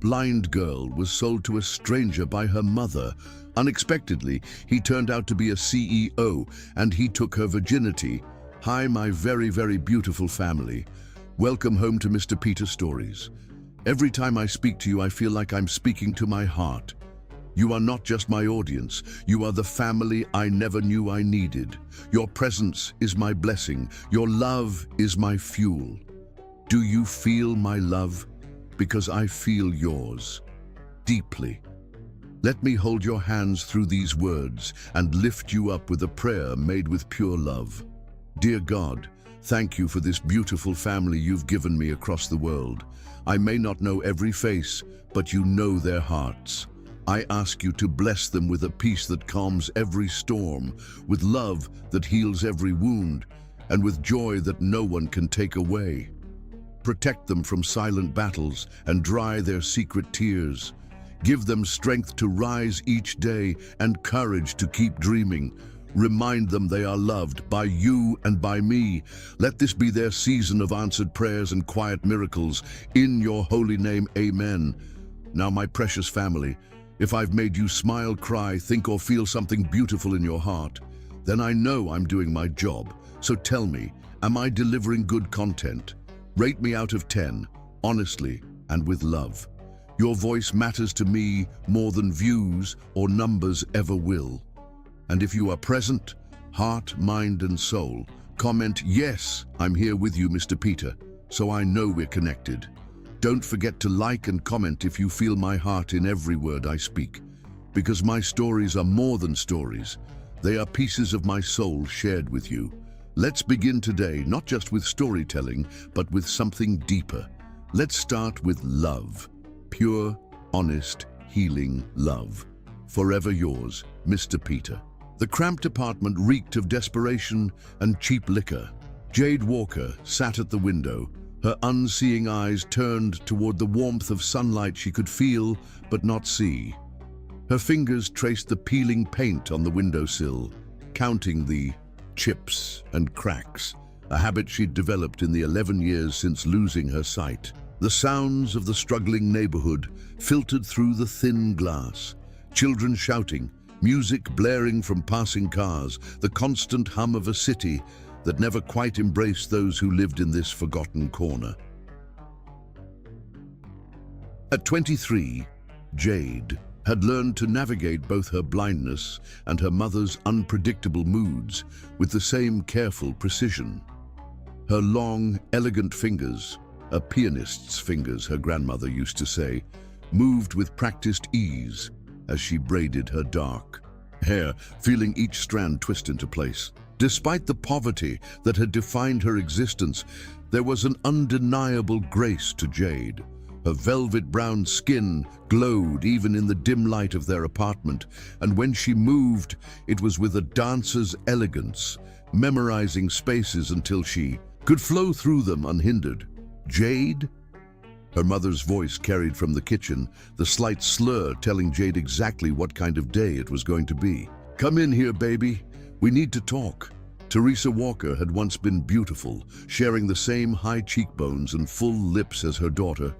blind girl was sold to a stranger by her mother. Unexpectedly, he turned out to be a CEO, and he took her virginity. Hi, my very, very beautiful family. Welcome home to Mr. Peter Stories. Every time I speak to you, I feel like I'm speaking to my heart. You are not just my audience. You are the family I never knew I needed. Your presence is my blessing. Your love is my fuel. Do you feel my love? Because I feel yours deeply. Let me hold your hands through these words and lift you up with a prayer made with pure love. Dear God, thank you for this beautiful family you've given me across the world. I may not know every face, but you know their hearts. I ask you to bless them with a peace that calms every storm, with love that heals every wound, and with joy that no one can take away. Protect them from silent battles and dry their secret tears. Give them strength to rise each day and courage to keep dreaming. Remind them they are loved by you and by me. Let this be their season of answered prayers and quiet miracles. In your holy name, amen. Now, my precious family, if I've made you smile, cry, think, or feel something beautiful in your heart, then I know I'm doing my job. So tell me, am I delivering good content? Rate me out of 10, honestly and with love. Your voice matters to me more than views or numbers ever will. And if you are present, heart, mind, and soul, comment, yes, I'm here with you, Mr. Peter, so I know we're connected. Don't forget to like and comment if you feel my heart in every word I speak, because my stories are more than stories. They are pieces of my soul shared with you. Let's begin today, not just with storytelling, but with something deeper. Let's start with love. Pure, honest, healing love. Forever yours, Mr. Peter. The cramped apartment reeked of desperation and cheap liquor. Jade Walker sat at the window, her unseeing eyes turned toward the warmth of sunlight she could feel but not see. Her fingers traced the peeling paint on the windowsill, counting the chips and cracks, a habit she'd developed in the 11 years since losing her sight. The sounds of the struggling neighborhood filtered through the thin glass. Children shouting, music blaring from passing cars, the constant hum of a city that never quite embraced those who lived in this forgotten corner. At 23, Jade had learned to navigate both her blindness and her mother's unpredictable moods with the same careful precision. Her long, elegant fingers, a pianist's fingers, her grandmother used to say, moved with practiced ease as she braided her dark hair, feeling each strand twist into place. Despite the poverty that had defined her existence, there was an undeniable grace to Jade. Her velvet brown skin glowed even in the dim light of their apartment, and when she moved, it was with a dancer's elegance, memorizing spaces until she could flow through them unhindered. Jade? Her mother's voice carried from the kitchen, the slight slur telling Jade exactly what kind of day it was going to be. Come in here, baby. We need to talk. Teresa Walker had once been beautiful, sharing the same high cheekbones and full lips as her daughter.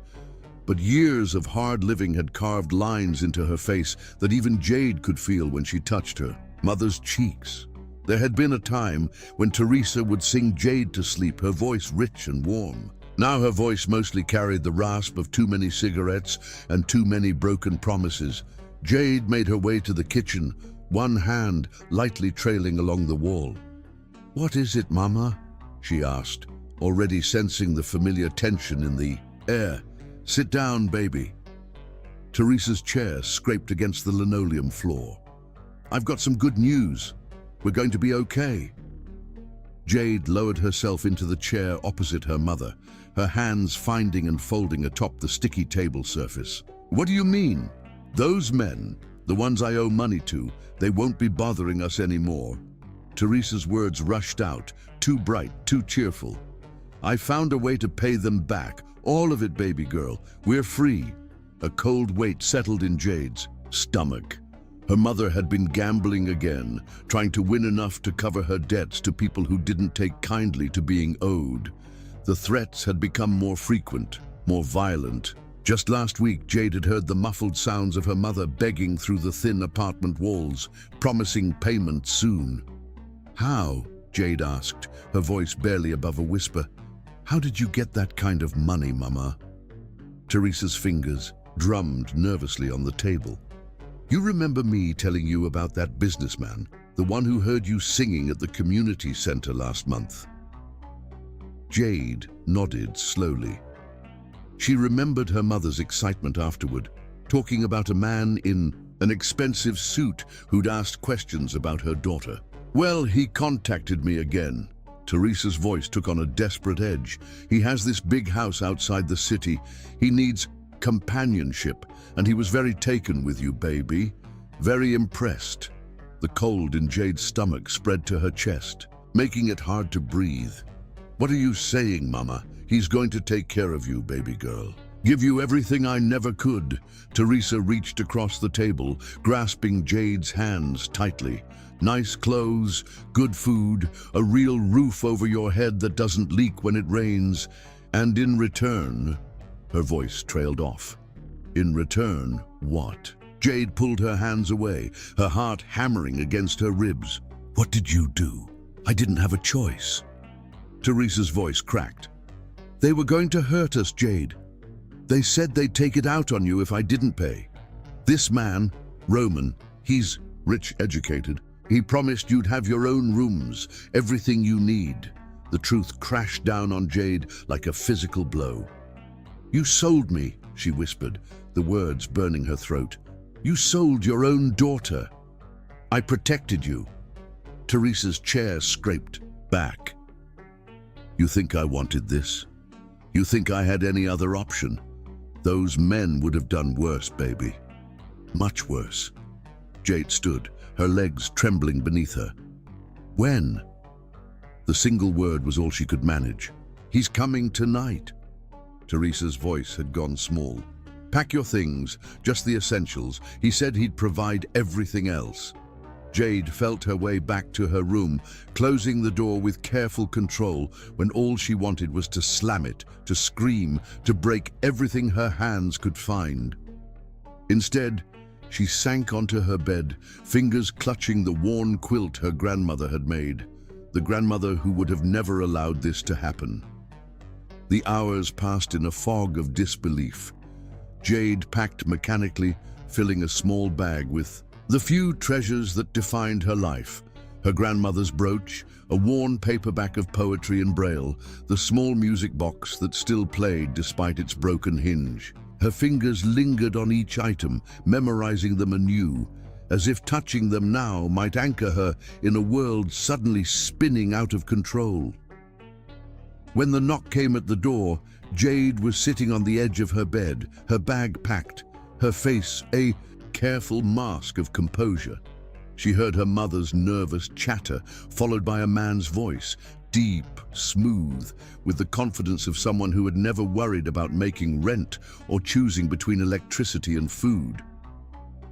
But years of hard living had carved lines into her face that even Jade could feel when she touched her mother's cheeks. There had been a time when Teresa would sing Jade to sleep, her voice rich and warm. Now her voice mostly carried the rasp of too many cigarettes and too many broken promises. Jade made her way to the kitchen, one hand lightly trailing along the wall. "What is it, Mama?" she asked, already sensing the familiar tension in the air. "Sit down, baby." Teresa's chair scraped against the linoleum floor. "I've got some good news. We're going to be okay." Jade lowered herself into the chair opposite her mother, her hands finding and folding atop the sticky table surface. "What do you mean? Those men, the ones I owe money to, they won't be bothering us anymore." Teresa's words rushed out, too bright, too cheerful. "I found a way to pay them back. All of it, baby girl. We're free." A cold weight settled in Jade's stomach. Her mother had been gambling again, trying to win enough to cover her debts to people who didn't take kindly to being owed. The threats had become more frequent, more violent, Just last week, Jade had heard the muffled sounds of her mother begging through the thin apartment walls, promising payment soon. "How?" Jade asked, her voice barely above a whisper. "How did you get that kind of money, Mama?" Teresa's fingers drummed nervously on the table. "You remember me telling you about that businessman, the one who heard you singing at the community center last month?" Jade nodded slowly. She remembered her mother's excitement afterward, talking about a man in an expensive suit who'd asked questions about her daughter. "Well, he contacted me again." Teresa's voice took on a desperate edge. "He has this big house outside the city. He needs companionship, and he was very taken with you, baby. Very impressed." The cold in Jade's stomach spread to her chest, making it hard to breathe. "What are you saying, Mama? He's going to take care of you, baby girl. Give you everything I never could." Teresa reached across the table, grasping Jade's hands tightly. "Nice clothes, good food, a real roof over your head that doesn't leak when it rains. And in return..." Her voice trailed off. "In return, what?" Jade pulled her hands away, her heart hammering against her ribs. "What did you do? I didn't have a choice." Teresa's voice cracked. "They were going to hurt us, Jade. They said they'd take it out on you if I didn't pay. This man, Roman, he's rich, educated. He promised you'd have your own rooms, everything you need." The truth crashed down on Jade like a physical blow. "You sold me," she whispered, the words burning her throat. "You sold your own daughter. I protected you." Teresa's chair scraped back. "You think I wanted this? You think I had any other option? Those men would have done worse, baby. Much worse." Jade stood, her legs trembling beneath her. "When?" The single word was all she could manage. "He's coming tonight." Teresa's voice had gone small. "Pack your things, just the essentials. He said he'd provide everything else." Jade felt her way back to her room, closing the door with careful control when all she wanted was to slam it, to scream, to break everything her hands could find. Instead, she sank onto her bed, fingers clutching the worn quilt her grandmother had made, the grandmother who would have never allowed this to happen. The hours passed in a fog of disbelief. Jade packed mechanically, filling a small bag with the few treasures that defined her life: her grandmother's brooch, a worn paperback of poetry in Braille, the small music box that still played despite its broken hinge. Her fingers lingered on each item, memorizing them anew, as if touching them now might anchor her in a world suddenly spinning out of control. When the knock came at the door, Jade was sitting on the edge of her bed, her bag packed, her face a careful mask of composure. She heard her mother's nervous chatter, followed by a man's voice, deep, smooth, with the confidence of someone who had never worried about making rent or choosing between electricity and food.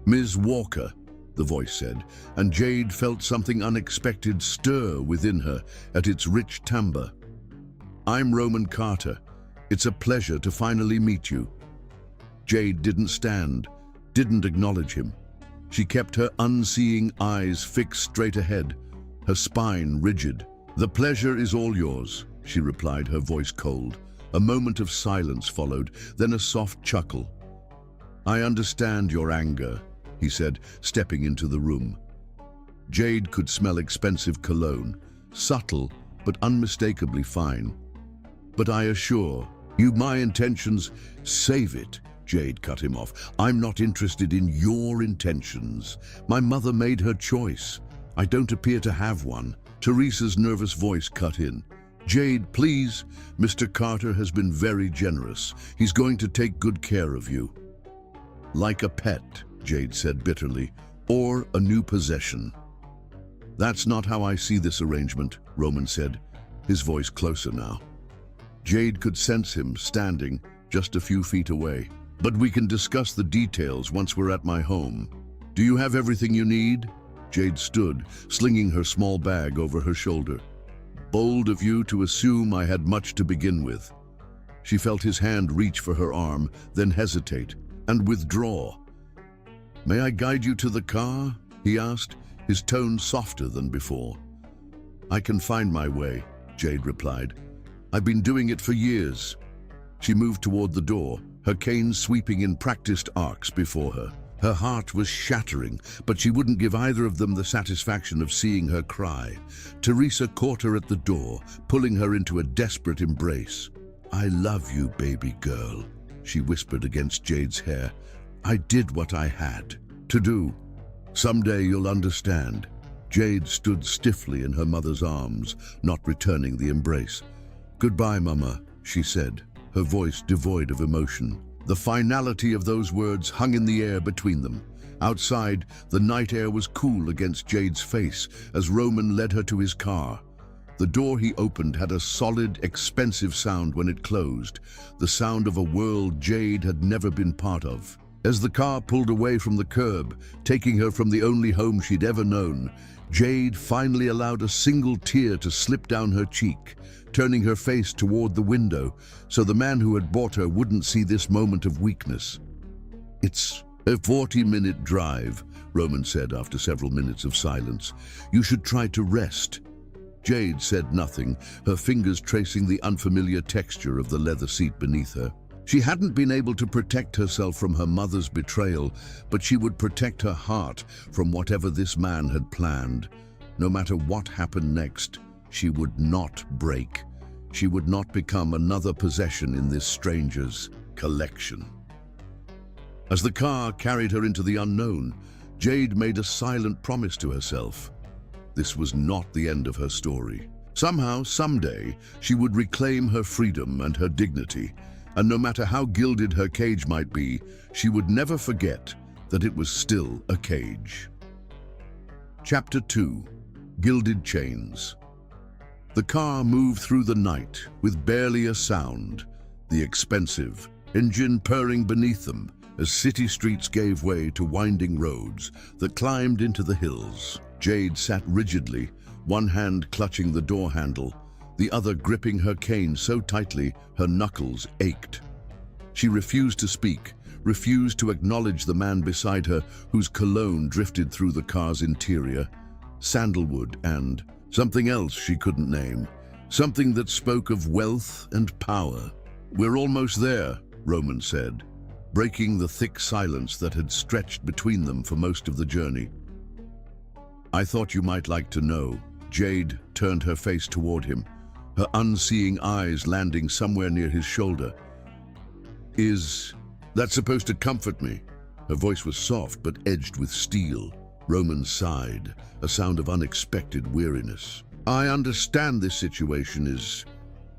"Ms. Walker," the voice said, and Jade felt something unexpected stir within her at its rich timbre. "I'm Roman Carter. It's a pleasure to finally meet you." Jade didn't stand, didn't acknowledge him. She kept her unseeing eyes fixed straight ahead, her spine rigid. "The pleasure is all yours," she replied, her voice cold. A moment of silence followed, then a soft chuckle. "I understand your anger," he said, stepping into the room. Jade could smell expensive cologne, subtle but unmistakably fine. "But I assure you my intentions..." "Save it," Jade cut him off. "I'm not interested in your intentions. My mother made her choice. I don't appear to have one." Teresa's nervous voice cut in. "Jade, please. Mr. Carter has been very generous. He's going to take good care of you." "Like a pet," Jade said bitterly, "or a new possession." "That's not how I see this arrangement," Roman said, his voice closer now. Jade could sense him standing just a few feet away. "But we can discuss the details once we're at my home. Do you have everything you need?" Jade stood, slinging her small bag over her shoulder. "Bold of you to assume I had much to begin with." She felt his hand reach for her arm, then hesitate and withdraw. "May I guide you to the car?" he asked, his tone softer than before. "I can find my way," Jade replied. "I've been doing it for years." She moved toward the door, her cane sweeping in practiced arcs before her. Her heart was shattering, but she wouldn't give either of them the satisfaction of seeing her cry. Teresa caught her at the door, pulling her into a desperate embrace. "I love you, baby girl," she whispered against Jade's hair. "I did what I had to do. Someday you'll understand." Jade stood stiffly in her mother's arms, not returning the embrace. "Goodbye, Mama," she said, her voice devoid of emotion. The finality of those words hung in the air between them. Outside, the night air was cool against Jade's face as Roman led her to his car. The door he opened had a solid, expensive sound when it closed, the sound of a world Jade had never been part of. As the car pulled away from the curb, taking her from the only home she'd ever known, Jade finally allowed a single tear to slip down her cheek, turning her face toward the window so the man who had bought her wouldn't see this moment of weakness. "It's a 40-minute drive," Roman said after several minutes of silence. "You should try to rest." Jade said nothing, her fingers tracing the unfamiliar texture of the leather seat beneath her. She hadn't been able to protect herself from her mother's betrayal, but she would protect her heart from whatever this man had planned. No matter what happened next, she would not break. She would not become another possession in this stranger's collection. As the car carried her into the unknown, Jade made a silent promise to herself. This was not the end of her story. Somehow, someday, she would reclaim her freedom and her dignity, and no matter how gilded her cage might be, she would never forget that it was still a cage. Chapter 2. Gilded Chains. The car moved through the night with barely a sound, the expensive engine purring beneath them as city streets gave way to winding roads that climbed into the hills. Jade sat rigidly, one hand clutching the door handle, the other gripping her cane so tightly her knuckles ached. She refused to speak, refused to acknowledge the man beside her whose cologne drifted through the car's interior. Sandalwood and something else she couldn't name, something that spoke of wealth and power. "We're almost there," Roman said, breaking the thick silence that had stretched between them for most of the journey. "I thought you might like to know." Jade turned her face toward him, her unseeing eyes landing somewhere near his shoulder. "Is that supposed to comfort me?" Her voice was soft but edged with steel. Roman sighed, a sound of unexpected weariness. "I understand this situation is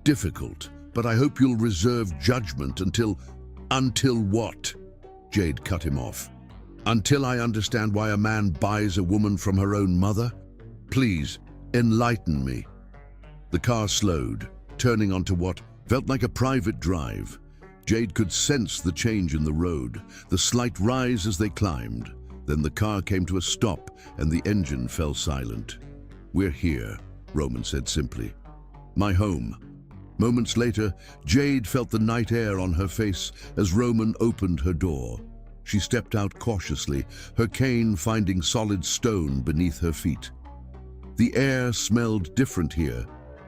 difficult, but I hope you'll reserve judgment until..." "Until what?" Jade cut him off. "Until I understand why a man buys a woman from her own mother? Please, enlighten me." The car slowed, turning onto what felt like a private drive. Jade could sense the change in the road, the slight rise as they climbed. Then the car came to a stop and the engine fell silent. "We're here," Roman said simply. "My home." Moments later, Jade felt the night air on her face as Roman opened her door. She stepped out cautiously, her cane finding solid stone beneath her feet. The air smelled different here,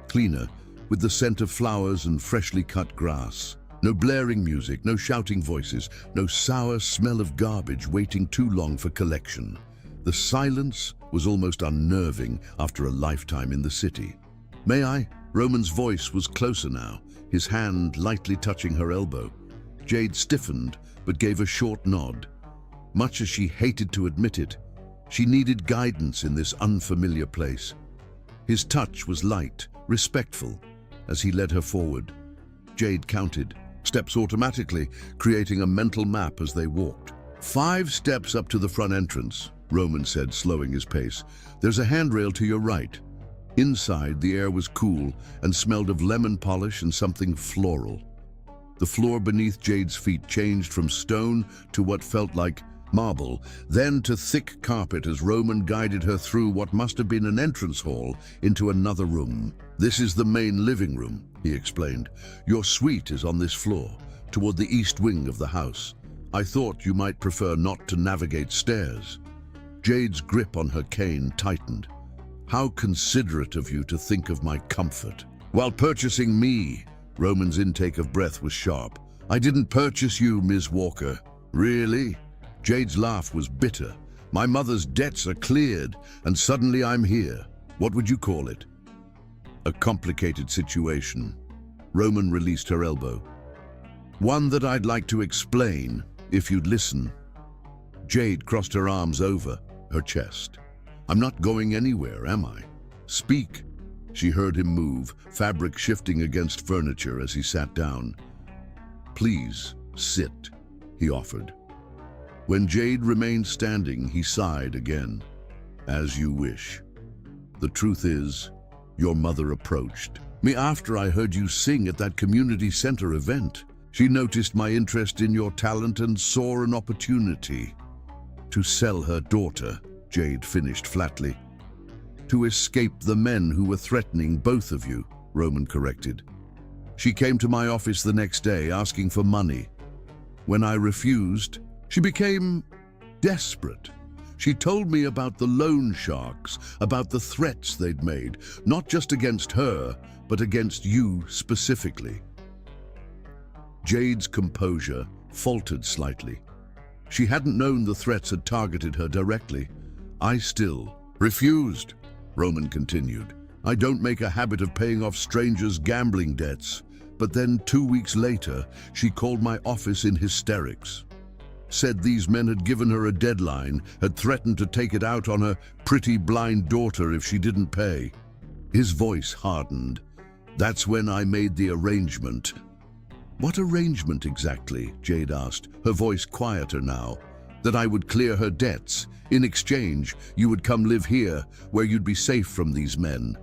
cleaner, with the scent of flowers and freshly cut grass. No blaring music, no shouting voices, no sour smell of garbage waiting too long for collection. The silence was almost unnerving after a lifetime in the city. "May I?" Roman's voice was closer now, his hand lightly touching her elbow. Jade stiffened, but gave a short nod. Much as she hated to admit it, she needed guidance in this unfamiliar place. His touch was light, respectful, as he led her forward. Jade counted, steps automatically, creating a mental map as they walked. 5 steps up to the front entrance, Roman said, slowing his pace. "There's a handrail to your right." Inside, the air was cool and smelled of lemon polish and something floral. The floor beneath Jade's feet changed from stone to what felt like marble, then to thick carpet as Roman guided her through what must have been an entrance hall into another room. "This is the main living room," he explained. "Your suite is on this floor, toward the east wing of the house. I thought you might prefer not to navigate stairs." Jade's grip on her cane tightened. "How considerate of you to think of my comfort. While purchasing me," Roman's intake of breath was sharp. "I didn't purchase you, Ms. Walker." "Really?" Jade's laugh was bitter. "My mother's debts are cleared, and suddenly I'm here. What would you call it?" "A complicated situation." Roman released her elbow. "One that I'd like to explain, if you'd listen." Jade crossed her arms over her chest. "I'm not going anywhere, am I? Speak." She heard him move, fabric shifting against furniture as he sat down. "Please, sit," he offered. When Jade remained standing, he sighed again. "As you wish. The truth is, your mother approached me after I heard you sing at that community center event. She noticed my interest in your talent and saw an opportunity to sell her daughter," Jade finished flatly. "To escape the men who were threatening both of you," Roman corrected. "She came to my office the next day asking for money. When I refused, she became desperate. She told me about the loan sharks, about the threats they'd made, not just against her, but against you specifically." Jade's composure faltered slightly. She hadn't known the threats had targeted her directly. "I still refused," Roman continued. "I don't make a habit of paying off strangers' gambling debts." But then 2 weeks later, she called my office in hysterics. Said these men had given her a deadline, had threatened to take it out on her pretty blind daughter if she didn't pay. His voice hardened. "That's when I made the arrangement." "What arrangement exactly?" Jade asked, her voice quieter now. "That I would clear her debts. In exchange, you would come live here, where you'd be safe from these men.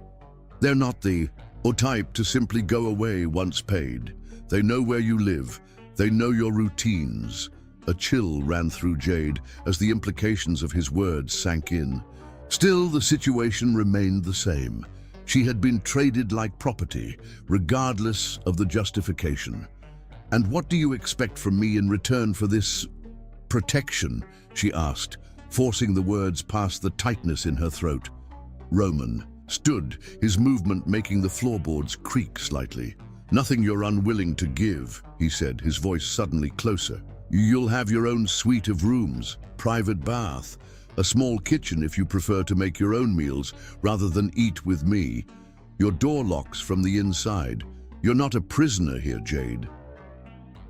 They're not the type to simply go away once paid. They know where you live. They know your routines." A chill ran through Jade as the implications of his words sank in. Still, the situation remained the same. She had been traded like property, regardless of the justification. "And what do you expect from me in return for this protection?" she asked, forcing the words past the tightness in her throat. Roman stood, his movement making the floorboards creak slightly. "Nothing you're unwilling to give," he said, his voice suddenly closer. "You'll have your own suite of rooms, private bath, a small kitchen if you prefer to make your own meals rather than eat with me. Your door locks from the inside. You're not a prisoner here, Jade."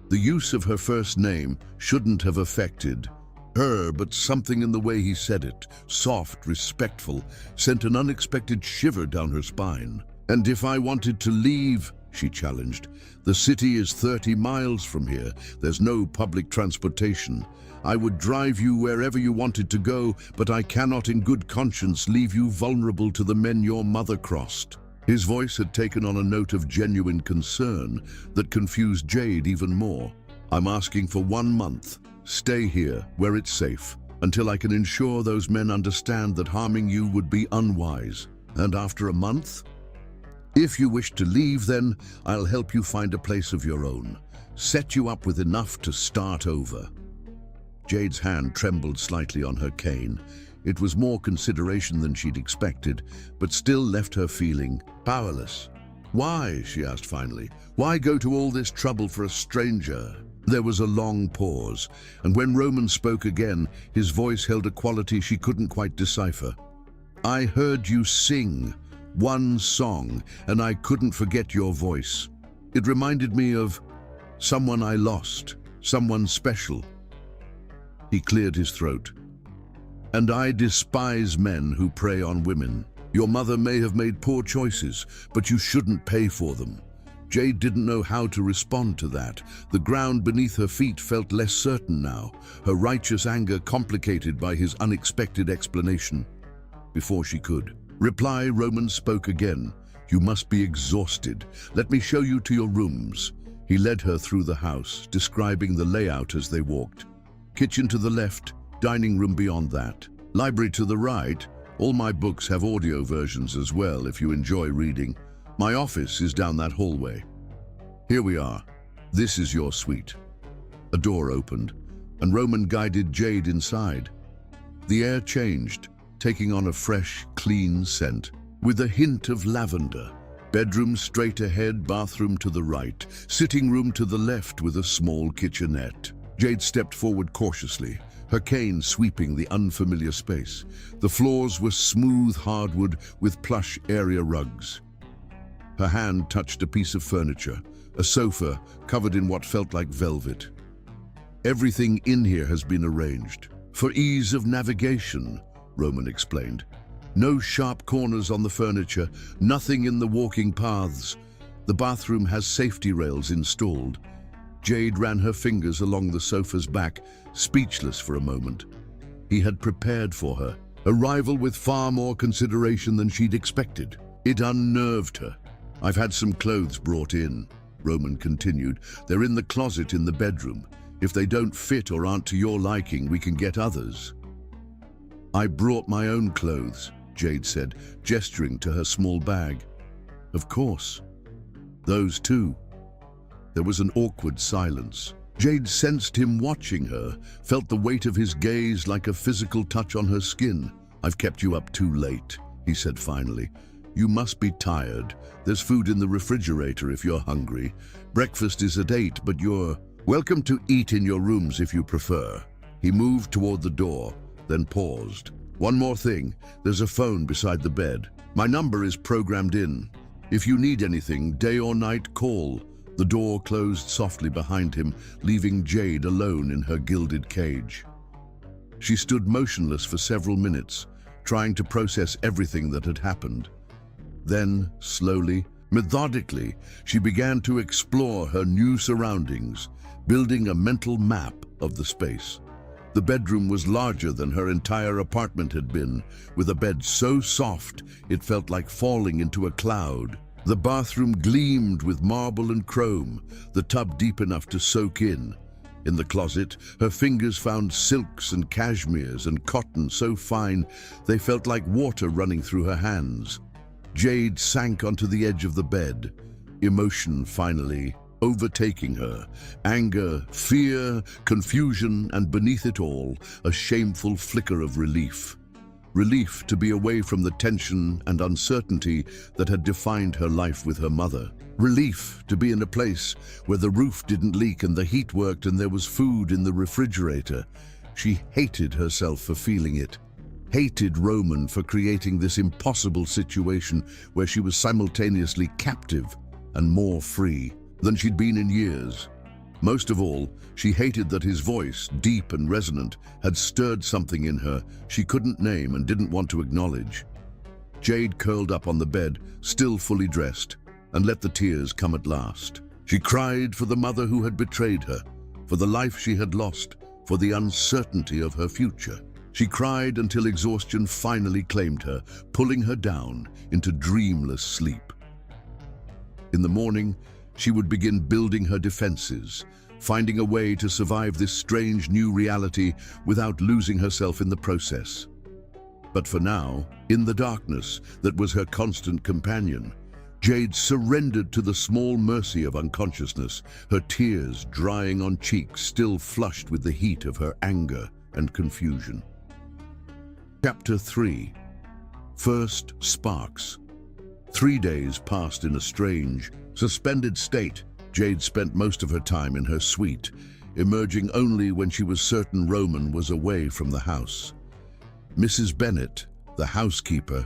The use of her first name shouldn't have affected her, but something in the way he said it, soft, respectful, sent an unexpected shiver down her spine. "And if I wanted to leave," she challenged, "the city is 30 miles from here. There's no public transportation. I would drive you wherever you wanted to go, but I cannot in good conscience leave you vulnerable to the men your mother crossed." His voice had taken on a note of genuine concern that confused Jade even more. "I'm asking for 1 month. Stay here, where it's safe, until I can ensure those men understand that harming you would be unwise. And after a month? If you wish to leave, then I'll help you find a place of your own. Set you up with enough to start over." Jade's hand trembled slightly on her cane. It was more consideration than she'd expected, but still left her feeling powerless. "Why?" she asked finally. "Why go to all this trouble for a stranger?" There was a long pause, and when Roman spoke again, his voice held a quality she couldn't quite decipher. "I heard you sing one song, and I couldn't forget your voice. It reminded me of someone I lost, someone special." He cleared his throat. "And I despise men who prey on women. Your mother may have made poor choices, but you shouldn't pay for them." Jade didn't know how to respond to that. The ground beneath her feet felt less certain now, her righteous anger complicated by his unexpected explanation. Before she could reply, Roman spoke again. "You must be exhausted. Let me show you to your rooms." He led her through the house, describing the layout as they walked. "Kitchen to the left, dining room beyond that. Library to the right. All my books have audio versions as well if you enjoy reading. My office is down that hallway. Here we are. This is your suite. A door opened, and Roman guided Jade inside. The air changed, taking on a fresh, clean scent, with a hint of lavender. Bedroom straight ahead, bathroom to the right, sitting room to the left with a small kitchenette. Jade stepped forward cautiously, her cane sweeping the unfamiliar space. The floors were smooth hardwood with plush area rugs. Her hand touched a piece of furniture, a sofa covered in what felt like velvet. Everything in here has been arranged. For ease of navigation, Roman explained. No sharp corners on the furniture, nothing in the walking paths. The bathroom has safety rails installed. Jade ran her fingers along the sofa's back, speechless for a moment. He had prepared for her, arrival with far more consideration than she'd expected. It unnerved her. I've had some clothes brought in, Roman continued. They're in the closet in the bedroom. If they don't fit or aren't to your liking, we can get others. I brought my own clothes, Jade said, gesturing to her small bag. Of course. Those too. There was an awkward silence. Jade sensed him watching her, felt the weight of his gaze like a physical touch on her skin. I've kept you up too late, he said finally. You must be tired. There's food in the refrigerator if you're hungry. Breakfast is at 8, but you're welcome to eat in your rooms if you prefer. He moved toward the door, then paused. One more thing, there's a phone beside the bed. My number is programmed in. If you need anything, day or night, call. The door closed softly behind him, leaving Jade alone in her gilded cage. She stood motionless for several minutes, trying to process everything that had happened. Then, slowly, methodically, she began to explore her new surroundings, building a mental map of the space. The bedroom was larger than her entire apartment had been, with a bed so soft it felt like falling into a cloud. The bathroom gleamed with marble and chrome, the tub deep enough to soak in. In the closet, her fingers found silks and cashmeres and cotton so fine they felt like water running through her hands. Jade sank onto the edge of the bed, emotion finally overtaking her. Anger, fear, confusion, and beneath it all, a shameful flicker of relief. Relief to be away from the tension and uncertainty that had defined her life with her mother. Relief to be in a place where the roof didn't leak and the heat worked and there was food in the refrigerator. She hated herself for feeling it. Hated Roman for creating this impossible situation where she was simultaneously captive and more free than she'd been in years. Most of all, she hated that his voice, deep and resonant, had stirred something in her she couldn't name and didn't want to acknowledge. Jade curled up on the bed, still fully dressed, and let the tears come at last. She cried for the mother who had betrayed her, for the life she had lost, for the uncertainty of her future. She cried until exhaustion finally claimed her, pulling her down into dreamless sleep. In the morning, she would begin building her defenses, finding a way to survive this strange new reality without losing herself in the process. But for now, in the darkness that was her constant companion, Jade surrendered to the small mercy of unconsciousness, her tears drying on cheeks still flushed with the heat of her anger and confusion. Chapter 3. First Sparks. 3 days passed in a strange, suspended state. Jade spent most of her time in her suite, emerging only when she was certain Roman was away from the house. Mrs. Bennet, the housekeeper,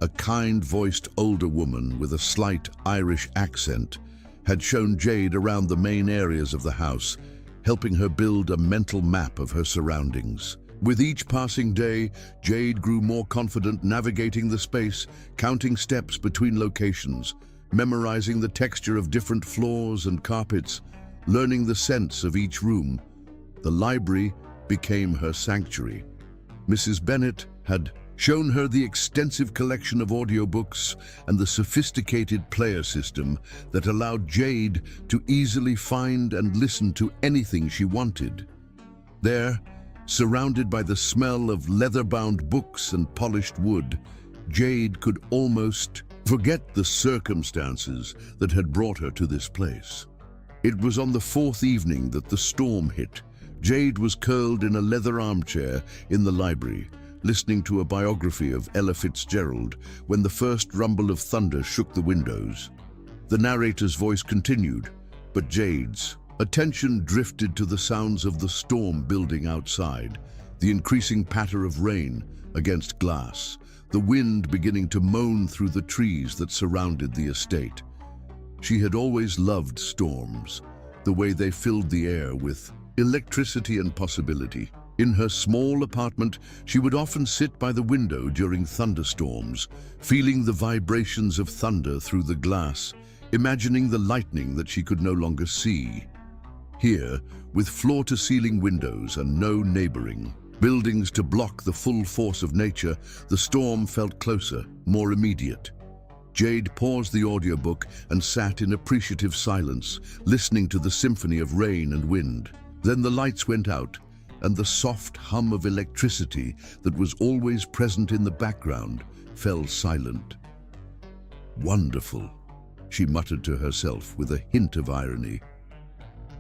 a kind-voiced older woman with a slight Irish accent, had shown Jade around the main areas of the house, helping her build a mental map of her surroundings. With each passing day, Jade grew more confident navigating the space, counting steps between locations, memorizing the texture of different floors and carpets, learning the scents of each room. The library became her sanctuary. Mrs. Bennet had shown her the extensive collection of audiobooks and the sophisticated player system that allowed Jade to easily find and listen to anything she wanted. There, Surrounded by the smell of leather-bound books and polished wood, Jade could almost forget the circumstances that had brought her to this place. It was on the fourth evening that the storm hit. Jade was curled in a leather armchair in the library, listening to a biography of Ella Fitzgerald when the first rumble of thunder shook the windows. The narrator's voice continued, but Jade's attention drifted to the sounds of the storm building outside, the increasing patter of rain against glass, the wind beginning to moan through the trees that surrounded the estate. She had always loved storms, the way they filled the air with electricity and possibility. In her small apartment, she would often sit by the window during thunderstorms, feeling the vibrations of thunder through the glass, imagining the lightning that she could no longer see. Here, with floor-to-ceiling windows and no neighboring buildings to block the full force of nature, the storm felt closer, more immediate. Jade paused the audiobook and sat in appreciative silence, listening to the symphony of rain and wind. Then the lights went out, and the soft hum of electricity that was always present in the background fell silent. "Wonderful," she muttered to herself with a hint of irony.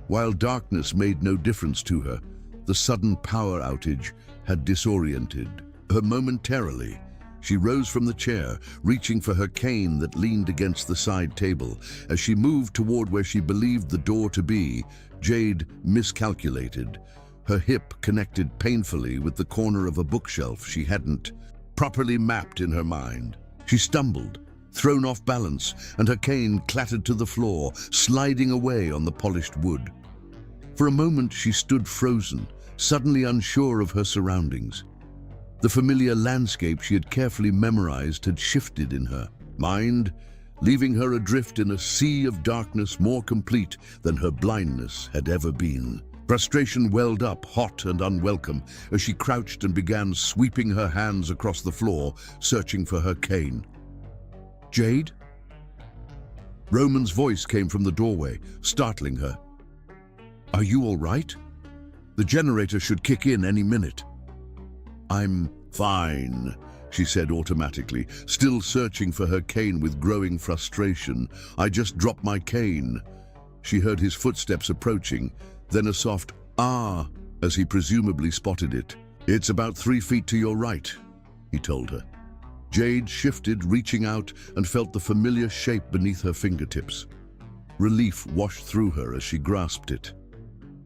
While darkness made no difference to her, the sudden power outage had disoriented her momentarily. She rose from the chair, reaching for her cane that leaned against the side table. As she moved toward where she believed the door to be, Jade miscalculated. Her hip connected painfully with the corner of a bookshelf she hadn't properly mapped in her mind. She stumbled, thrown off balance, and her cane clattered to the floor, sliding away on the polished wood. For a moment she stood frozen, suddenly unsure of her surroundings. The familiar landscape she had carefully memorized had shifted in her mind, leaving her adrift in a sea of darkness more complete than her blindness had ever been. Frustration welled up, hot and unwelcome, as she crouched and began sweeping her hands across the floor, searching for her cane. "Jade?" Roman's voice came from the doorway, startling her. "Are you all right? The generator should kick in any minute." "I'm fine," she said automatically, still searching for her cane with growing frustration. "I just dropped my cane." She heard his footsteps approaching, then a soft "ah" as he presumably spotted it. "It's about 3 feet to your right," he told her. Jade shifted, reaching out, and felt the familiar shape beneath her fingertips. Relief washed through her as she grasped it.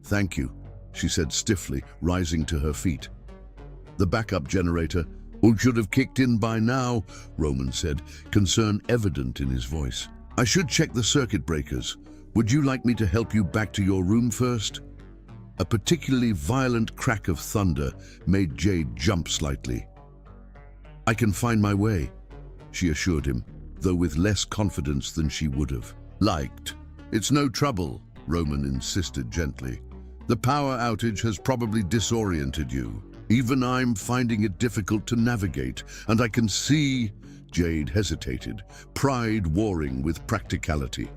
"Thank you," she said stiffly, rising to her feet. "The backup generator should have kicked in by now," Roman said, concern evident in his voice. "I should check the circuit breakers. Would you like me to help you back to your room first?" A particularly violent crack of thunder made Jade jump slightly. "I can find my way," she assured him, though with less confidence than she would have liked. "It's no trouble," Roman insisted gently. "The power outage has probably disoriented you. Even I'm finding it difficult to navigate, and I can see—" Jade hesitated, pride warring with practicality.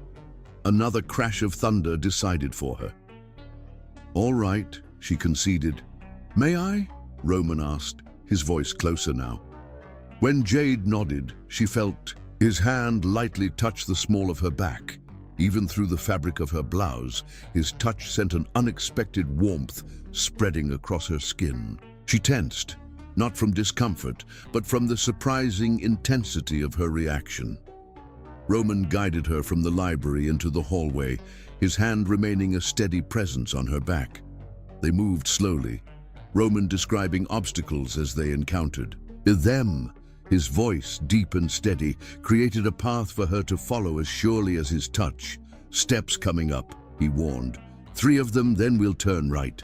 Another crash of thunder decided for her. "All right," she conceded. "May I?" Roman asked, his voice closer now. When Jade nodded, she felt his hand lightly touch the small of her back. Even through the fabric of her blouse, his touch sent an unexpected warmth spreading across her skin. She tensed, not from discomfort, but from the surprising intensity of her reaction. Roman guided her from the library into the hallway, his hand remaining a steady presence on her back. They moved slowly, Roman describing obstacles as they encountered them. His voice, deep and steady, created a path for her to follow as surely as his touch. "Steps coming up," he warned. 3 of them, then we'll turn right."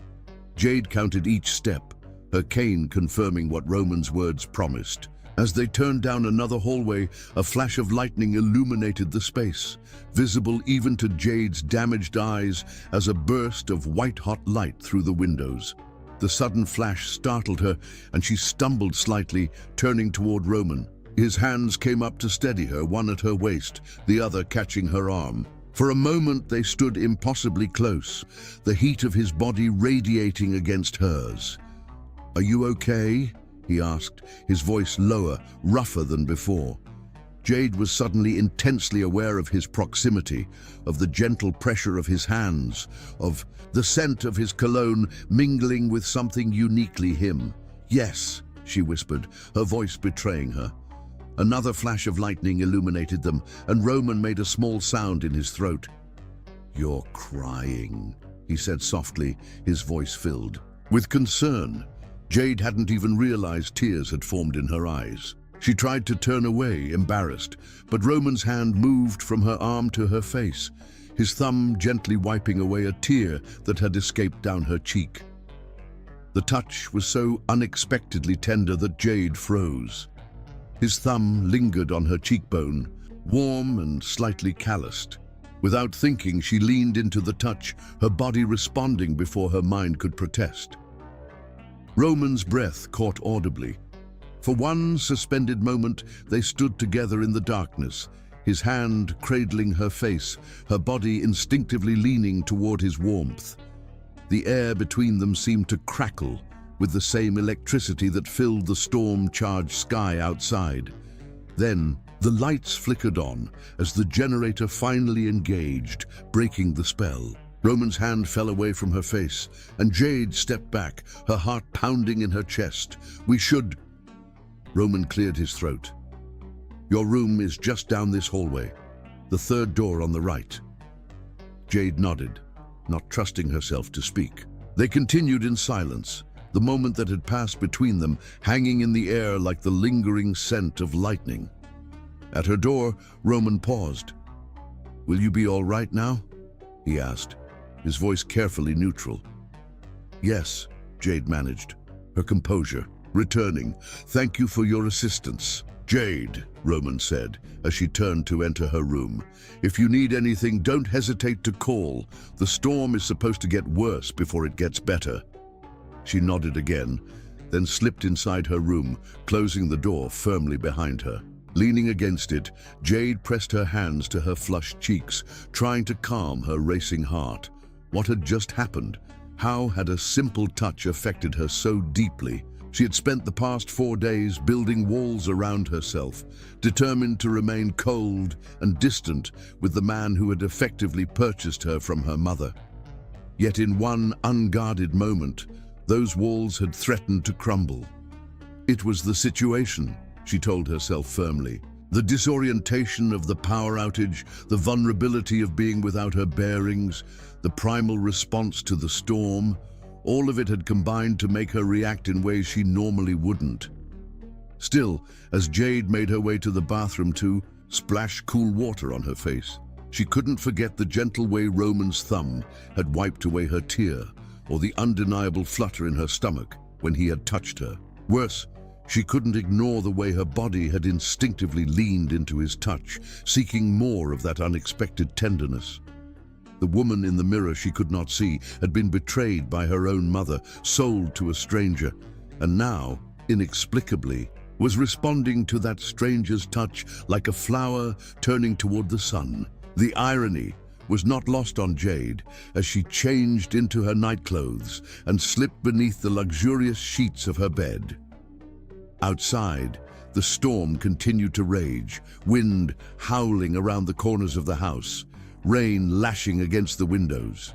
Jade counted each step, her cane confirming what Roman's words promised. As they turned down another hallway, a flash of lightning illuminated the space, visible even to Jade's damaged eyes as a burst of white-hot light through the windows. The sudden flash startled her, and she stumbled slightly, turning toward Roman. His hands came up to steady her, one at her waist, the other catching her arm. For a moment they stood impossibly close, the heat of his body radiating against hers. "Are you okay?" he asked, his voice lower, rougher than before. Jade was suddenly intensely aware of his proximity, of the gentle pressure of his hands, of the scent of his cologne mingling with something uniquely him. "Yes," she whispered, her voice betraying her. Another flash of lightning illuminated them, and Roman made a small sound in his throat. "You're crying," he said softly, his voice filled with concern. Jade hadn't even realized tears had formed in her eyes. She tried to turn away, embarrassed, but Roman's hand moved from her arm to her face, his thumb gently wiping away a tear that had escaped down her cheek. The touch was so unexpectedly tender that Jade froze. His thumb lingered on her cheekbone, warm and slightly calloused. Without thinking, she leaned into the touch, her body responding before her mind could protest. Roman's breath caught audibly. For one suspended moment, they stood together in the darkness, his hand cradling her face, her body instinctively leaning toward his warmth. The air between them seemed to crackle with the same electricity that filled the storm-charged sky outside. Then, the lights flickered on as the generator finally engaged, breaking the spell. Roman's hand fell away from her face, and Jade stepped back, her heart pounding in her chest. "We should—" Roman cleared his throat. "Your room is just down this hallway, the third door on the right." Jade nodded, not trusting herself to speak. They continued in silence, the moment that had passed between them hanging in the air like the lingering scent of lightning. At her door, Roman paused. "Will you be all right now?" he asked, his voice carefully neutral. "Yes," Jade managed, her composure returning. "Thank you for your assistance." "Jade," Roman said, as she turned to enter her room, "if you need anything, don't hesitate to call. The storm is supposed to get worse before it gets better." She nodded again, then slipped inside her room, closing the door firmly behind her. Leaning against it, Jade pressed her hands to her flushed cheeks, trying to calm her racing heart. What had just happened? How had a simple touch affected her so deeply? She had spent the past 4 days building walls around herself, determined to remain cold and distant with the man who had effectively purchased her from her mother. Yet in one unguarded moment, those walls had threatened to crumble. It was the situation, she told herself firmly. The disorientation of the power outage, the vulnerability of being without her bearings, the primal response to the storm, all of it had combined to make her react in ways she normally wouldn't. Still, as Jade made her way to the bathroom to splash cool water on her face, she couldn't forget the gentle way Roman's thumb had wiped away her tear, or the undeniable flutter in her stomach when he had touched her. Worse, she couldn't ignore the way her body had instinctively leaned into his touch, seeking more of that unexpected tenderness. The woman in the mirror she could not see had been betrayed by her own mother, sold to a stranger, and now, inexplicably, was responding to that stranger's touch like a flower turning toward the sun. The irony was not lost on Jade as she changed into her nightclothes and slipped beneath the luxurious sheets of her bed. Outside, the storm continued to rage, wind howling around the corners of the house, rain lashing against the windows.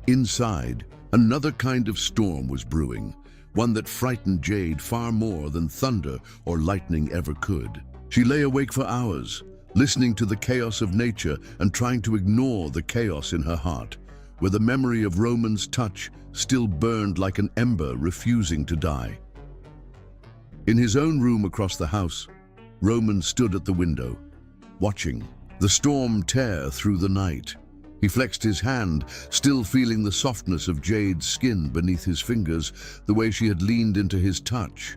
Inside, another kind of storm was brewing, one that frightened Jade far more than thunder or lightning ever could. She lay awake for hours, listening to the chaos of nature and trying to ignore the chaos in her heart, where the memory of Roman's touch still burned like an ember refusing to die. In his own room across the house, Roman stood at the window, watching the storm tear through the night. He flexed his hand, still feeling the softness of Jade's skin beneath his fingers, the way she had leaned into his touch.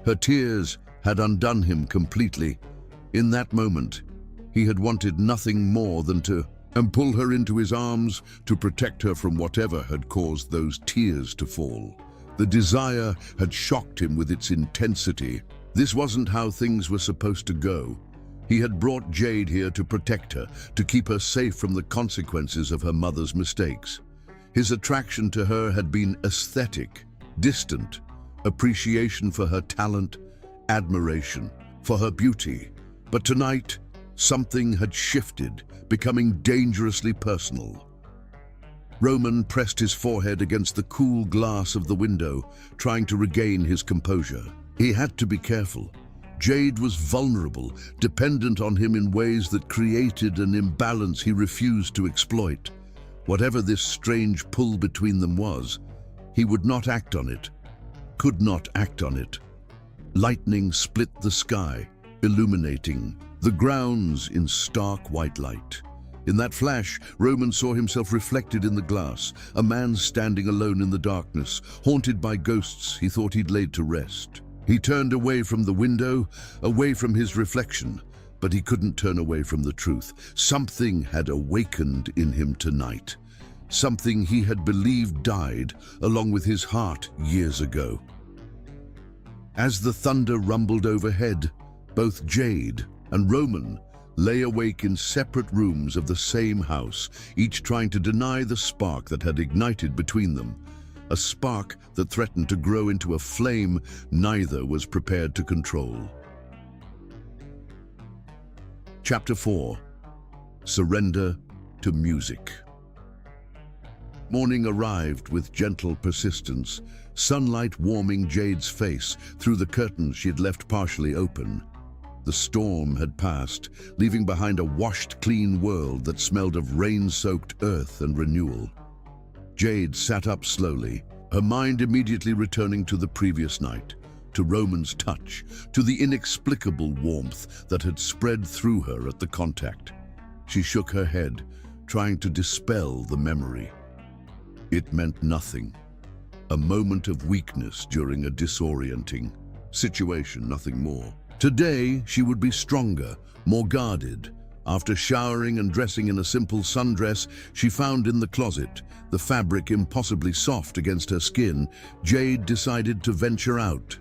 Her tears had undone him completely. In that moment, he had wanted nothing more than to pull her into his arms to protect her from whatever had caused those tears to fall. The desire had shocked him with its intensity. This wasn't how things were supposed to go. He had brought Jade here to protect her, to keep her safe from the consequences of her mother's mistakes. His attraction to her had been aesthetic, distant, appreciation for her talent, admiration for her beauty. But tonight, something had shifted, becoming dangerously personal. Roman pressed his forehead against the cool glass of the window, trying to regain his composure. He had to be careful. Jade was vulnerable, dependent on him in ways that created an imbalance he refused to exploit. Whatever this strange pull between them was, he would not act on it, could not act on it. Lightning split the sky, illuminating the grounds in stark white light. In that flash, Roman saw himself reflected in the glass, a man standing alone in the darkness, haunted by ghosts he thought he'd laid to rest. He turned away from the window, away from his reflection, but he couldn't turn away from the truth. Something had awakened in him tonight, something he had believed died along with his heart years ago. As the thunder rumbled overhead, both Jade and Roman lay awake in separate rooms of the same house, each trying to deny the spark that had ignited between them, a spark that threatened to grow into a flame neither was prepared to control. Chapter 4. Surrender to Music. Morning arrived with gentle persistence, sunlight warming Jade's face through the curtains she had left partially open. The storm had passed, leaving behind a washed, clean world that smelled of rain-soaked earth and renewal. Jade sat up slowly, her mind immediately returning to the previous night, to Roman's touch, to the inexplicable warmth that had spread through her at the contact. She shook her head, trying to dispel the memory. It meant nothing. A moment of weakness during a disorienting situation, nothing more. Today, she would be stronger, more guarded. After showering and dressing in a simple sundress she found in the closet, the fabric impossibly soft against her skin, Jade decided to venture out.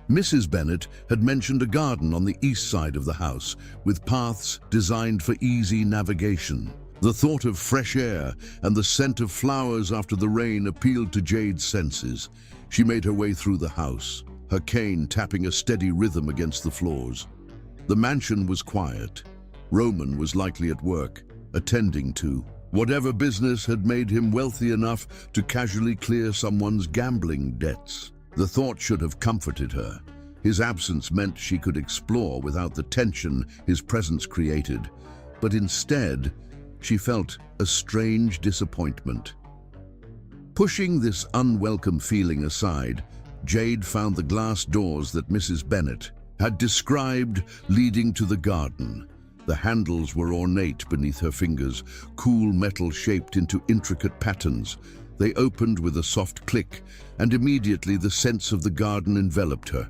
Mrs. Bennet had mentioned a garden on the east side of the house, with paths designed for easy navigation. The thought of fresh air and the scent of flowers after the rain appealed to Jade's senses. She made her way through the house, her cane tapping a steady rhythm against the floors. The mansion was quiet. Roman was likely at work, attending to whatever business had made him wealthy enough to casually clear someone's gambling debts. The thought should have comforted her. His absence meant she could explore without the tension his presence created. But instead, she felt a strange disappointment. Pushing this unwelcome feeling aside, Jade found the glass doors that Mrs. Bennet had described leading to the garden. The handles were ornate beneath her fingers, cool metal shaped into intricate patterns. They opened with a soft click, and immediately the scents of the garden enveloped her.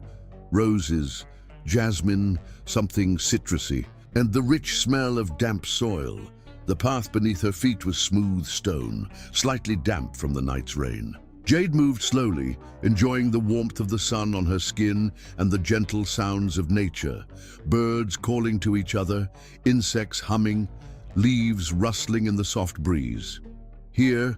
Roses, jasmine, something citrusy, and the rich smell of damp soil. The path beneath her feet was smooth stone, slightly damp from the night's rain. Jade moved slowly, enjoying the warmth of the sun on her skin and the gentle sounds of nature. Birds calling to each other, insects humming, leaves rustling in the soft breeze. Here,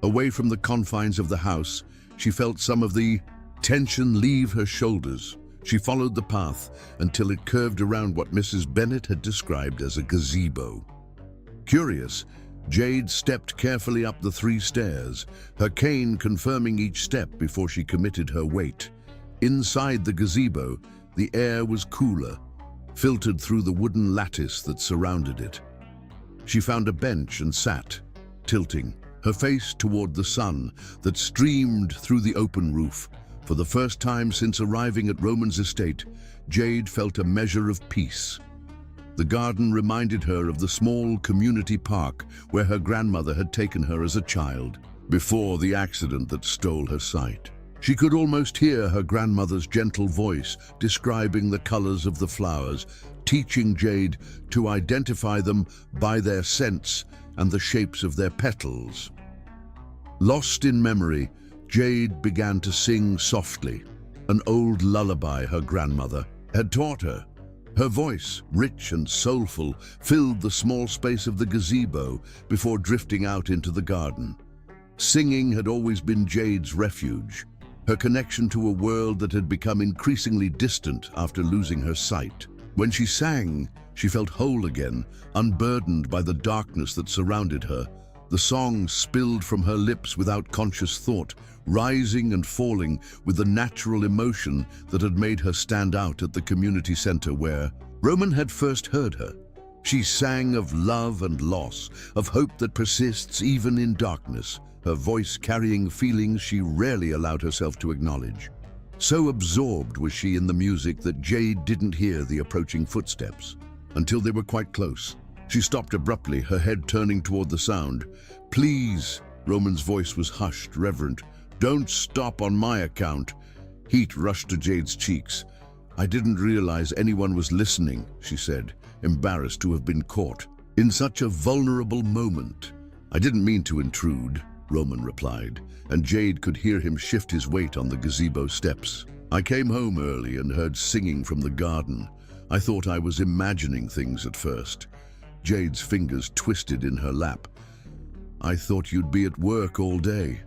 away from the confines of the house, she felt some of the tension leave her shoulders. She followed the path until it curved around what Mrs. Bennet had described as a gazebo. Curious, Jade stepped carefully up the 3 stairs, her cane confirming each step before she committed her weight. Inside the gazebo, the air was cooler, filtered through the wooden lattice that surrounded it. She found a bench and sat, tilting, her face toward the sun that streamed through the open roof. For the first time since arriving at Roman's estate, Jade felt a measure of peace. The garden reminded her of the small community park where her grandmother had taken her as a child, before the accident that stole her sight. She could almost hear her grandmother's gentle voice describing the colors of the flowers, teaching Jade to identify them by their scents and the shapes of their petals. Lost in memory, Jade began to sing softly, an old lullaby her grandmother had taught her. Her voice, rich and soulful, filled the small space of the gazebo before drifting out into the garden. Singing had always been Jade's refuge. her connection to a world that had become increasingly distant after losing her sight. When she sang, she felt whole again, unburdened by the darkness that surrounded her. The song spilled from her lips without conscious thought, rising and falling with the natural emotion that had made her stand out at the community center where Roman had first heard her. She sang of love and loss, of hope that persists even in darkness, her voice carrying feelings she rarely allowed herself to acknowledge. So absorbed was she in the music that Jade didn't hear the approaching footsteps. Until they were quite close. She stopped abruptly, her head turning toward the sound. "Please," Roman's voice was hushed, reverent. "Don't stop on my account." Heat rushed to Jade's cheeks. "I didn't realize anyone was listening," she said, embarrassed to have been caught in such a vulnerable moment. "I didn't mean to intrude," Roman replied, and Jade could hear him shift his weight on the gazebo steps. "I came home early and heard singing from the garden. I thought I was imagining things at first." Jade's fingers twisted in her lap. "I thought you'd be at work all day."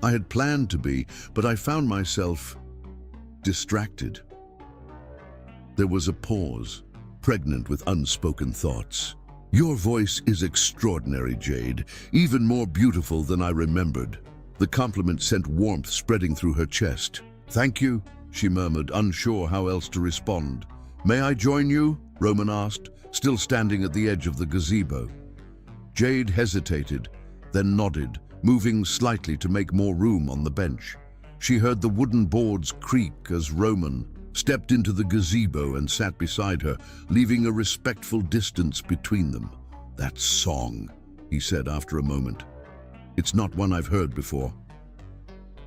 "I had planned to be, but I found myself distracted." There was a pause, pregnant with unspoken thoughts. "Your voice is extraordinary, Jade, even more beautiful than I remembered." The compliment sent warmth spreading through her chest. "Thank you," she murmured, unsure how else to respond. "May I join you?" Roman asked, still standing at the edge of the gazebo. Jade hesitated, then nodded, moving slightly to make more room on the bench. She heard the wooden boards creak as Roman stepped into the gazebo and sat beside her, leaving a respectful distance between them. "That song," he said after a moment. "It's not one I've heard before.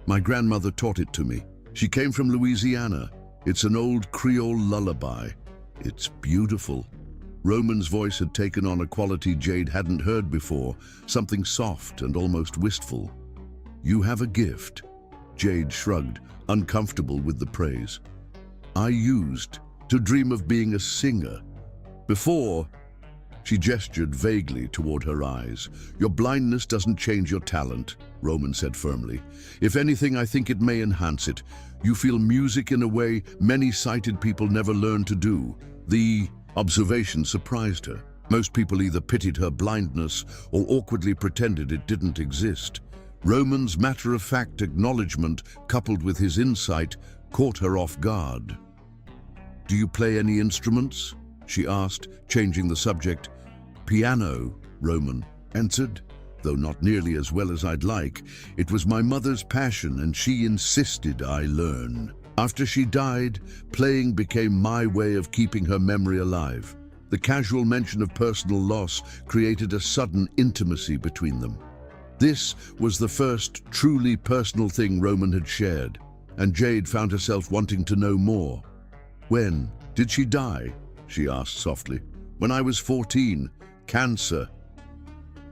My grandmother taught it to me. She came from Louisiana. It's an old Creole lullaby. It's beautiful." Roman's voice had taken on a quality Jade hadn't heard before, something soft and almost wistful. "You have a gift." Jade shrugged, uncomfortable with the praise. "I used to dream of being a singer. Before," she gestured vaguely toward her eyes. "Your blindness doesn't change your talent," Roman said firmly. "If anything, I think it may enhance it. You feel music in a way many sighted people never learn to do." The observation surprised her. Most people either pitied her blindness or awkwardly pretended it didn't exist. Roman's matter-of-fact acknowledgement, coupled with his insight, caught her off guard. "Do you play any instruments?" she asked, changing the subject. "Piano," Roman answered, "though not nearly as well as I'd like. It was my mother's passion and she insisted I learn. After she died, playing became my way of keeping her memory alive." The casual mention of personal loss created a sudden intimacy between them. This was the first truly personal thing Roman had shared, and Jade found herself wanting to know more. "When did she die?" she asked softly. "When I was 14. Cancer."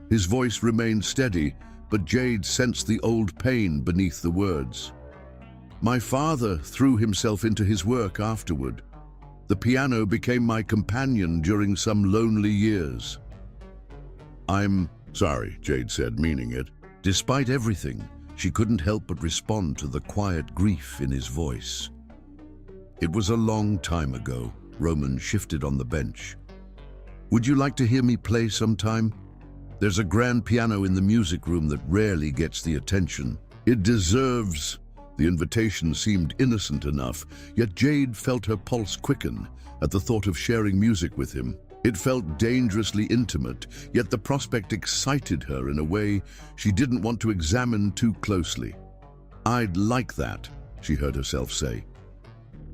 His voice remained steady, but Jade sensed the old pain beneath the words. "My father threw himself into his work afterward. The piano became my companion during some lonely years." "I'm sorry," Jade said, meaning it. Despite everything, she couldn't help but respond to the quiet grief in his voice. "It was a long time ago." Roman shifted on the bench. "Would you like to hear me play sometime? There's a grand piano in the music room that rarely gets the attention. It deserves..." The invitation seemed innocent enough, yet Jade felt her pulse quicken at the thought of sharing music with him. It felt dangerously intimate, yet the prospect excited her in a way she didn't want to examine too closely. "I'd like that," she heard herself say.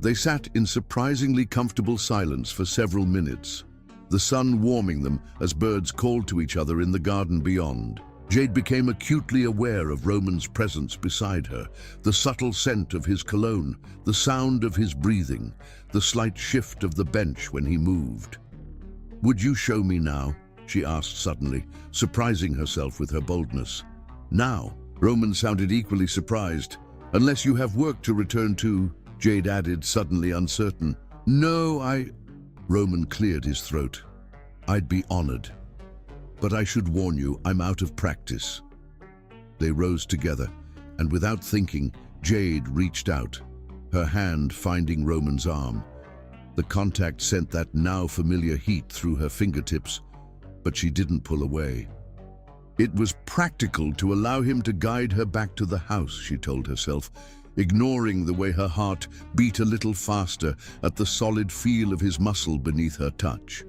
They sat in surprisingly comfortable silence for several minutes, the sun warming them as birds called to each other in the garden beyond. Jade became acutely aware of Roman's presence beside her, the subtle scent of his cologne, the sound of his breathing, the slight shift of the bench when he moved. "Would you show me now?" she asked suddenly, surprising herself with her boldness. "Now?" Roman sounded equally surprised. "Unless you have work to return to," Jade added, suddenly uncertain. "No, Roman cleared his throat. "I'd be honored. But I should warn you, I'm out of practice." They rose together, and without thinking, Jade reached out, her hand finding Roman's arm. The contact sent that now familiar heat through her fingertips, but she didn't pull away. It was practical to allow him to guide her back to the house, she told herself, ignoring the way her heart beat a little faster at the solid feel of his muscle beneath her touch.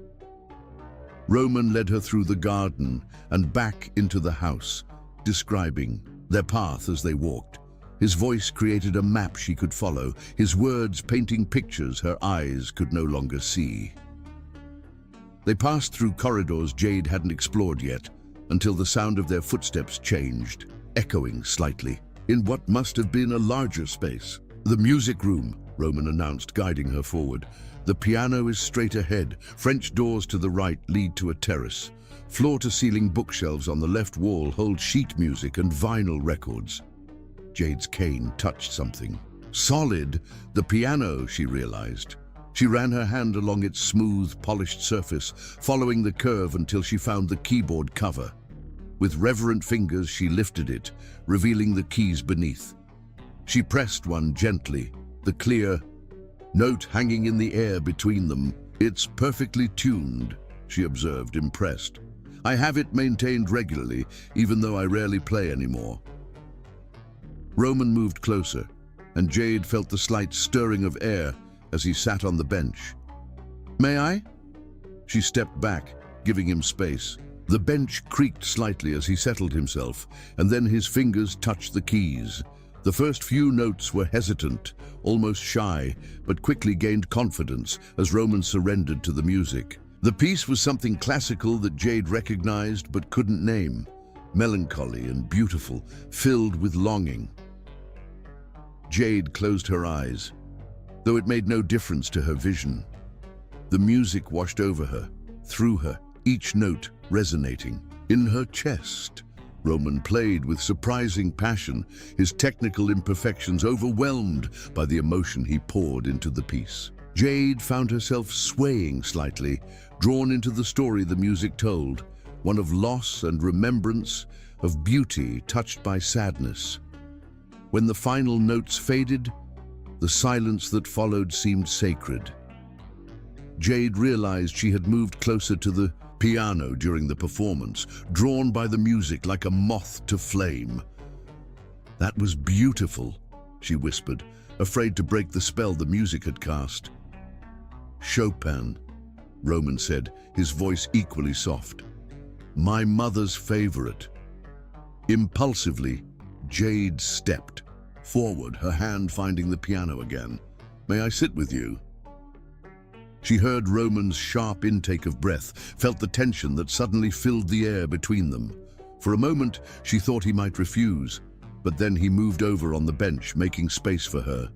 Roman led her through the garden and back into the house, describing their path as they walked. His voice created a map she could follow, his words painting pictures her eyes could no longer see. They passed through corridors Jade hadn't explored yet, until the sound of their footsteps changed, echoing slightly, in what must have been a larger space. "The music room," Roman announced, guiding her forward. "The piano is straight ahead. French doors to the right lead to a terrace. Floor-to-ceiling bookshelves on the left wall hold sheet music and vinyl records." Jade's cane touched something. Solid, the piano, she realized. She ran her hand along its smooth, polished surface, following the curve until she found the keyboard cover. With reverent fingers, she lifted it, revealing the keys beneath. She pressed one gently, the clear note hanging in the air between them. "It's perfectly tuned," she observed, impressed. "I have it maintained regularly, even though I rarely play anymore." Roman moved closer, and Jade felt the slight stirring of air as he sat on the bench. "May I?" She stepped back, giving him space. The bench creaked slightly as he settled himself, and then his fingers touched the keys. The first few notes were hesitant, almost shy, but quickly gained confidence as Roman surrendered to the music. The piece was something classical that Jade recognized but couldn't name, melancholy and beautiful, filled with longing. Jade closed her eyes, though it made no difference to her vision. The music washed over her, through her, each note resonating. In her chest, Roman played with surprising passion, his technical imperfections overwhelmed by the emotion he poured into the piece. Jade found herself swaying slightly, drawn into the story the music told, one of loss and remembrance, of beauty touched by sadness. When the final notes faded, the silence that followed seemed sacred. Jade realized she had moved closer to the piano during the performance, drawn by the music like a moth to flame. "That was beautiful," she whispered, afraid to break the spell the music had cast. "Chopin," Roman said, his voice equally soft. "My mother's favorite." Impulsively, Jade stepped forward, her hand finding the piano again. "May I sit with you?" She heard Roman's sharp intake of breath, felt the tension that suddenly filled the air between them. For a moment, she thought he might refuse, but then he moved over on the bench, making space for her.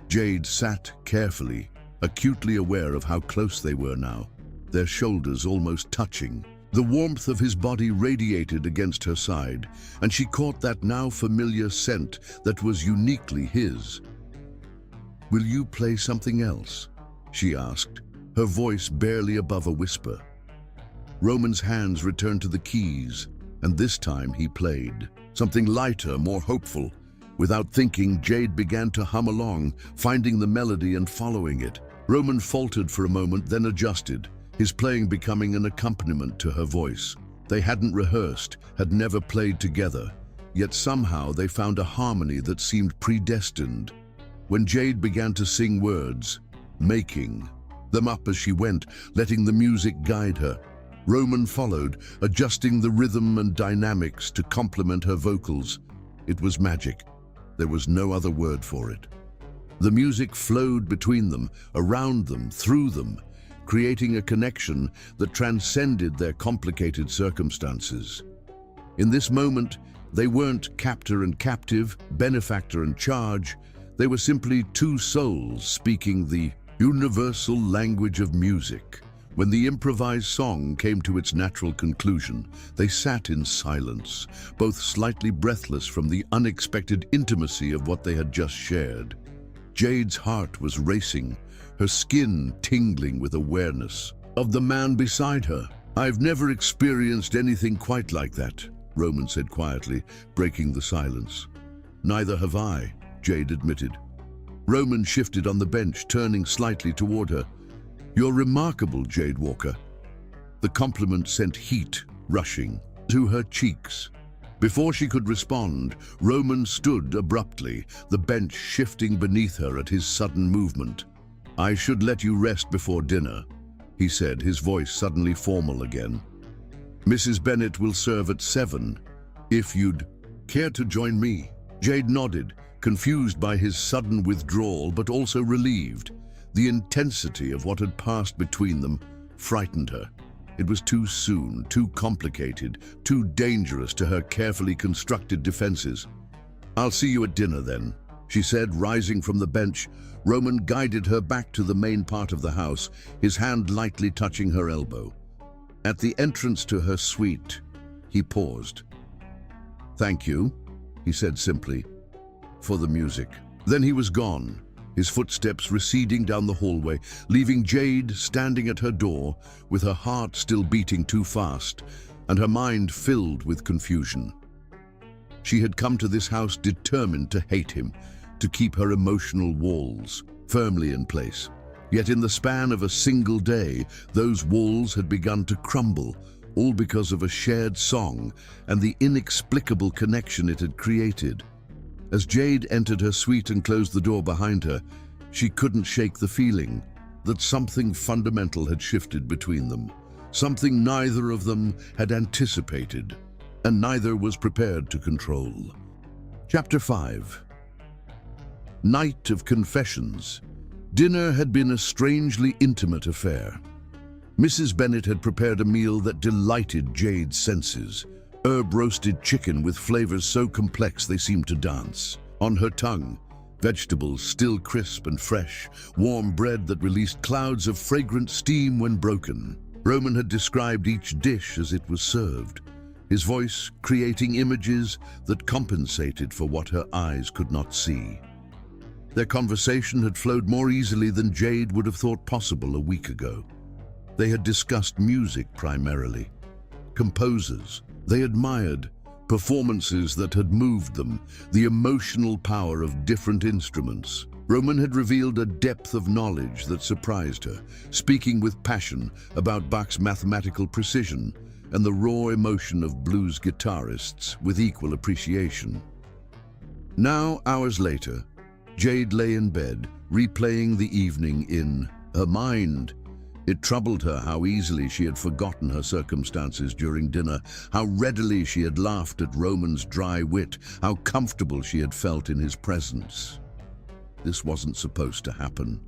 Jade sat carefully, acutely aware of how close they were now, their shoulders almost touching. The warmth of his body radiated against her side, and she caught that now familiar scent that was uniquely his. "Will you play something else?" she asked, her voice barely above a whisper. Roman's hands returned to the keys, and this time he played. Something lighter, more hopeful. Without thinking, Jade began to hum along, finding the melody and following it. Roman faltered for a moment, then adjusted, his playing becoming an accompaniment to her voice. They hadn't rehearsed, had never played together, yet somehow they found a harmony that seemed predestined. When Jade began to sing words, making them up as she went, letting the music guide her, Roman followed, adjusting the rhythm and dynamics to complement her vocals. It was magic. There was no other word for it. The music flowed between them, around them, through them, creating a connection that transcended their complicated circumstances. In this moment, they weren't captor and captive, benefactor and charge. They were simply two souls speaking the universal language of music. When the improvised song came to its natural conclusion, they sat in silence, both slightly breathless from the unexpected intimacy of what they had just shared. Jade's heart was racing, her skin tingling with awareness of the man beside her. "I've never experienced anything quite like that," Roman said quietly, breaking the silence. "Neither have I," Jade admitted. Roman shifted on the bench, turning slightly toward her. "You're remarkable, Jade Walker." The compliment sent heat rushing to her cheeks. Before she could respond, Roman stood abruptly, the bench shifting beneath her at his sudden movement. "I should let you rest before dinner," he said, his voice suddenly formal again. "Mrs. Bennet will serve at 7, if you'd care to join me." Jade nodded, confused by his sudden withdrawal but also relieved. The intensity of what had passed between them frightened her. It was too soon, too complicated, too dangerous to her carefully constructed defenses. "I'll see you at dinner then," she said, rising from the bench. Roman guided her back to the main part of the house, his hand lightly touching her elbow. At the entrance to her suite, he paused. "Thank you," he said simply, "for the music." Then he was gone, his footsteps receding down the hallway, leaving Jade standing at her door with her heart still beating too fast and her mind filled with confusion. She had come to this house determined to hate him, to keep her emotional walls firmly in place. Yet in the span of a single day, those walls had begun to crumble, all because of a shared song and the inexplicable connection it had created. As Jade entered her suite and closed the door behind her, she couldn't shake the feeling that something fundamental had shifted between them, something neither of them had anticipated, and neither was prepared to control. Chapter 5. Night of Confessions. Dinner had been a strangely intimate affair. Mrs. Bennet had prepared a meal that delighted Jade's senses. Herb-roasted chicken with flavors so complex they seemed to dance. On her tongue, vegetables still crisp and fresh, warm bread that released clouds of fragrant steam when broken. Roman had described each dish as it was served, his voice creating images that compensated for what her eyes could not see. Their conversation had flowed more easily than Jade would have thought possible a week ago. They had discussed music primarily, composers they admired, performances that had moved them, the emotional power of different instruments. Roman had revealed a depth of knowledge that surprised her, speaking with passion about Bach's mathematical precision and the raw emotion of blues guitarists with equal appreciation. Now, hours later, Jade lay in bed, replaying the evening in her mind. It troubled her how easily she had forgotten her circumstances during dinner, how readily she had laughed at Roman's dry wit, how comfortable she had felt in his presence. This wasn't supposed to happen.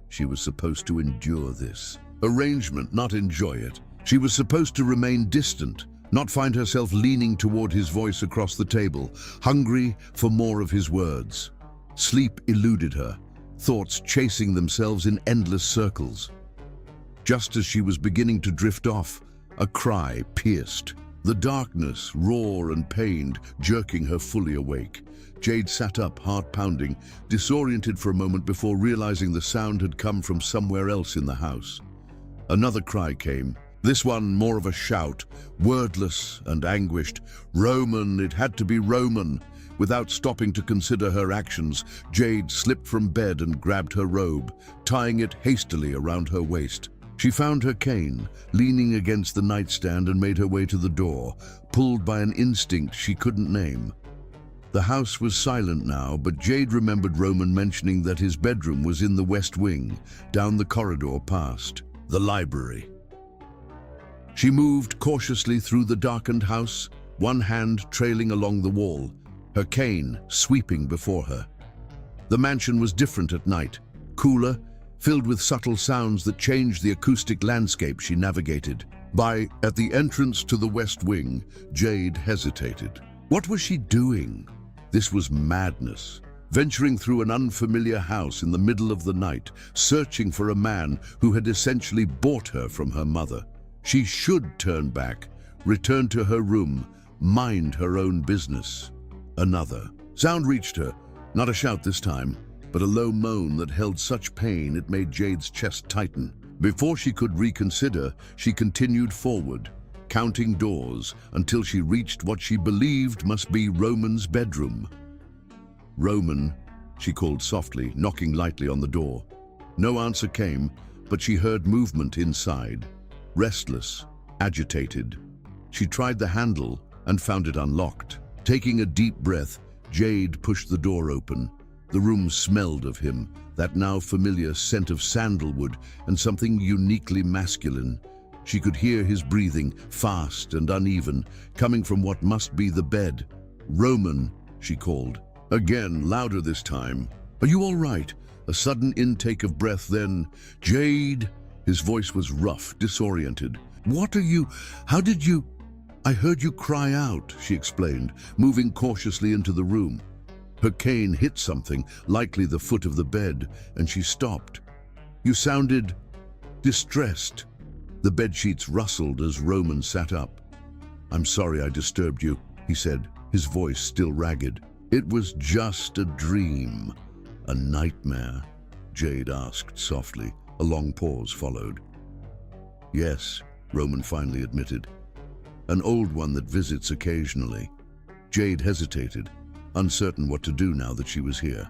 She was supposed to endure this arrangement, not enjoy it. She was supposed to remain distant, not find herself leaning toward his voice across the table, hungry for more of his words. Sleep eluded her, thoughts chasing themselves in endless circles. Just as she was beginning to drift off, a cry pierced. The darkness, raw and pained, jerking her fully awake. Jade sat up, heart pounding, disoriented for a moment before realizing the sound had come from somewhere else in the house. Another cry came, this one more of a shout, wordless and anguished. "Roman, it had to be Roman." Without stopping to consider her actions, Jade slipped from bed and grabbed her robe, tying it hastily around her waist. She found her cane, leaning against the nightstand, and made her way to the door, pulled by an instinct she couldn't name. The house was silent now, but Jade remembered Roman mentioning that his bedroom was in the west wing, down the corridor past the library. She moved cautiously through the darkened house, one hand trailing along the wall, her cane sweeping before her. The mansion was different at night, cooler, filled with subtle sounds that changed the acoustic landscape she navigated. At the entrance to the west wing, Jade hesitated. What was she doing? This was madness. Venturing through an unfamiliar house in the middle of the night, searching for a man who had essentially bought her from her mother. She should turn back, return to her room, mind her own business. Another sound reached her, not a shout this time, but a low moan that held such pain it made Jade's chest tighten. Before she could reconsider, she continued forward, counting doors until she reached what she believed must be Roman's bedroom. Roman, she called softly, knocking lightly on the door. No answer came, but she heard movement inside. Restless, agitated. She tried the handle and found it unlocked. Taking a deep breath, Jade pushed the door open. The room smelled of him, that now familiar scent of sandalwood and something uniquely masculine. She could hear his breathing, fast and uneven, coming from what must be the bed. "Roman," she called. Again, louder this time. "Are you all right?" A sudden intake of breath, then, "Jade!" His voice was rough, disoriented. "What are you? How did you?" "I heard you cry out," she explained, moving cautiously into the room. Her cane hit something, likely the foot of the bed, and she stopped. "You sounded distressed." The bedsheets rustled as Roman sat up. "I'm sorry I disturbed you," he said, his voice still ragged. "It was just a dream." "A nightmare?" Jade asked softly. A long pause followed. "Yes," Roman finally admitted. "An old one that visits occasionally." Jade hesitated, uncertain what to do now that she was here.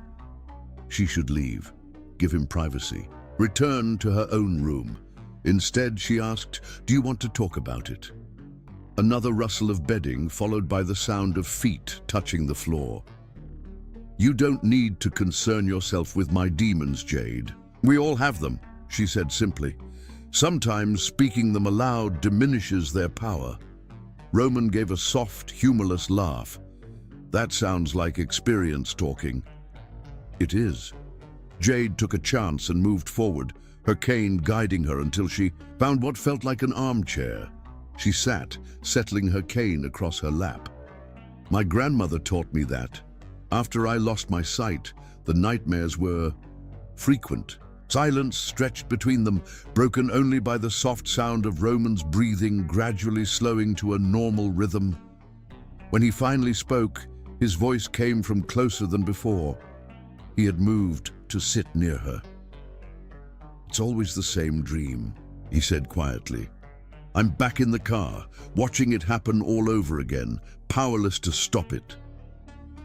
She should leave, give him privacy, return to her own room. Instead, she asked, "Do you want to talk about it?" Another rustle of bedding, followed by the sound of feet touching the floor. "You don't need to concern yourself with my demons, Jade. We all have them," she said simply. "Sometimes speaking them aloud diminishes their power." Roman gave a soft, humorless laugh. "That sounds like experience talking." "It is." Jade took a chance and moved forward, her cane guiding her until she found what felt like an armchair. She sat, settling her cane across her lap. "My grandmother taught me that. After I lost my sight, the nightmares were frequent. Silence stretched between them, broken only by the soft sound of Roman's breathing gradually slowing to a normal rhythm. When he finally spoke, his voice came from closer than before. He had moved to sit near her. "It's always the same dream," he said quietly. "I'm back in the car, watching it happen all over again, powerless to stop it."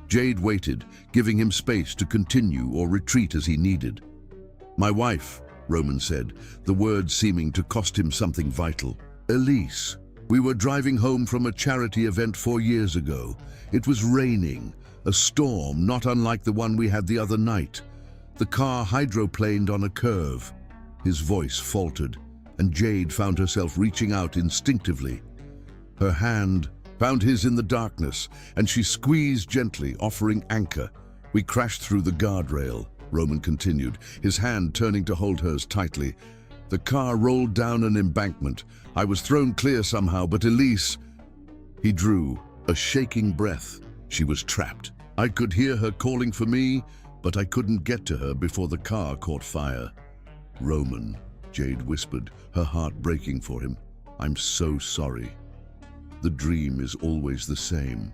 Jade waited, giving him space to continue or retreat as he needed. "My wife," Roman said, the words seeming to cost him something vital. "Elise. We were driving home from a charity event 4 years ago. It was raining, a storm not unlike the one we had the other night. The car hydroplaned on a curve." His voice faltered, and Jade found herself reaching out instinctively. Her hand found his in the darkness, and she squeezed gently, offering anchor. "We crashed through the guardrail," Roman continued, his hand turning to hold hers tightly. "The car rolled down an embankment. I was thrown clear somehow, but Elise..." He drew a shaking breath. She was trapped. I could hear her calling for me, but I couldn't get to her before the car caught fire. "Roman," Jade whispered, her heart breaking for him. "I'm so sorry. The dream is always the same.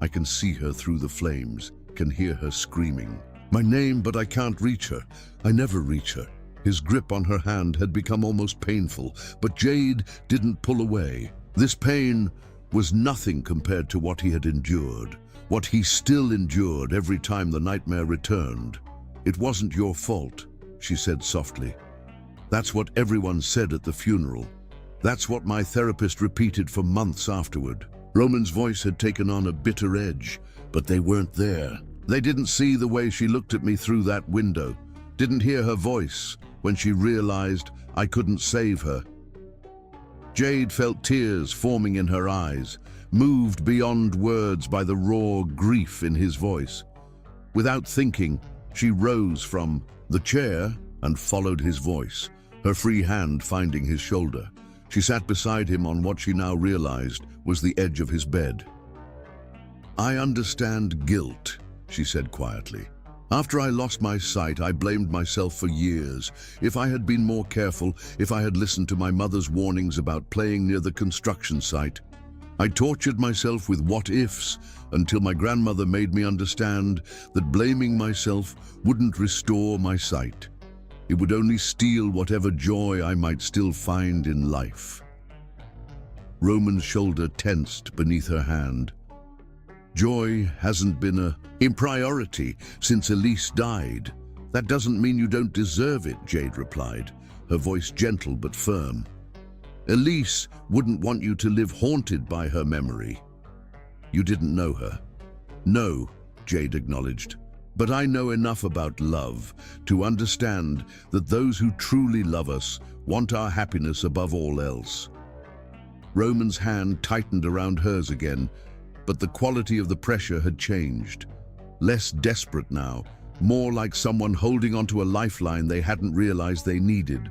I can see her through the flames, can hear her screaming. My name, but I can't reach her. I never reach her." His grip on her hand had become almost painful, but Jade didn't pull away. This pain was nothing compared to what he had endured, what he still endured every time the nightmare returned. "It wasn't your fault," she said softly. "That's what everyone said at the funeral. That's what my therapist repeated for months afterward." Roman's voice had taken on a bitter edge, but they weren't there. They didn't see the way she looked at me through that window, didn't hear her voice when she realized I couldn't save her. Jade felt tears forming in her eyes, moved beyond words by the raw grief in his voice. Without thinking, she rose from the chair and followed his voice, her free hand finding his shoulder. She sat beside him on what she now realized was the edge of his bed. "I understand guilt," she said quietly. "After I lost my sight, I blamed myself for years. If I had been more careful, if I had listened to my mother's warnings about playing near the construction site, I tortured myself with what-ifs until my grandmother made me understand that blaming myself wouldn't restore my sight. It would only steal whatever joy I might still find in life." Roman's shoulder tensed beneath her hand. Joy hasn't been a priority since Elise died. That doesn't mean you don't deserve it, Jade replied, her voice gentle but firm. Elise wouldn't want you to live haunted by her memory. You didn't know her. No, Jade acknowledged, but I know enough about love to understand that those who truly love us want our happiness above all else. Roman's hand tightened around hers again, but the quality of the pressure had changed. Less desperate now, more like someone holding onto a lifeline they hadn't realized they needed.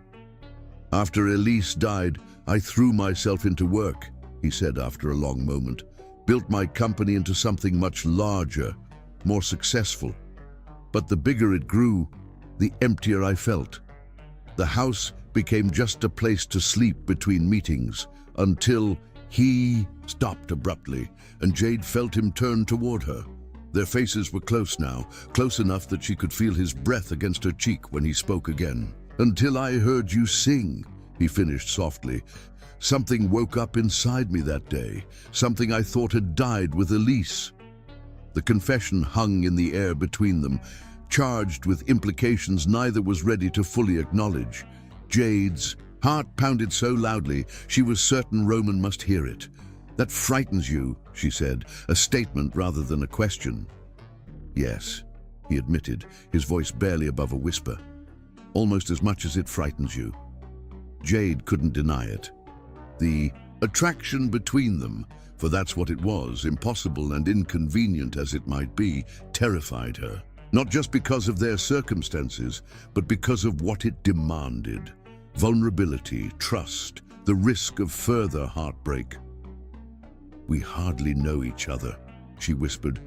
After Elise died, I threw myself into work, he said after a long moment. Built my company into something much larger, more successful. But the bigger it grew, the emptier I felt. The house became just a place to sleep between meetings, until he stopped abruptly, and Jade felt him turn toward her. Their faces were close now, close enough that she could feel his breath against her cheek when he spoke again. Until I heard you sing, he finished softly. Something woke up inside me that day, something I thought had died with Elise. The confession hung in the air between them, charged with implications neither was ready to fully acknowledge. Jade's heart pounded so loudly she was certain Roman must hear it. That frightens you, she said, a statement rather than a question. Yes, he admitted, his voice barely above a whisper. Almost as much as it frightens you. Jade couldn't deny it. The attraction between them, for that's what it was, impossible and inconvenient as it might be, terrified her. Not just because of their circumstances, but because of what it demanded. Vulnerability, trust, the risk of further heartbreak. We hardly know each other, she whispered,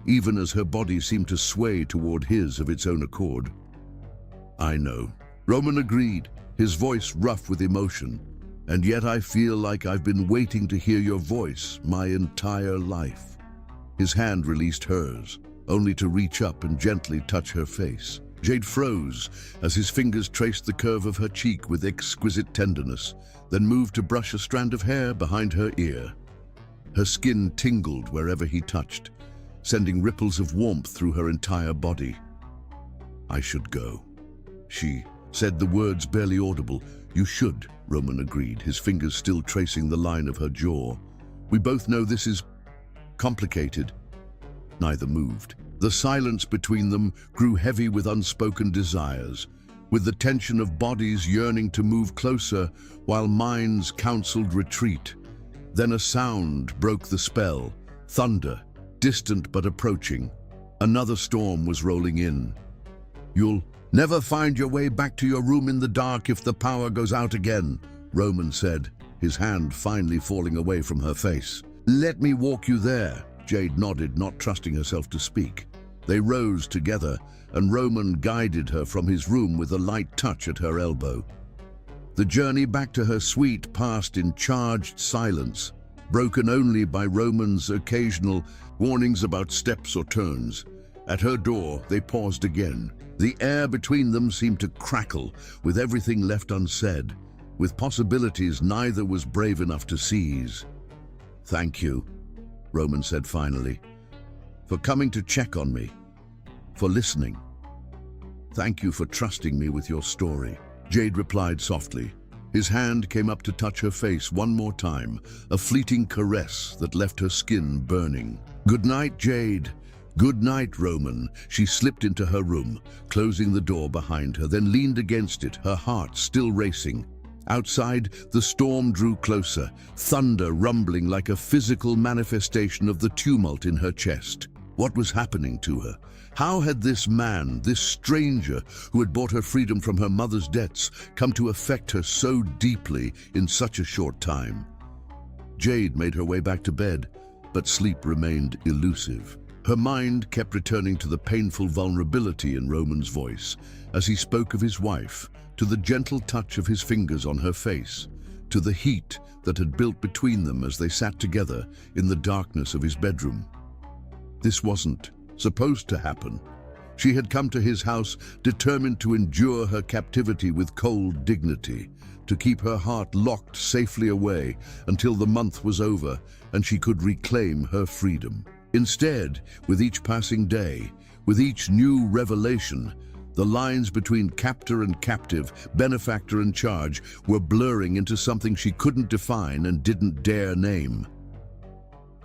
even as her body seemed to sway toward his of its own accord. I know, Roman agreed, his voice rough with emotion. And yet I feel like I've been waiting to hear your voice my entire life. His hand released hers, only to reach up and gently touch her face. Jade froze as his fingers traced the curve of her cheek with exquisite tenderness, then moved to brush a strand of hair behind her ear. Her skin tingled wherever he touched, sending ripples of warmth through her entire body. I should go, she said, the words barely audible. You should, Roman agreed, his fingers still tracing the line of her jaw. We both know this is complicated. Neither moved. The silence between them grew heavy with unspoken desires, with the tension of bodies yearning to move closer while minds counseled retreat. Then a sound broke the spell. Thunder, distant but approaching. Another storm was rolling in. You'll never find your way back to your room in the dark if the power goes out again, Roman said, his hand finally falling away from her face. Let me walk you there, Jade nodded, not trusting herself to speak. They rose together, and Roman guided her from his room with a light touch at her elbow. The journey back to her suite passed in charged silence, broken only by Roman's occasional warnings about steps or turns. At her door, they paused again. The air between them seemed to crackle, with everything left unsaid, with possibilities neither was brave enough to seize. Thank you, Roman said finally, for coming to check on me, for listening. Thank you for trusting me with your story, Jade replied softly. His hand came up to touch her face one more time, a fleeting caress that left her skin burning. Good night, Jade. Good night, Roman. She slipped into her room, closing the door behind her, then leaned against it, her heart still racing. Outside, the storm drew closer, thunder rumbling like a physical manifestation of the tumult in her chest. What was happening to her? How had this man, this stranger who had bought her freedom from her mother's debts, come to affect her so deeply in such a short time? Jade made her way back to bed, but sleep remained elusive. Her mind kept returning to the painful vulnerability in Roman's voice as he spoke of his wife, to the gentle touch of his fingers on her face, to the heat that had built between them as they sat together in the darkness of his bedroom. This wasn't supposed to happen. She had come to his house determined to endure her captivity with cold dignity, to keep her heart locked safely away until the month was over and she could reclaim her freedom. Instead, with each passing day, with each new revelation, the lines between captor and captive, benefactor and charge, were blurring into something she couldn't define and didn't dare name.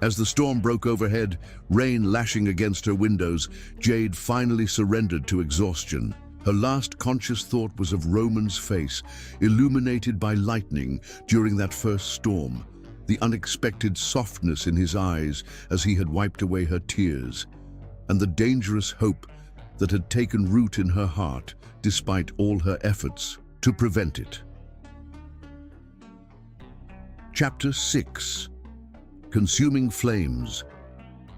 As the storm broke overhead, rain lashing against her windows, Jade finally surrendered to exhaustion. Her last conscious thought was of Roman's face, illuminated by lightning during that first storm, the unexpected softness in his eyes as he had wiped away her tears, and the dangerous hope that had taken root in her heart despite all her efforts to prevent it. Chapter 6. Consuming Flames.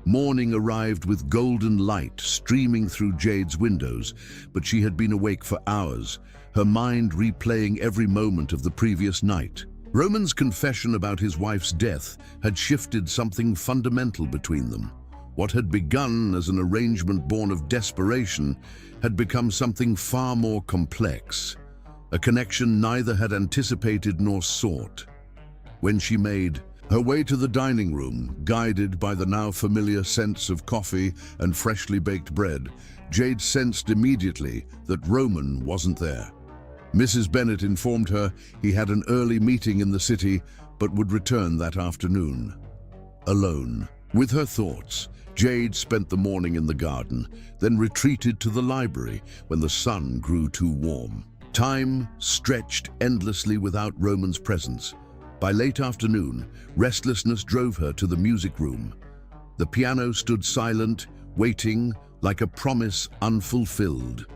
Morning arrived with golden light streaming through Jade's windows, but she had been awake for hours, her mind replaying every moment of the previous night. Roman's confession about his wife's death had shifted something fundamental between them. What had begun as an arrangement born of desperation had become something far more complex, a connection neither had anticipated nor sought. When she made her way to the dining room, guided by the now familiar scents of coffee and freshly baked bread, Jade sensed immediately that Roman wasn't there. Mrs. Bennet informed her he had an early meeting in the city, but would return that afternoon. Alone, with her thoughts, Jade spent the morning in the garden, then retreated to the library when the sun grew too warm. Time stretched endlessly without Roman's presence. By late afternoon, restlessness drove her to the music room. The piano stood silent, waiting, like a promise unfulfilled.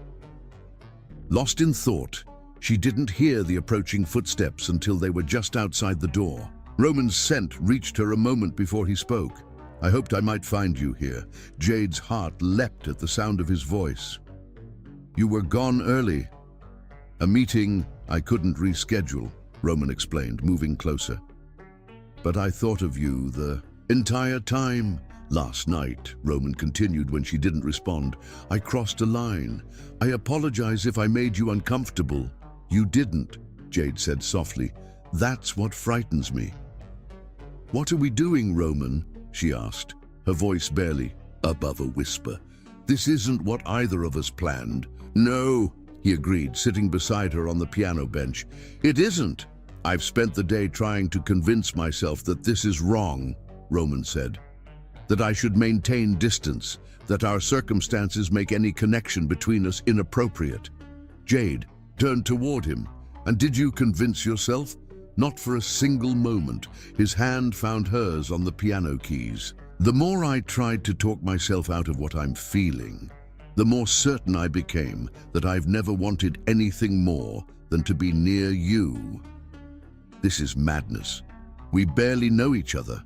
Lost in thought, she didn't hear the approaching footsteps until they were just outside the door. Roman's scent reached her a moment before he spoke. "I hoped I might find you here." Jade's heart leapt at the sound of his voice. "You were gone early." "A meeting I couldn't reschedule," Roman explained, moving closer. "But I thought of you the entire time." "Last night," Roman continued when she didn't respond, "I crossed a line. I apologize if I made you uncomfortable." "You didn't," Jade said softly. "That's what frightens me." "What are we doing, Roman?" she asked, her voice barely above a whisper. "This isn't what either of us planned." "No," he agreed, sitting beside her on the piano bench. "It isn't. I've spent the day trying to convince myself that this is wrong," Roman said. "That I should maintain distance, that our circumstances make any connection between us inappropriate." Jade turned toward him. "And did you convince yourself?" Not for a single moment. His hand found hers on the piano keys. "The more I tried to talk myself out of what I'm feeling, the more certain I became that I've never wanted anything more than to be near you." "This is madness. We barely know each other."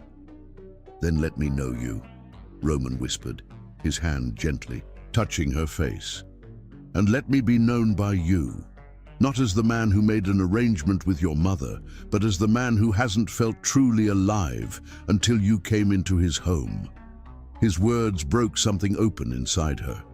"Then let me know you," Roman whispered, his hand gently touching her face. "And let me be known by you. Not as the man who made an arrangement with your mother, but as the man who hasn't felt truly alive until you came into his home." His words broke something open inside her.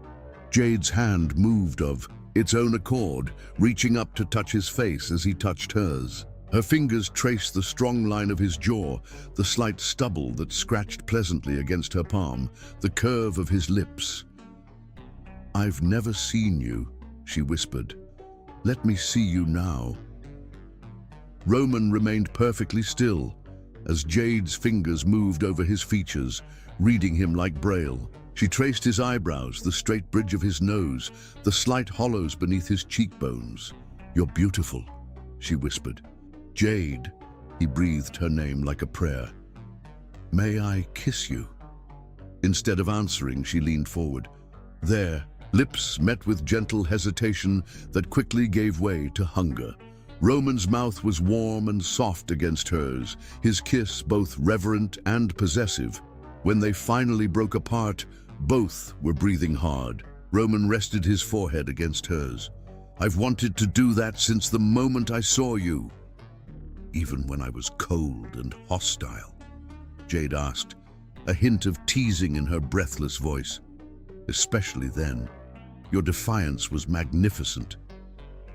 Jade's hand moved of its own accord, reaching up to touch his face as he touched hers. Her fingers traced the strong line of his jaw, the slight stubble that scratched pleasantly against her palm, the curve of his lips. "I've never seen you," she whispered. "Let me see you now." Roman remained perfectly still as Jade's fingers moved over his features, reading him like braille. She traced his eyebrows, the straight bridge of his nose, the slight hollows beneath his cheekbones. "You're beautiful," she whispered. "Jade," he breathed her name like a prayer. "May I kiss you?" Instead of answering, she leaned forward. Their lips met with gentle hesitation that quickly gave way to hunger. Roman's mouth was warm and soft against hers, his kiss both reverent and possessive. When they finally broke apart, both were breathing hard. Roman rested his forehead against hers. "I've wanted to do that since the moment I saw you." "Even when I was cold and hostile?" Jade asked, a hint of teasing in her breathless voice. "Especially then. Your defiance was magnificent."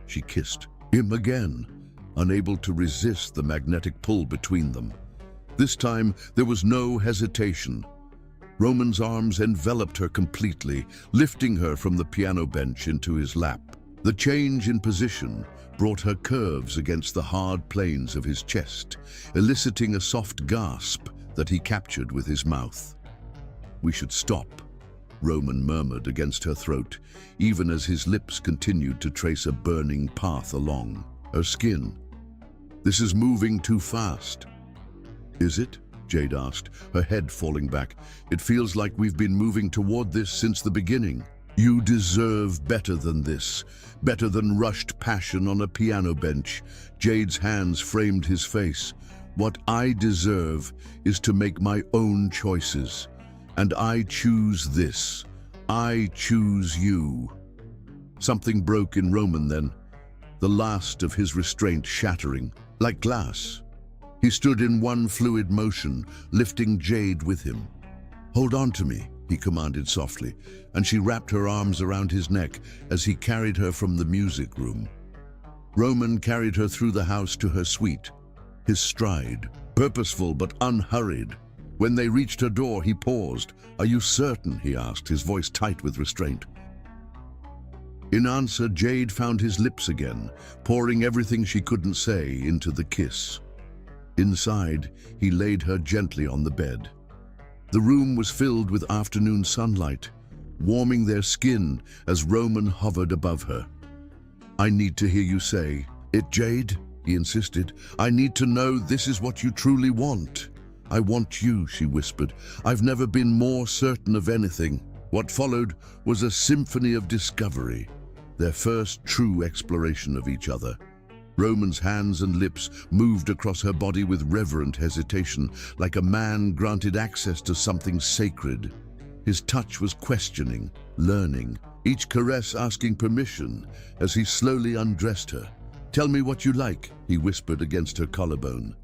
She kissed him again, unable to resist the magnetic pull between them. This time, there was no hesitation. Roman's arms enveloped her completely, lifting her from the piano bench into his lap. The change in position brought her curves against the hard planes of his chest, eliciting a soft gasp that he captured with his mouth. "We should stop," Roman murmured against her throat, even as his lips continued to trace a burning path along her skin. "This is moving too fast." "Is it?" Jade asked, her head falling back. "It feels like we've been moving toward this since the beginning." "You deserve better than this, better than rushed passion on a piano bench." Jade's hands framed his face. "What I deserve is to make my own choices. And I choose this. I choose you." Something broke in Roman then, the last of his restraint shattering, like glass. He stood in one fluid motion, lifting Jade with him. "Hold on to me," he commanded softly, and she wrapped her arms around his neck as he carried her from the music room. Roman carried her through the house to her suite, his stride, purposeful but unhurried. When they reached her door, he paused. "Are you certain?" he asked, his voice tight with restraint. In answer, Jade found his lips again, pouring everything she couldn't say into the kiss. Inside, he laid her gently on the bed. The room was filled with afternoon sunlight, warming their skin as Roman hovered above her. "I need to hear you say it, Jade," he insisted. "I need to know this is what you truly want." "I want you," she whispered. "I've never been more certain of anything." What followed was a symphony of discovery, their first true exploration of each other. Roman's hands and lips moved across her body with reverent hesitation, like a man granted access to something sacred. His touch was questioning, learning, each caress asking permission as he slowly undressed her. "Tell me what you like," he whispered against her collarbone.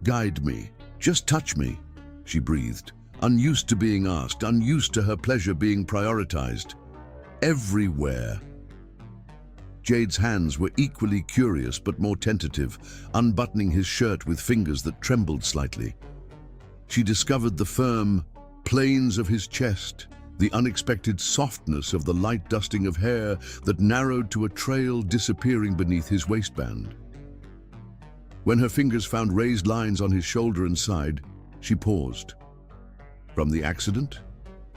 "Guide me. Just touch me," she breathed, unused to being asked, unused to her pleasure being prioritized. "Everywhere." Jade's hands were equally curious but more tentative, unbuttoning his shirt with fingers that trembled slightly. She discovered the firm planes of his chest, the unexpected softness of the light dusting of hair that narrowed to a trail disappearing beneath his waistband. When her fingers found raised lines on his shoulder and side, she paused. "From the accident?"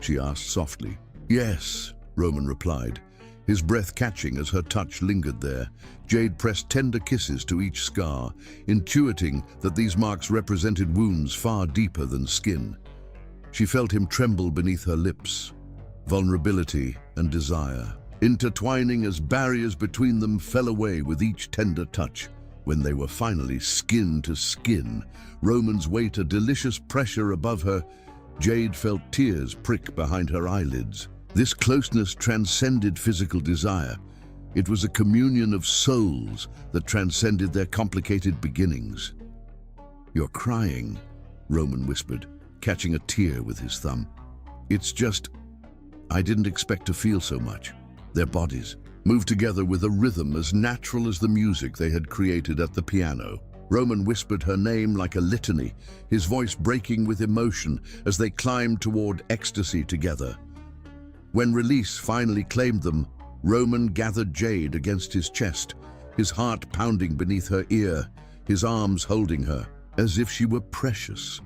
she asked softly. "Yes," Roman replied, his breath catching as her touch lingered there. Jade pressed tender kisses to each scar, intuiting that these marks represented wounds far deeper than skin. She felt him tremble beneath her lips, vulnerability and desire, intertwining as barriers between them fell away with each tender touch. When they were finally skin to skin, Roman's weight a delicious pressure above her, Jade felt tears prick behind her eyelids. This closeness transcended physical desire. It was a communion of souls that transcended their complicated beginnings. "You're crying," Roman whispered, catching a tear with his thumb. "It's just, I didn't expect to feel so much." Their bodies moved together with a rhythm as natural as the music they had created at the piano. Roman whispered her name like a litany, his voice breaking with emotion as they climbed toward ecstasy together. When release finally claimed them, Roman gathered Jade against his chest, his heart pounding beneath her ear, his arms holding her, as if she were precious.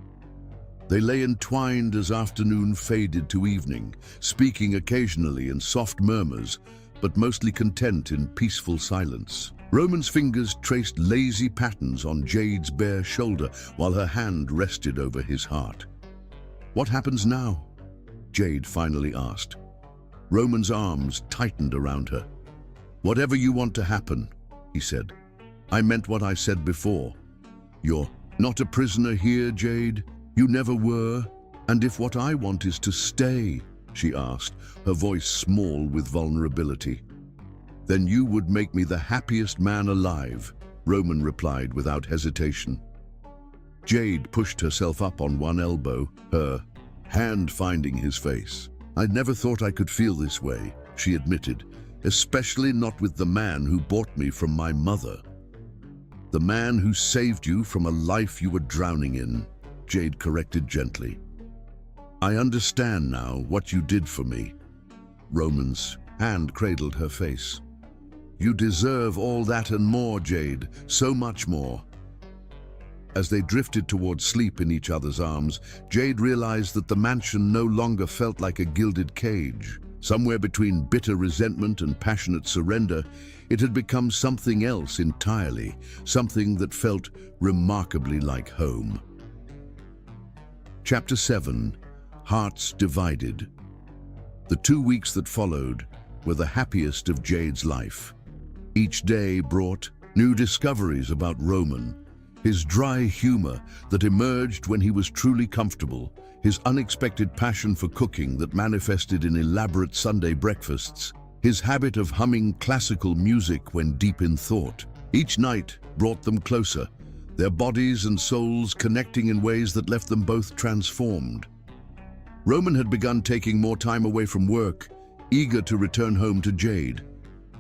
They lay entwined as afternoon faded to evening, speaking occasionally in soft murmurs, but mostly content in peaceful silence. Roman's fingers traced lazy patterns on Jade's bare shoulder while her hand rested over his heart. "What happens now?" Jade finally asked. Roman's arms tightened around her. "Whatever you want to happen," he said. "I meant what I said before. You're not a prisoner here, Jade. You never were. And if what I want is to stay," she asked, her voice small with vulnerability, "then you would make me the happiest man alive," Roman replied without hesitation. Jade pushed herself up on one elbow, her hand finding his face. "I never thought I could feel this way," she admitted, "especially not with the man who bought me from my mother. The man who saved you from a life you were drowning in," Jade corrected gently. I understand now what you did for me. Roman's hand cradled her face. You deserve all that and more, Jade, so much more. As they drifted towards sleep in each other's arms, Jade realized that the mansion no longer felt like a gilded cage. Somewhere between bitter resentment and passionate surrender, it had become something else entirely, something that felt remarkably like home. Chapter 7. Hearts Divided. The 2 weeks that followed were the happiest of Jade's life. Each day brought new discoveries about Roman, his dry humor that emerged when he was truly comfortable, his unexpected passion for cooking that manifested in elaborate Sunday breakfasts, his habit of humming classical music when deep in thought. Each night brought them closer, their bodies and souls connecting in ways that left them both transformed. Roman had begun taking more time away from work, eager to return home to Jade.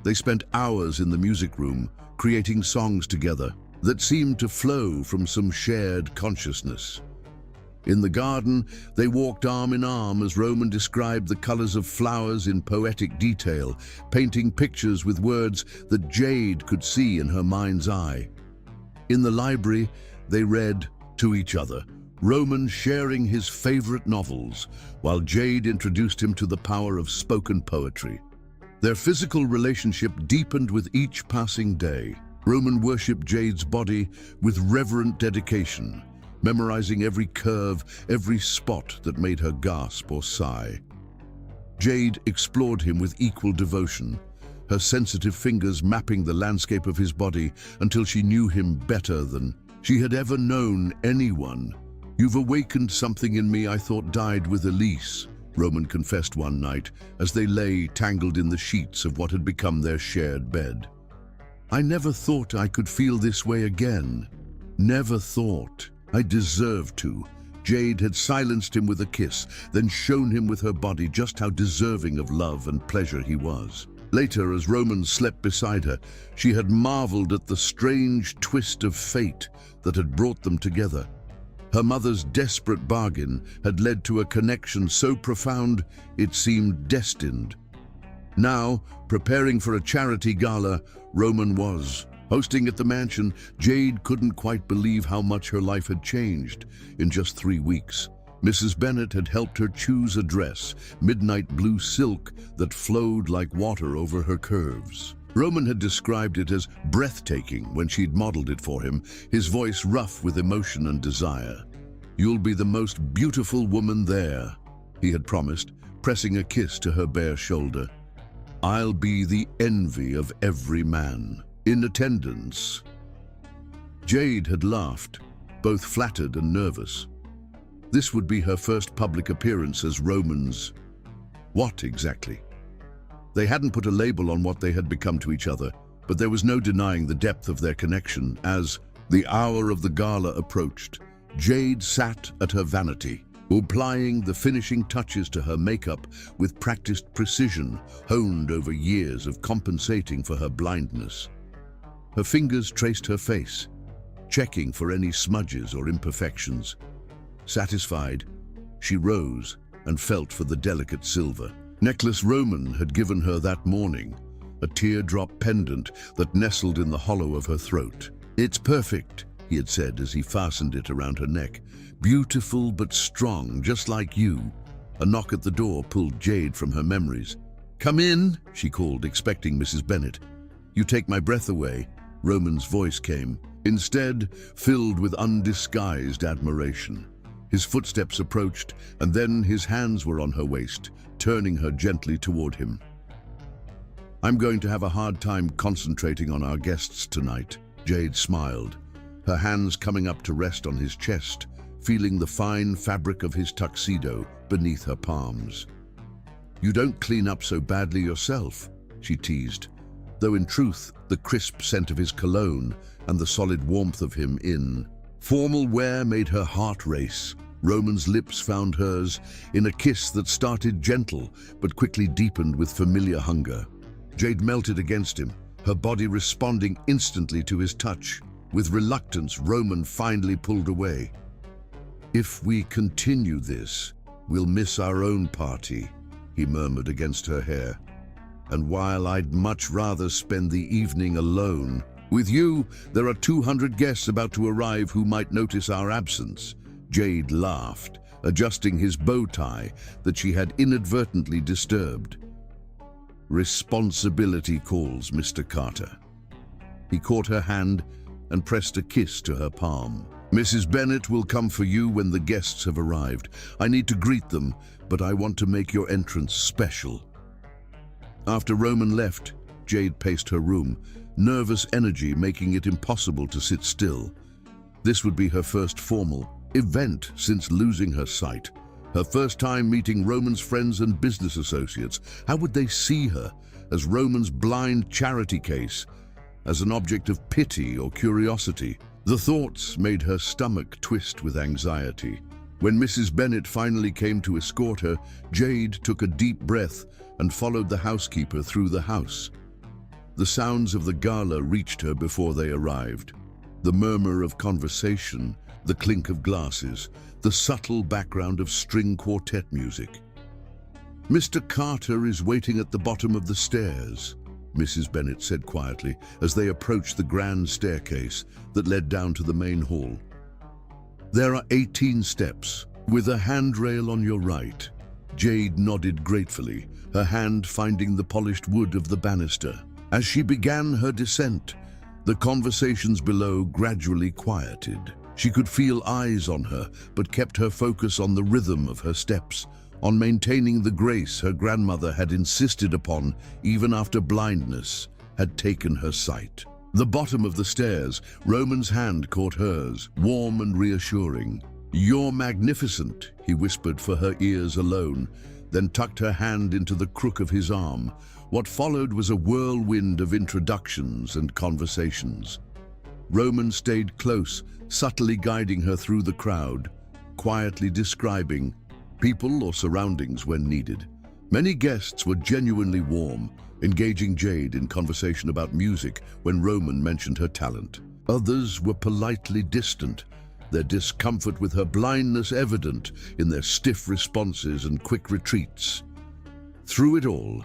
They spent hours in the music room, creating songs together that seemed to flow from some shared consciousness. In the garden, they walked arm in arm as Roman described the colors of flowers in poetic detail, painting pictures with words that Jade could see in her mind's eye. In the library, they read to each other, Roman sharing his favorite novels, while Jade introduced him to the power of spoken poetry. Their physical relationship deepened with each passing day. Roman worshipped Jade's body with reverent dedication, memorizing every curve, every spot that made her gasp or sigh. Jade explored him with equal devotion, her sensitive fingers mapping the landscape of his body until she knew him better than she had ever known anyone. You've awakened something in me I thought died with Elise, Roman confessed one night as they lay tangled in the sheets of what had become their shared bed. I never thought I could feel this way again. Never thought. I deserved to. Jade had silenced him with a kiss, then shown him with her body just how deserving of love and pleasure he was. Later, as Roman slept beside her, she had marveled at the strange twist of fate that had brought them together. Her mother's desperate bargain had led to a connection so profound it seemed destined. Now, preparing for a charity gala, Roman was hosting at the mansion. Jade couldn't quite believe how much her life had changed in just 3 weeks. Mrs. Bennet had helped her choose a dress, midnight blue silk that flowed like water over her curves. Roman had described it as breathtaking when she'd modeled it for him, his voice rough with emotion and desire. You'll be the most beautiful woman there, he had promised, pressing a kiss to her bare shoulder. I'll be the envy of every man. In attendance. Jade had laughed, both flattered and nervous. This would be her first public appearance as Roman's. What exactly? They hadn't put a label on what they had become to each other, but there was no denying the depth of their connection. As the hour of the gala approached, Jade sat at her vanity, applying the finishing touches to her makeup with practiced precision, honed over years of compensating for her blindness. Her fingers traced her face, checking for any smudges or imperfections. Satisfied, she rose and felt for the delicate silver necklace Roman had given her that morning, a teardrop pendant that nestled in the hollow of her throat. It's perfect, he had said as he fastened it around her neck. Beautiful but strong, just like you. A knock at the door pulled Jade from her memories. Come in, she called, expecting Mrs. Bennet. You take my breath away, Roman's voice came, instead filled with undisguised admiration. His footsteps approached, and then his hands were on her waist, turning her gently toward him. I'm going to have a hard time concentrating on our guests tonight, Jade smiled, her hands coming up to rest on his chest, feeling the fine fabric of his tuxedo beneath her palms. You don't clean up so badly yourself, she teased, though in truth the crisp scent of his cologne and the solid warmth of him in formal wear made her heart race. Roman's lips found hers in a kiss that started gentle but quickly deepened with familiar hunger. Jade melted against him, her body responding instantly to his touch. With reluctance, Roman finally pulled away. If we continue this, "We'll miss our own party," he murmured against her hair. "And while I'd much rather spend the evening alone, with you, there are 200 guests about to arrive who might notice our absence." Jade laughed, adjusting his bow tie that she had inadvertently disturbed. "Responsibility calls, Mr. Carter." He caught her hand and pressed a kiss to her palm. "Mrs. Bennet will come for you when the guests have arrived. I need to greet them, but I want to make your entrance special." After Roman left, Jade paced her room, nervous energy making it impossible to sit still. This would be her first formal event since losing her sight. Her first time meeting Roman's friends and business associates. How would they see her? As Roman's blind charity case? As an object of pity or curiosity? The thoughts made her stomach twist with anxiety. When Mrs. Bennet finally came to escort her, Jade took a deep breath and followed the housekeeper through the house. The sounds of the gala reached her before they arrived. The murmur of conversation, the clink of glasses, the subtle background of string quartet music. "Mr. Carter is waiting at the bottom of the stairs," Mrs. Bennet said quietly as they approached the grand staircase that led down to the main hall. "There are 18 steps, with a handrail on your right." Jade nodded gratefully, her hand finding the polished wood of the banister. As she began her descent, the conversations below gradually quieted. She could feel eyes on her, but kept her focus on the rhythm of her steps, on maintaining the grace her grandmother had insisted upon even after blindness had taken her sight. The bottom of the stairs, Roman's hand caught hers, warm and reassuring. "You're magnificent," he whispered for her ears alone, then tucked her hand into the crook of his arm. What followed was a whirlwind of introductions and conversations. Roman stayed close, subtly guiding her through the crowd, quietly describing people or surroundings when needed. Many guests were genuinely warm, engaging Jade in conversation about music when Roman mentioned her talent. Others were politely distant, their discomfort with her blindness evident in their stiff responses and quick retreats. Through it all,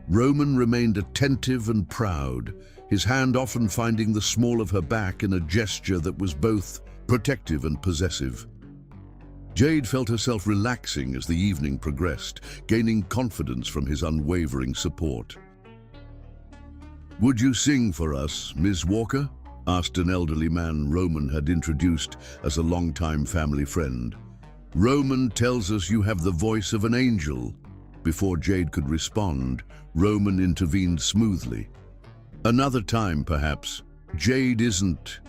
Roman remained attentive and proud, his hand often finding the small of her back in a gesture that was both protective and possessive. Jade felt herself relaxing as the evening progressed, gaining confidence from his unwavering support. "Would you sing for us, Miss Walker?" asked an elderly man Roman had introduced as a longtime family friend. "Roman tells us you have the voice of an angel." Before Jade could respond, Roman intervened smoothly. "Another time, perhaps. Jade isn't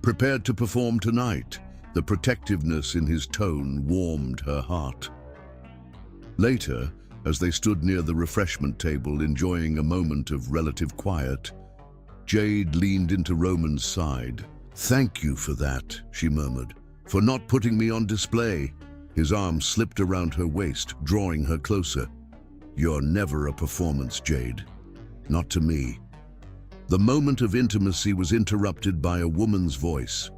prepared to perform tonight." The protectiveness in his tone warmed her heart. Later, as they stood near the refreshment table enjoying a moment of relative quiet, Jade leaned into Roman's side. "Thank you for that," she murmured, "for not putting me on display." His arm slipped around her waist, drawing her closer. "You're never a performance, Jade. Not to me." The moment of intimacy was interrupted by a woman's voice.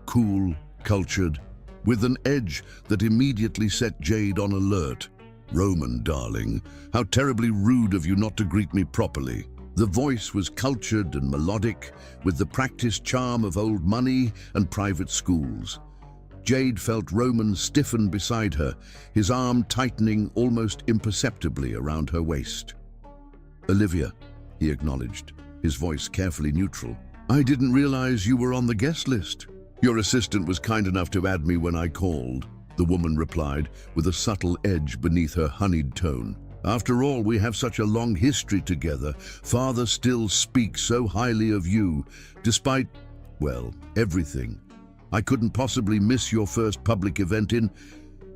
Cool, cultured, with an edge that immediately set Jade on alert. "Roman, darling, how terribly rude of you not to greet me properly." The voice was cultured and melodic, with the practiced charm of old money and private schools. Jade felt Roman stiffen beside her, his arm tightening almost imperceptibly around her waist. "Olivia," he acknowledged, his voice carefully neutral. "I didn't realize you were on the guest list." "Your assistant was kind enough to add me when I called," the woman replied, with a subtle edge beneath her honeyed tone. "After all, we have such a long history together. Father still speaks so highly of you, despite, well, everything. I couldn't possibly miss your first public event in...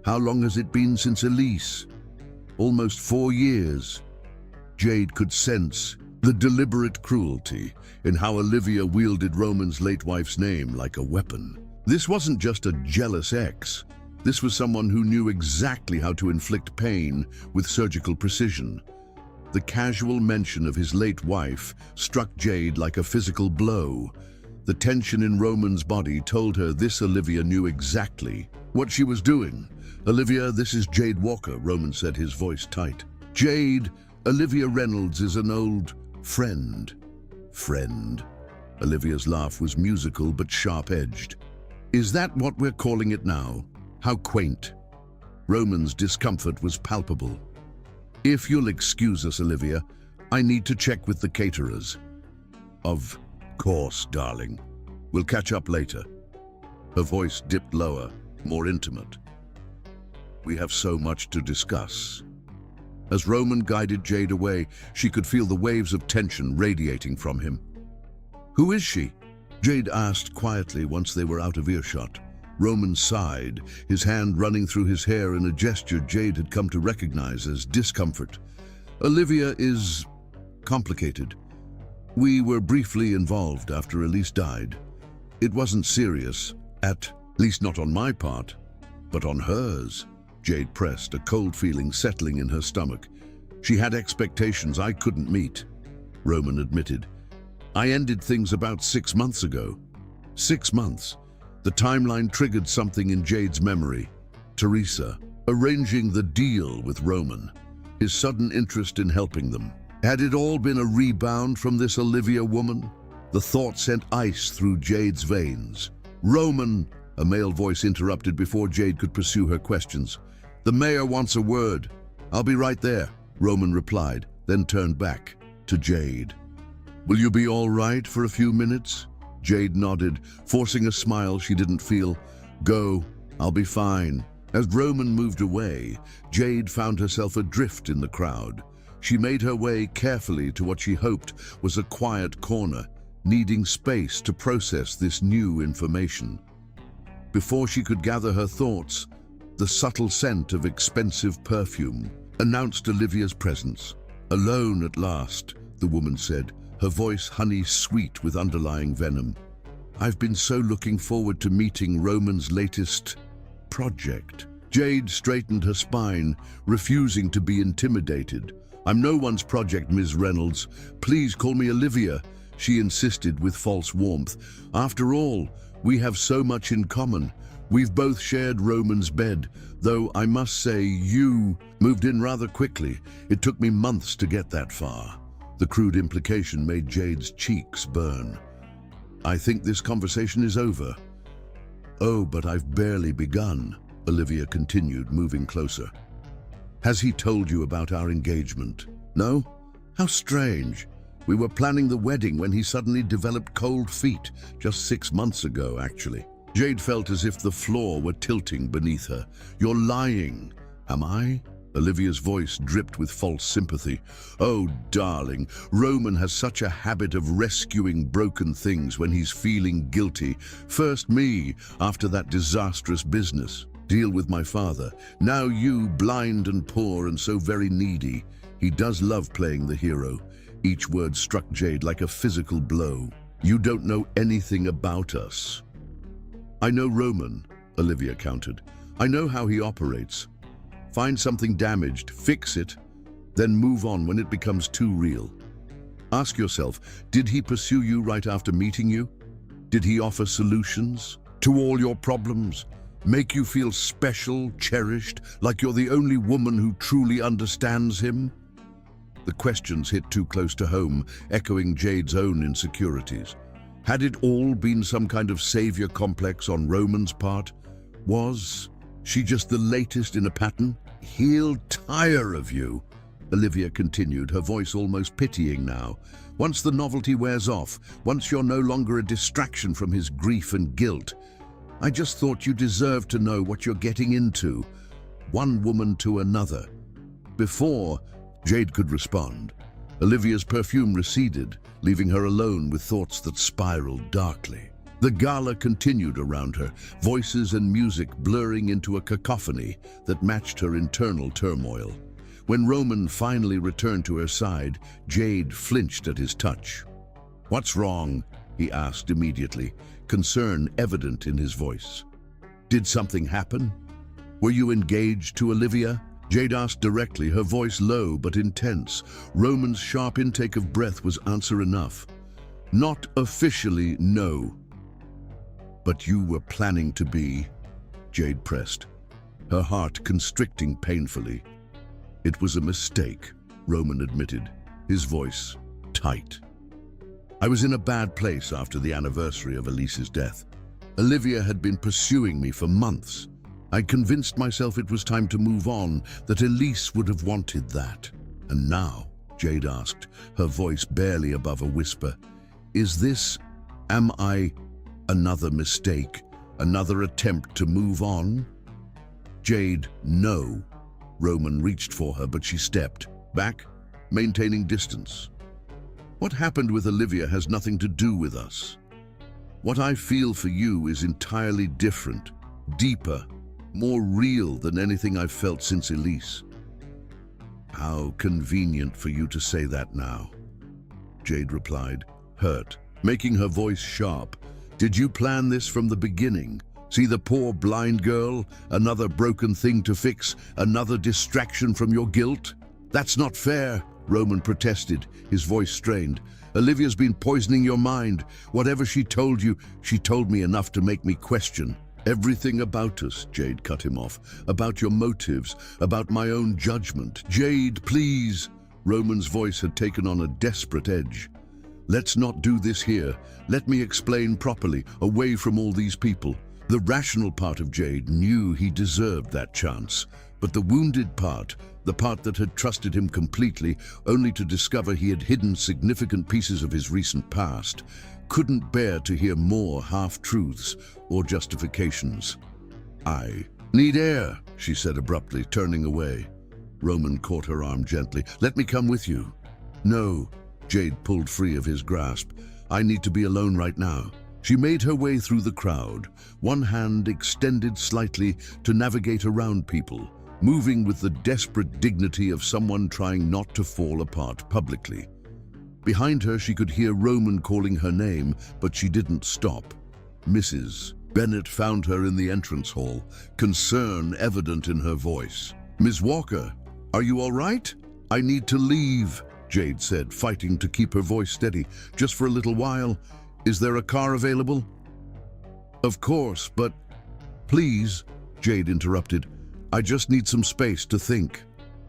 How long has it been since Elise?" "Almost 4 years." Jade could sense the deliberate cruelty in how Olivia wielded Roman's late wife's name like a weapon. This wasn't just a jealous ex. This was someone who knew exactly how to inflict pain with surgical precision. The casual mention of his late wife struck Jade like a physical blow. The tension in Roman's body told her this Olivia knew exactly what she was doing. Olivia, this is Jade Walker, Roman said, his voice tight. Jade, Olivia Reynolds is an old friend. Friend? Olivia's laugh was musical but sharp-edged. Is that what we're calling it now? How quaint. Roman's discomfort was palpable. If you'll excuse us, Olivia, I need to check with the caterers. Of course, darling. We'll catch up later. Her voice dipped lower, more intimate. We have so much to discuss. As Roman guided Jade away, she could feel the waves of tension radiating from him. Who is she? Jade asked quietly once they were out of earshot. Roman sighed, his hand running through his hair in a gesture Jade had come to recognize as discomfort. Olivia is complicated. We were briefly involved after Elise died. It wasn't serious, at least not on my part, but on hers. Jade pressed, a cold feeling settling in her stomach. She had expectations I couldn't meet, Roman admitted. I ended things about 6 months ago. 6 months. The timeline triggered something in Jade's memory. Teresa, arranging the deal with Roman. His sudden interest in helping them. Had it all been a rebound from this Olivia woman? The thought sent ice through Jade's veins. Roman, a male voice interrupted before Jade could pursue her questions. The mayor wants a word. I'll be right there, Roman replied, then turned back to Jade. Will you be all right for a few minutes? Jade nodded, forcing a smile she didn't feel. Go, I'll be fine. As Roman moved away, Jade found herself adrift in the crowd. She made her way carefully to what she hoped was a quiet corner, needing space to process this new information. Before she could gather her thoughts, the subtle scent of expensive perfume announced Olivia's presence. Alone at last, the woman said, her voice honey-sweet with underlying venom. I've been so looking forward to meeting Roman's latest project. Jade straightened her spine, refusing to be intimidated. I'm no one's project, Ms. Reynolds. Please call me Olivia, she insisted with false warmth. After all, we have so much in common. We've both shared Roman's bed, though I must say you moved in rather quickly. It took me months to get that far. The crude implication made Jade's cheeks burn. I think this conversation is over. Oh, but I've barely begun, Olivia continued, moving closer. Has he told you about our engagement? No? How strange. We were planning the wedding when he suddenly developed cold feet, just 6 months ago, actually. Jade felt as if the floor were tilting beneath her. You're lying. Am I? Olivia's voice dripped with false sympathy. Oh, darling, Roman has such a habit of rescuing broken things when he's feeling guilty. First me, after that disastrous business. Deal with my father. Now you, blind and poor and so very needy. He does love playing the hero. Each word struck Jade like a physical blow. You don't know anything about us. I know Roman, Olivia countered. I know how he operates. Find something damaged, fix it, then move on when it becomes too real. Ask yourself, did he pursue you right after meeting you? Did he offer solutions to all your problems? Make you feel special, cherished, like you're the only woman who truly understands him? The questions hit too close to home, echoing Jade's own insecurities. Had it all been some kind of savior complex on Roman's part? Was she just the latest in a pattern? He'll tire of you, Olivia continued, her voice almost pitying now. Once the novelty wears off, once you're no longer a distraction from his grief and guilt. I just thought you deserved to know what you're getting into. One woman to another. Before Jade could respond, Olivia's perfume receded, leaving her alone with thoughts that spiraled darkly. The gala continued around her, voices and music blurring into a cacophony that matched her internal turmoil. When Roman finally returned to her side, Jade flinched at his touch. What's wrong? He asked immediately, concern evident in his voice. Did something happen? Were you engaged to Olivia? Jade asked directly, her voice low but intense. Roman's sharp intake of breath was answer enough. Not officially, no. But you were planning to be, Jade pressed. her heart constricting painfully. "It was a mistake," Roman admitted, his voice tight. "I was in a bad place after the anniversary of Elise's death. Olivia had been pursuing me for months. I convinced myself it was time to move on, that Elise would have wanted that. And now," Jade asked, her voice barely above a whisper, am I another mistake, another attempt to move on?" "Jade, no." Roman reached for her, but she stepped back, maintaining distance. "What happened with Olivia has nothing to do with us. What I feel for you is entirely different, deeper, more real than anything I've felt since Elise." "How convenient for you to say that now," Jade replied, hurt, making her voice sharp. "Did you plan this from the beginning? See the poor blind girl, another broken thing to fix, another distraction from your guilt? That's not fair," Roman protested, his voice strained. "Olivia's been poisoning your mind. Whatever she told you, she told me enough to make me question everything about us," Jade cut him off. "About your motives, about my own judgment." "Jade, please." Roman's voice had taken on a desperate edge. "Let's not do this here. Let me explain properly, away from all these people." The rational part of Jade knew he deserved that chance, but the wounded part, the part that had trusted him completely, only to discover he had hidden significant pieces of his recent past, couldn't bear to hear more half-truths or justifications. "I need air," she said abruptly, turning away. Roman caught her arm gently. "Let me come with you." "No." Jade pulled free of his grasp. "I need to be alone right now." She made her way through the crowd, one hand extended slightly to navigate around people, moving with the desperate dignity of someone trying not to fall apart publicly. Behind her, she could hear Roman calling her name, but she didn't stop. "Mrs. Bennett" found her in the entrance hall, concern evident in her voice. "Miss Walker, are you all right?" "I need to leave," Jade said, fighting to keep her voice steady. "Just for a little while. Is there a car available?" "Of course, but..." "Please," Jade interrupted. "I just need some space to think."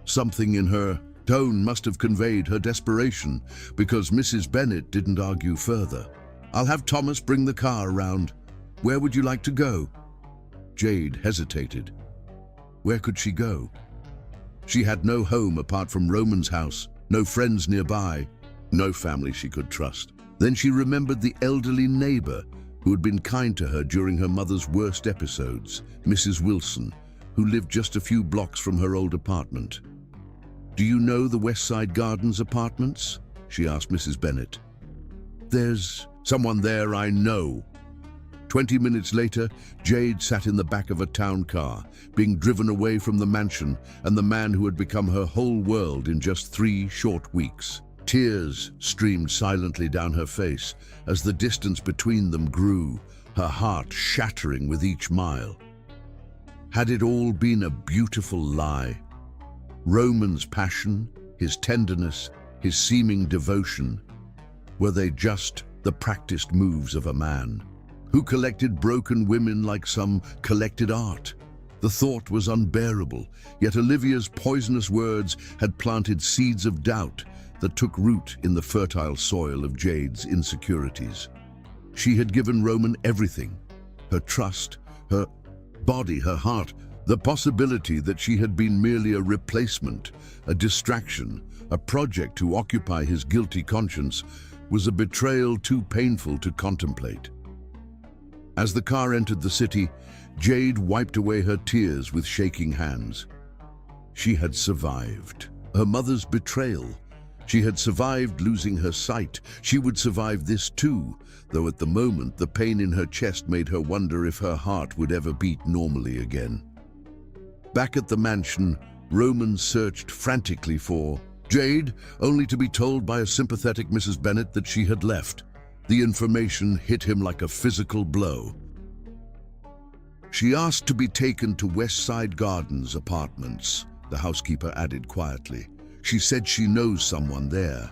Something in her tone must have conveyed her desperation, because Mrs. Bennett didn't argue further. "I'll have Thomas bring the car around. Where would you like to go?" Jade hesitated. Where could she go? She had no home apart from Roman's house, no friends nearby, no family she could trust. Then she remembered the elderly neighbor who had been kind to her during her mother's worst episodes, Mrs. Wilson, who lived just a few blocks from her old apartment. "Do you know the West Side Gardens apartments?" she asked Mrs. Bennett. "There's someone there I know." 20 minutes later, Jade sat in the back of a town car, being driven away from the mansion and the man who had become her whole world in just 3 short weeks. Tears streamed silently down her face as the distance between them grew, her heart shattering with each mile. Had it all been a beautiful lie? Roman's passion, his tenderness, his seeming devotion, were they just the practiced moves of a man who collected broken women like some collected art? The thought was unbearable, yet Olivia's poisonous words had planted seeds of doubt that took root in the fertile soil of Jade's insecurities. She had given Roman everything: her trust, her body, her heart. The possibility that she had been merely a replacement, a distraction, a project to occupy his guilty conscience was a betrayal too painful to contemplate. As the car entered the city, Jade wiped away her tears with shaking hands. She had survived her mother's betrayal. She had survived losing her sight. She would survive this too, though at the moment the pain in her chest made her wonder if her heart would ever beat normally again. Back at the mansion, Roman searched frantically for Jade, only to be told by a sympathetic Mrs. Bennett that she had left. The information hit him like a physical blow. "She asked to be taken to West Side Gardens apartments," the housekeeper added quietly. "She said she knows someone there."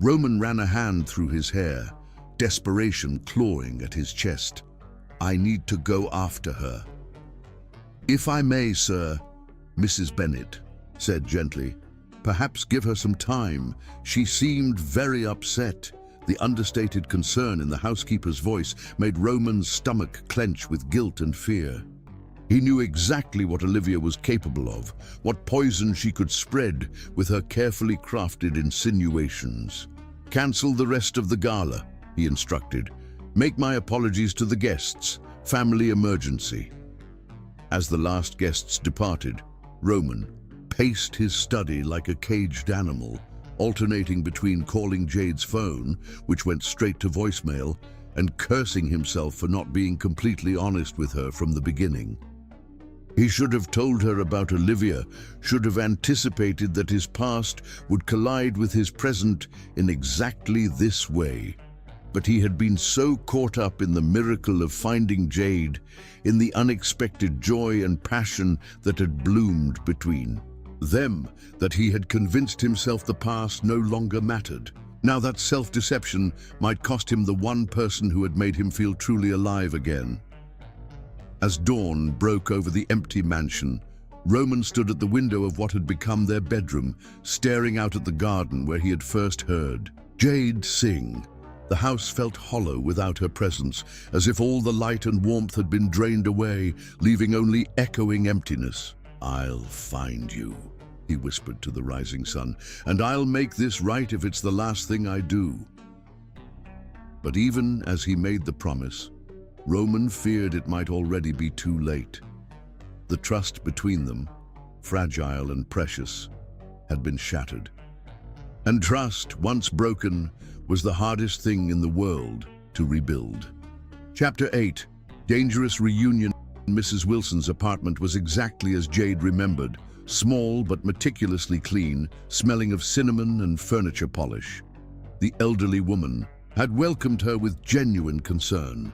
Roman ran a hand through his hair, desperation clawing at his chest. "I need to go after her." "If I may, sir," Mrs. Bennet said gently. "Perhaps give her some time. She seemed very upset." The understated concern in the housekeeper's voice made Roman's stomach clench with guilt and fear. He knew exactly what Olivia was capable of, what poison she could spread with her carefully crafted insinuations. "Cancel the rest of the gala," he instructed. "Make my apologies to the guests. Family emergency." As the last guests departed, Roman paced his study like a caged animal, alternating between calling Jade's phone, which went straight to voicemail, and cursing himself for not being completely honest with her from the beginning. He should have told her about Olivia, should have anticipated that his past would collide with his present in exactly this way. But he had been so caught up in the miracle of finding Jade, in the unexpected joy and passion that had bloomed between them, that he had convinced himself the past no longer mattered. Now that self-deception might cost him the one person who had made him feel truly alive again. As dawn broke over the empty mansion, Roman stood at the window of what had become their bedroom, staring out at the garden where he had first heard Jade sing. The house felt hollow without her presence, as if all the light and warmth had been drained away, leaving only echoing emptiness. "I'll find you," he whispered to the rising sun, "and I'll make this right if it's the last thing I do." But even as he made the promise, Roman feared it might already be too late. The trust between them, fragile and precious, had been shattered. And trust, once broken, was the hardest thing in the world to rebuild. Chapter 8. Dangerous Reunion. Mrs. Wilson's apartment was exactly as Jade remembered, small but meticulously clean, smelling of cinnamon and furniture polish. The elderly woman had welcomed her with genuine concern,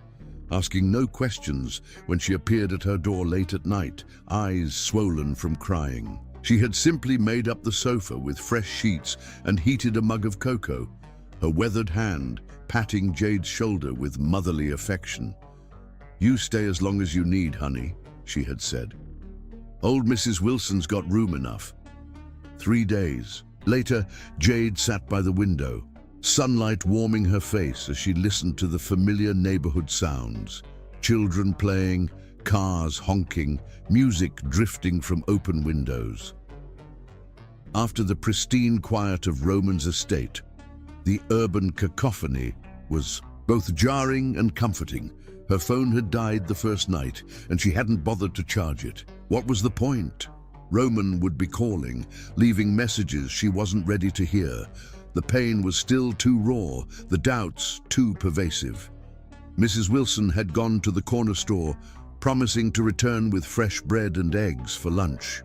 asking no questions when she appeared at her door late at night, eyes swollen from crying. She had simply made up the sofa with fresh sheets and heated a mug of cocoa, her weathered hand patting Jade's shoulder with motherly affection. "You stay as long as you need, honey," she had said. "Old Mrs. Wilson's got room enough." 3 days later, Jade sat by the window, sunlight warming her face as she listened to the familiar neighborhood sounds. Children playing, cars honking, music drifting from open windows. After the pristine quiet of Roman's estate, the urban cacophony was both jarring and comforting. Her phone had died the first night, and she hadn't bothered to charge it. What was the point? Roman would be calling, leaving messages she wasn't ready to hear. The pain was still too raw, the doubts too pervasive. Mrs. Wilson had gone to the corner store, promising to return with fresh bread and eggs for lunch.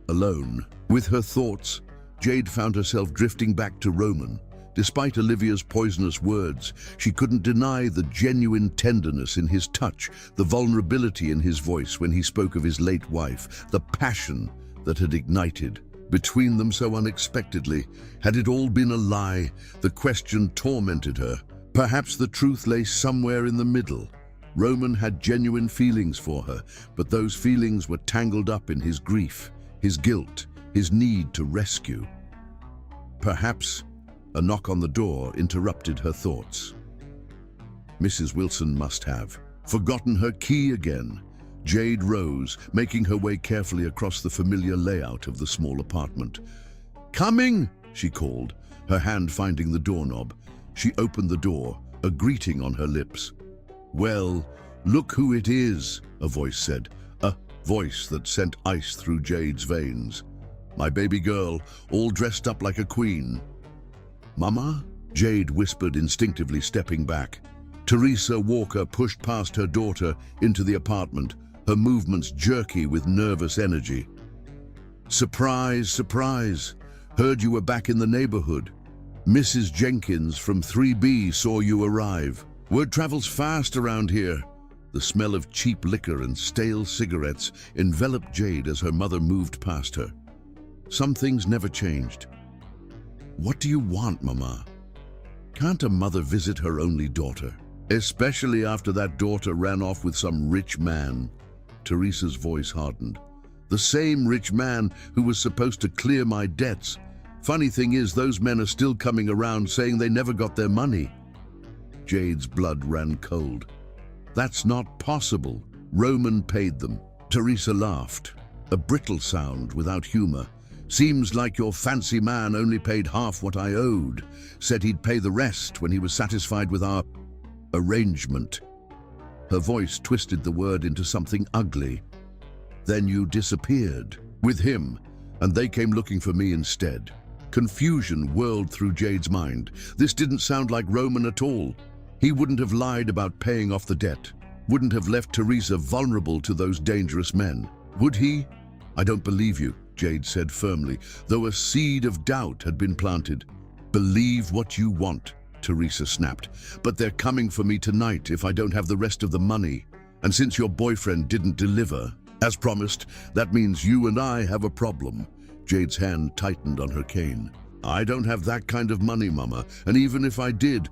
Alone, with her thoughts, Jade found herself drifting back to Roman. Despite Olivia's poisonous words, she couldn't deny the genuine tenderness in his touch, the vulnerability in his voice when he spoke of his late wife, the passion that had ignited between them so unexpectedly. Had it all been a lie? The question tormented her. Perhaps the truth lay somewhere in the middle. Roman had genuine feelings for her, but those feelings were tangled up in his grief, his guilt, his need to rescue. Perhaps a knock on the door interrupted her thoughts. Mrs. Wilson must have forgotten her key again. Jade rose, making her way carefully across the familiar layout of the small apartment. "Coming!" she called, her hand finding the doorknob. She opened the door, a greeting on her lips. "Well, look who it is," a voice said, a voice that sent ice through Jade's veins. "My baby girl, all dressed up like a queen." "Mama?" Jade whispered, instinctively stepping back. Teresa Walker pushed past her daughter into the apartment, her movements jerky with nervous energy. "Surprise, surprise. Heard you were back in the neighborhood. Mrs. Jenkins from 3B saw you arrive. Word travels fast around here." The smell of cheap liquor and stale cigarettes enveloped Jade as her mother moved past her. Some things never changed. "What do you want, Mama?" Can't a mother visit her only daughter? Especially after that daughter ran off with some rich man. Teresa's voice hardened. The same rich man who was supposed to clear my debts. Funny thing is, those men are still coming around saying they never got their money. Jade's blood ran cold. That's not possible. Roman paid them. Teresa laughed, a brittle sound without humor. Seems like your fancy man only paid half what I owed. Said he'd pay the rest when he was satisfied with our arrangement. Her voice twisted the word into something ugly. Then you disappeared with him, and they came looking for me instead. Confusion whirled through Jade's mind. This didn't sound like Roman at all. He wouldn't have lied about paying off the debt. Wouldn't have left Teresa vulnerable to those dangerous men. Would he? I don't believe you, Jade said firmly, though a seed of doubt had been planted. Believe what you want, Teresa snapped. But they're coming for me tonight if I don't have the rest of the money. And since your boyfriend didn't deliver, as promised, that means you and I have a problem. Jade's hand tightened on her cane. I don't have that kind of money, Mama, and even if I did,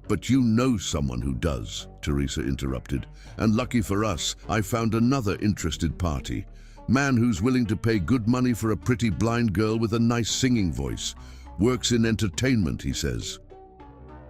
but you know someone who does, Teresa interrupted. And lucky for us, I found another interested party. Man who's willing to pay good money for a pretty blind girl with a nice singing voice. Works in entertainment, he says.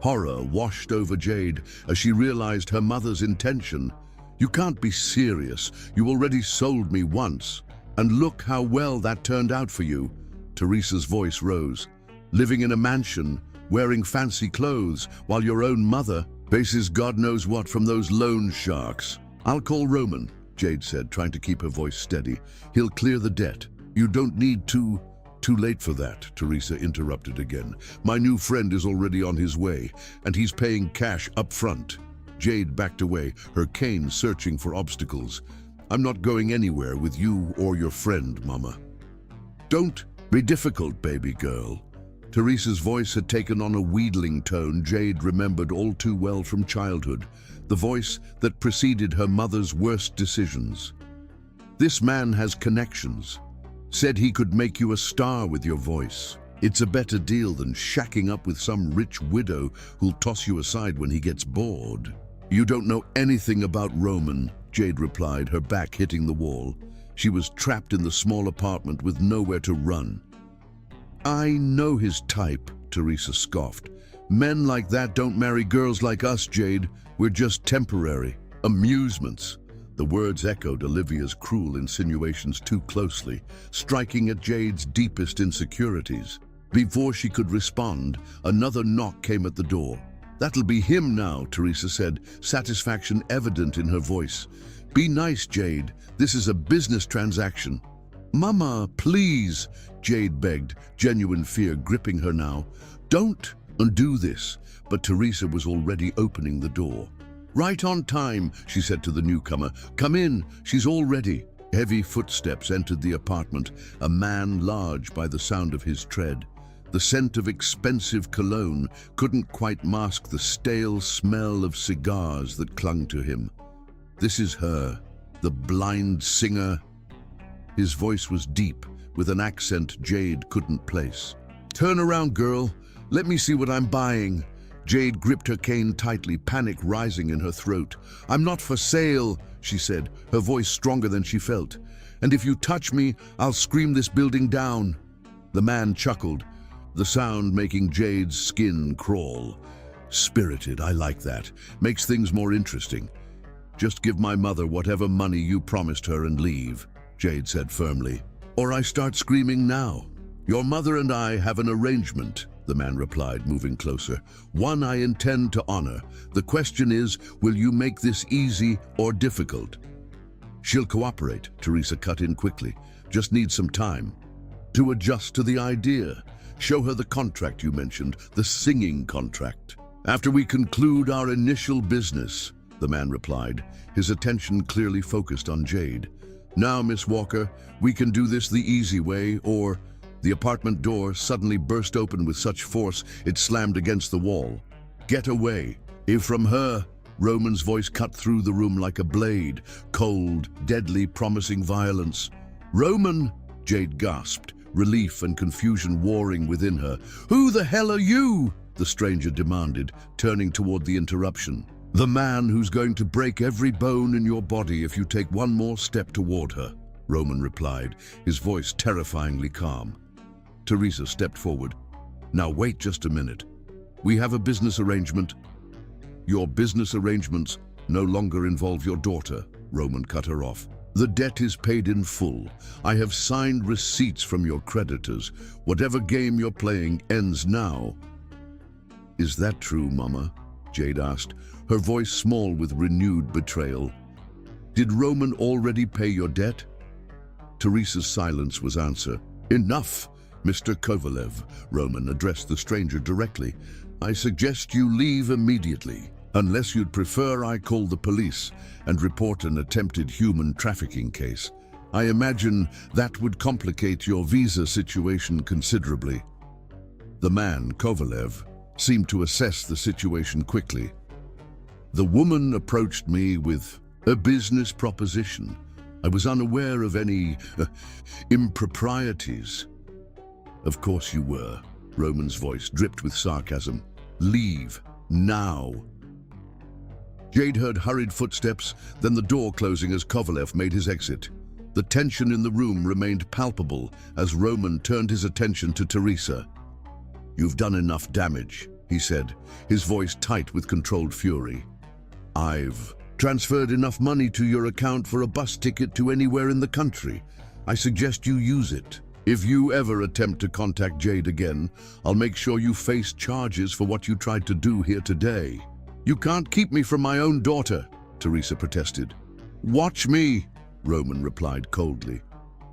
Horror washed over Jade as she realized her mother's intention. You can't be serious. You already sold me once. And look how well that turned out for you. Teresa's voice rose. Living in a mansion, wearing fancy clothes, while your own mother faces God knows what from those loan sharks. I'll call Roman, Jade said, trying to keep her voice steady. He'll clear the debt. You don't need to... Too late for that, Teresa interrupted again. My new friend is already on his way, and he's paying cash up front. Jade backed away, her cane searching for obstacles. I'm not going anywhere with you or your friend, Mama. Don't be difficult, baby girl. Teresa's voice had taken on a wheedling tone Jade remembered all too well from childhood, the voice that preceded her mother's worst decisions. This man has connections. Said he could make you a star with your voice. It's a better deal than shacking up with some rich widow who'll toss you aside when he gets bored. You don't know anything about Roman, Jade replied, her back hitting the wall. She was trapped in the small apartment with nowhere to run. I know his type, Teresa scoffed. Men like that don't marry girls like us, Jade. We're just temporary amusements. The words echoed Olivia's cruel insinuations too closely, striking at Jade's deepest insecurities. Before she could respond, another knock came at the door. That'll be him now, Teresa said, satisfaction evident in her voice. Be nice, Jade. This is a business transaction. Mama, please, Jade begged, genuine fear gripping her now. Don't undo this. But Teresa was already opening the door. Right on time, she said to the newcomer. Come in, she's all ready. Heavy footsteps entered the apartment, a man large by the sound of his tread. The scent of expensive cologne couldn't quite mask the stale smell of cigars that clung to him. This is her, the blind singer. His voice was deep, with an accent Jade couldn't place. Turn around, girl. Let me see what I'm buying. Jade gripped her cane tightly, panic rising in her throat. I'm not for sale, she said, her voice stronger than she felt. And if you touch me, I'll scream this building down. The man chuckled, the sound making Jade's skin crawl. Spirited, I like that. Makes things more interesting. Just give my mother whatever money you promised her and leave, Jade said firmly. Or I start screaming now. Your mother and I have an arrangement, the man replied, moving closer. One I intend to honor. The question is, will you make this easy or difficult? She'll cooperate, Teresa cut in quickly. Just need some time to adjust to the idea. Show her the contract you mentioned, the singing contract. After we conclude our initial business, the man replied, his attention clearly focused on Jade. Now, Miss Walker, we can do this the easy way, or... The apartment door suddenly burst open with such force it slammed against the wall. Get away. If from her, Roman's voice cut through the room like a blade, cold, deadly, promising violence. Roman, Jade gasped, relief and confusion warring within her. Who the hell are you? The stranger demanded, turning toward the interruption. The man who's going to break every bone in your body if you take one more step toward her, Roman replied, his voice terrifyingly calm. Teresa stepped forward. Now wait just a minute. We have a business arrangement. Your business arrangements no longer involve your daughter, Roman cut her off. The debt is paid in full. I have signed receipts from your creditors. Whatever game you're playing ends now. Is that true, Mama? Jade asked, her voice small with renewed betrayal. Did Roman already pay your debt? Teresa's silence was answer. Enough, Mr. Kovalev, Roman addressed the stranger directly. I suggest you leave immediately, unless you'd prefer I call the police and report an attempted human trafficking case. I imagine that would complicate your visa situation considerably. The man, Kovalev, seemed to assess the situation quickly. The woman approached me with a business proposition. I was unaware of any improprieties. Of course you were. Roman's voice dripped with sarcasm. Leave, now. Jade heard hurried footsteps, then the door closing as Kovalev made his exit. The tension in the room remained palpable as Roman turned his attention to Teresa. You've done enough damage, he said, his voice tight with controlled fury. I've transferred enough money to your account for a bus ticket to anywhere in the country. I suggest you use it. If you ever attempt to contact Jade again, I'll make sure you face charges for what you tried to do here today. You can't keep me from my own daughter, Teresa protested. Watch me, Roman replied coldly.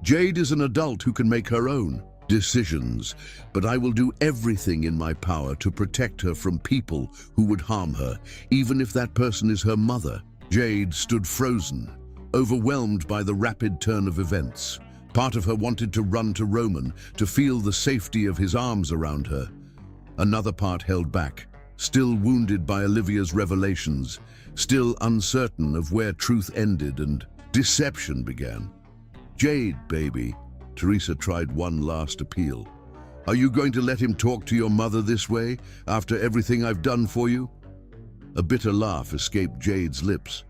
Jade is an adult who can make her own decisions, but I will do everything in my power to protect her from people who would harm her, even if that person is her mother. Jade stood frozen, overwhelmed by the rapid turn of events. Part of her wanted to run to Roman, to feel the safety of his arms around her. Another part held back, still wounded by Olivia's revelations, still uncertain of where truth ended and deception began. Jade, baby, Teresa tried one last appeal. Are you going to let him talk to your mother this way, after everything I've done for you? A bitter laugh escaped Jade's lips.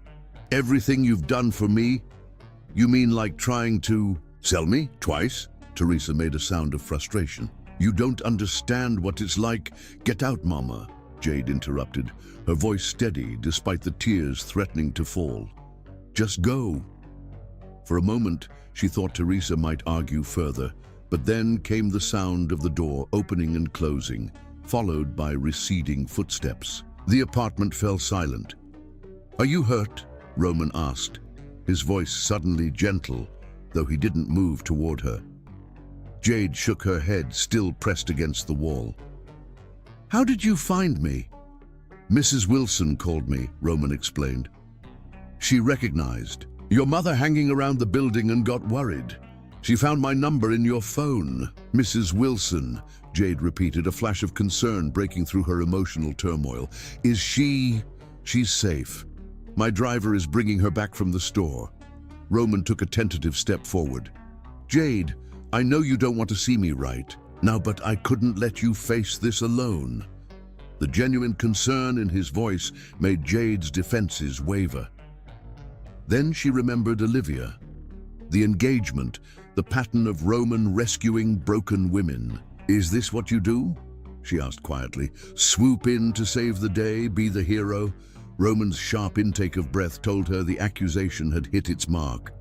Everything you've done for me? You mean like trying to sell me twice? Teresa made a sound of frustration. You don't understand what it's like. Get out, Mama, Jade interrupted, her voice steady despite the tears threatening to fall. Just go. For a moment, she thought Teresa might argue further, but then came the sound of the door opening and closing, followed by receding footsteps. The apartment fell silent. Are you hurt? Roman asked, his voice suddenly gentle, though he didn't move toward her. Jade shook her head, still pressed against the wall. How did you find me? Mrs. Wilson called me, Roman explained. She recognized your mother hanging around the building and got worried. She found my number in your phone. Mrs. Wilson, Jade repeated, a flash of concern breaking through her emotional turmoil. Is she? She's safe. My driver is bringing her back from the store. Roman took a tentative step forward. Jade, I know you don't want to see me right now, but I couldn't let you face this alone. The genuine concern in his voice made Jade's defenses waver. Then she remembered Olivia, the engagement, the pattern of Roman rescuing broken women. Is this what you do? She asked quietly. Swoop in to save the day, be the hero? Roman's sharp intake of breath told her the accusation had hit its mark.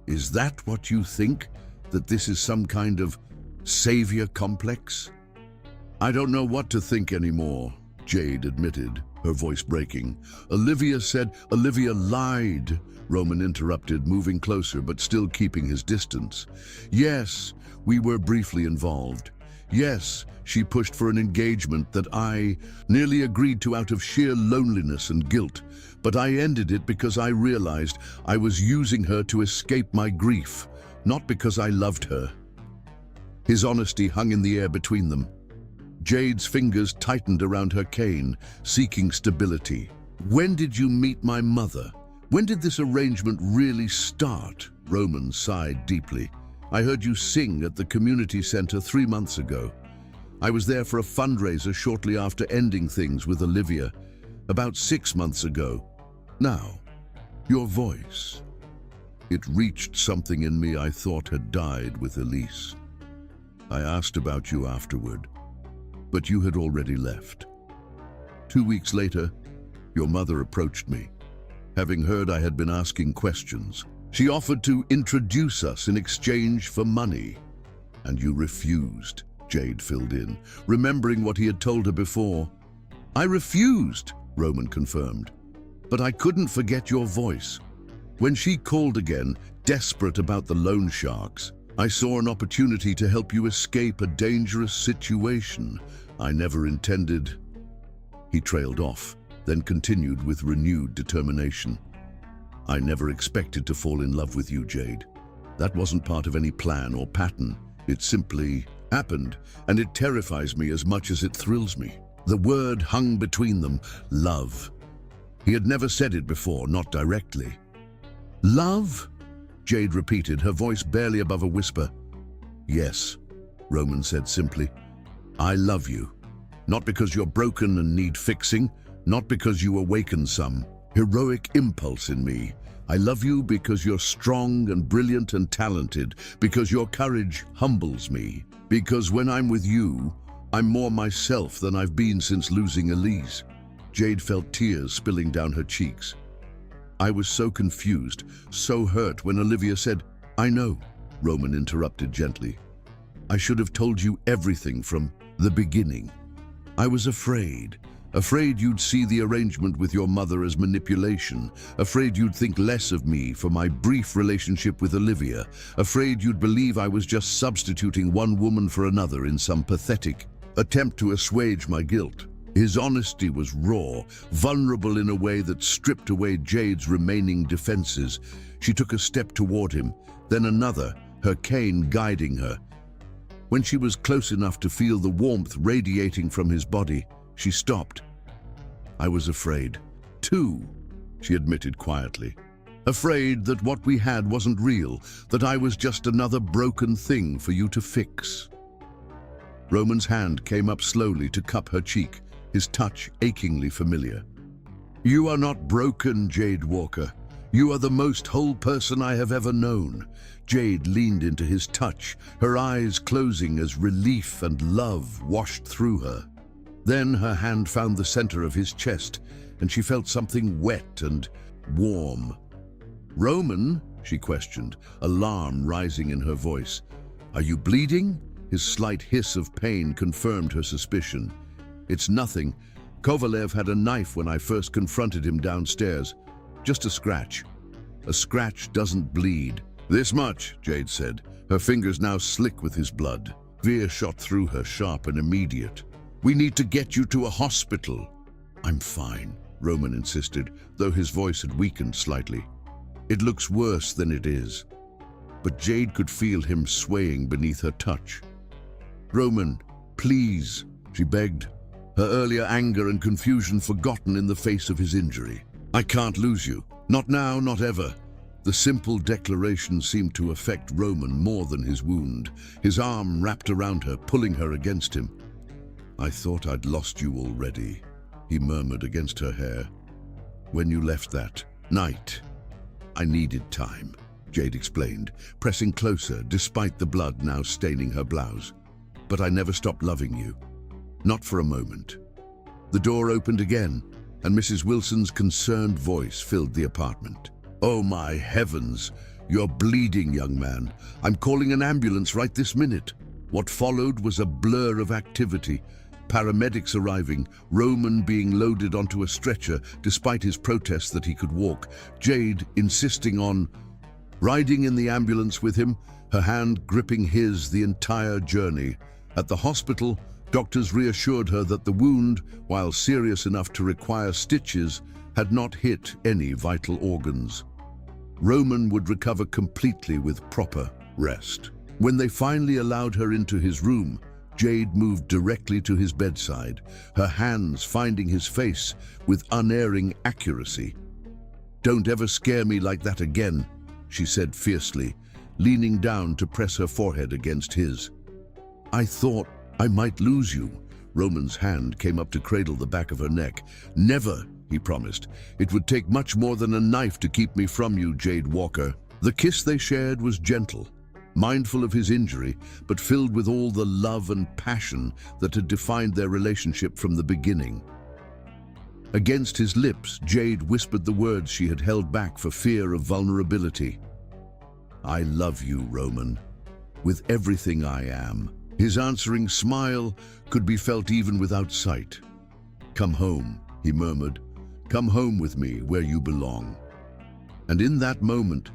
Is that what you think? That this is some kind of savior complex? I don't know what to think anymore, Jade admitted, her voice breaking. Olivia lied, Roman interrupted, moving closer but still keeping his distance. Yes, we were briefly involved. Yes, she pushed for an engagement that I nearly agreed to out of sheer loneliness and guilt, but I ended it because I realized I was using her to escape my grief, not because I loved her. His honesty hung in the air between them. Jade's fingers tightened around her cane, seeking stability. When did you meet my mother? When did this arrangement really start? Roman sighed deeply. I heard you sing at the community center 3 months ago. I was there for a fundraiser shortly after ending things with Olivia. about 6 months ago. Now, your voice. It reached something in me I thought had died with Elise. I asked about you afterward, but you had already left. 2 weeks later, your mother approached me. Having heard I had been asking questions, she offered to introduce us in exchange for money. And you refused, Jade filled in, remembering what he had told her before. I refused, Roman confirmed, but I couldn't forget your voice. When she called again, desperate about the loan sharks, I saw an opportunity to help you escape a dangerous situation I never intended. He trailed off, then continued with renewed determination. I never expected to fall in love with you, Jade. That wasn't part of any plan or pattern. It simply happened, and it terrifies me as much as it thrills me. The word hung between them, love. He had never said it before, not directly. Love? Jade repeated, her voice barely above a whisper. Yes, Roman said simply. I love you. Not because you're broken and need fixing, not because you awaken some heroic impulse in me. I love you because you're strong and brilliant and talented, because your courage humbles me, because when I'm with you, I'm more myself than I've been since losing Elise. Jade felt tears spilling down her cheeks. I was so confused, so hurt when Olivia said, I know, Roman interrupted gently. I should have told you everything from the beginning. I was afraid you'd see the arrangement with your mother as manipulation, afraid you'd think less of me for my brief relationship with Olivia, afraid you'd believe I was just substituting one woman for another in some pathetic attempt to assuage my guilt. His honesty was raw, vulnerable in a way that stripped away Jade's remaining defenses. She took a step toward him, then another, her cane guiding her. When she was close enough to feel the warmth radiating from his body, she stopped. I was afraid, too, she admitted quietly. Afraid that what we had wasn't real, that I was just another broken thing for you to fix. Roman's hand came up slowly to cup her cheek, his touch achingly familiar. You are not broken, Jade Walker. You are the most whole person I have ever known. Jade leaned into his touch, her eyes closing as relief and love washed through her. Then her hand found the center of his chest, and she felt something wet and warm. Roman, she questioned, alarm rising in her voice. Are you bleeding? His slight hiss of pain confirmed her suspicion. It's nothing. Kovalev had a knife when I first confronted him downstairs. Just a scratch. A scratch doesn't bleed. This much, Jade said, her fingers now slick with his blood. Fear shot through her, sharp and immediate. We need to get you to a hospital. I'm fine, Roman insisted, though his voice had weakened slightly. It looks worse than it is. But Jade could feel him swaying beneath her touch. Roman, please, she begged, her earlier anger and confusion forgotten in the face of his injury. I can't lose you. Not now, not ever. The simple declaration seemed to affect Roman more than his wound. His arm wrapped around her, pulling her against him. I thought I'd lost you already, he murmured against her hair. When you left that night, I needed time, Jade explained, pressing closer despite the blood now staining her blouse. But I never stopped loving you. Not for a moment. The door opened again, and Mrs. Wilson's concerned voice filled the apartment. Oh my heavens, you're bleeding, young man. I'm calling an ambulance right this minute. What followed was a blur of activity. Paramedics arriving, Roman being loaded onto a stretcher despite his protest that he could walk, Jade insisting on riding in the ambulance with him, her hand gripping his the entire journey. At the hospital, doctors reassured her that the wound, while serious enough to require stitches, had not hit any vital organs. Roman would recover completely with proper rest. When they finally allowed her into his room, Jade moved directly to his bedside, her hands finding his face with unerring accuracy. Don't ever scare me like that again, she said fiercely, leaning down to press her forehead against his. I thought I might lose you. Roman's hand came up to cradle the back of her neck. Never, he promised. "It would take much more than a knife to keep me from you, Jade Walker." The kiss they shared was gentle, mindful of his injury, but filled with all the love and passion that had defined their relationship from the beginning. Against his lips, Jade whispered the words she had held back for fear of vulnerability. "I love you, Roman, with everything I am." His answering smile could be felt even without sight. "Come home," he murmured. "Come home with me, where you belong." And in that moment,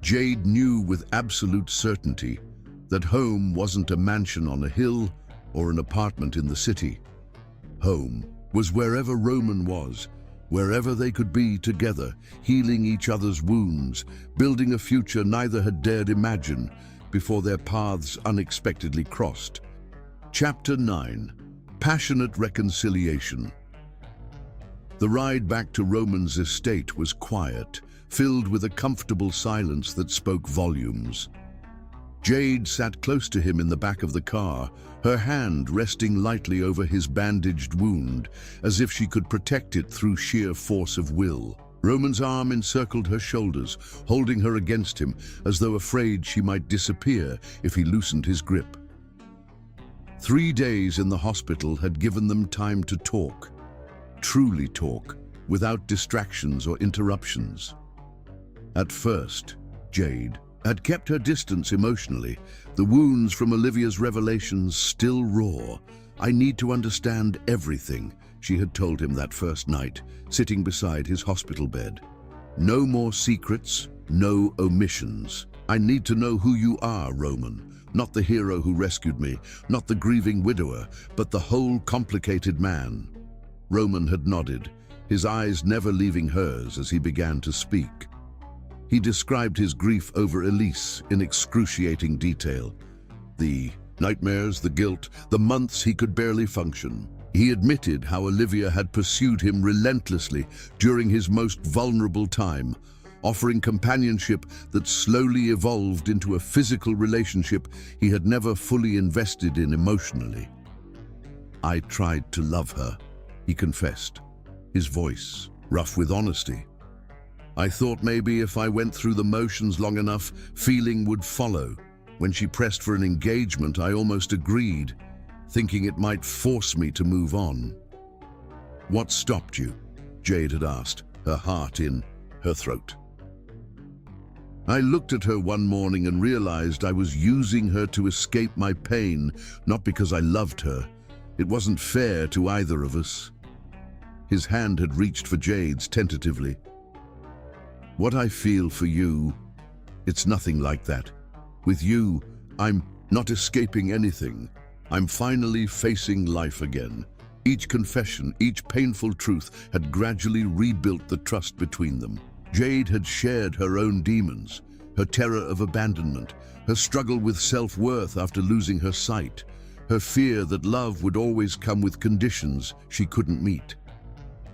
Jade knew with absolute certainty that home wasn't a mansion on a hill or an apartment in the city. Home was wherever Roman was, wherever they could be together, healing each other's wounds, building a future neither had dared imagine before their paths unexpectedly crossed. Chapter 9. Passionate Reconciliation. The ride back to Roman's estate was quiet, filled with a comfortable silence that spoke volumes. Jade sat close to him in the back of the car, her hand resting lightly over his bandaged wound, as if she could protect it through sheer force of will. Roman's arm encircled her shoulders, holding her against him, as though afraid she might disappear if he loosened his grip. 3 days in the hospital had given them time to talk, truly talk, without distractions or interruptions. At first, Jade had kept her distance emotionally, the wounds from Olivia's revelations still raw. "I need to understand everything," she had told him that first night, sitting beside his hospital bed. "No more secrets, no omissions. I need to know who you are, Roman. Not the hero who rescued me, not the grieving widower, but the whole complicated man." Roman had nodded, his eyes never leaving hers as he began to speak. He described his grief over Elise in excruciating detail. The nightmares, the guilt, the months he could barely function. He admitted how Olivia had pursued him relentlessly during his most vulnerable time, offering companionship that slowly evolved into a physical relationship he had never fully invested in emotionally. "I tried to love her," he confessed, his voice rough with honesty. "I thought maybe if I went through the motions long enough, feeling would follow. When she pressed for an engagement, I almost agreed, thinking it might force me to move on." "What stopped you?" Jade had asked, her heart in her throat. "I looked at her one morning and realized I was using her to escape my pain, not because I loved her. It wasn't fair to either of us." His hand had reached for Jade's tentatively. "What I feel for you, it's nothing like that. With you, I'm not escaping anything. I'm finally facing life again." Each confession, each painful truth had gradually rebuilt the trust between them. Jade had shared her own demons, her terror of abandonment, her struggle with self-worth after losing her sight, her fear that love would always come with conditions she couldn't meet.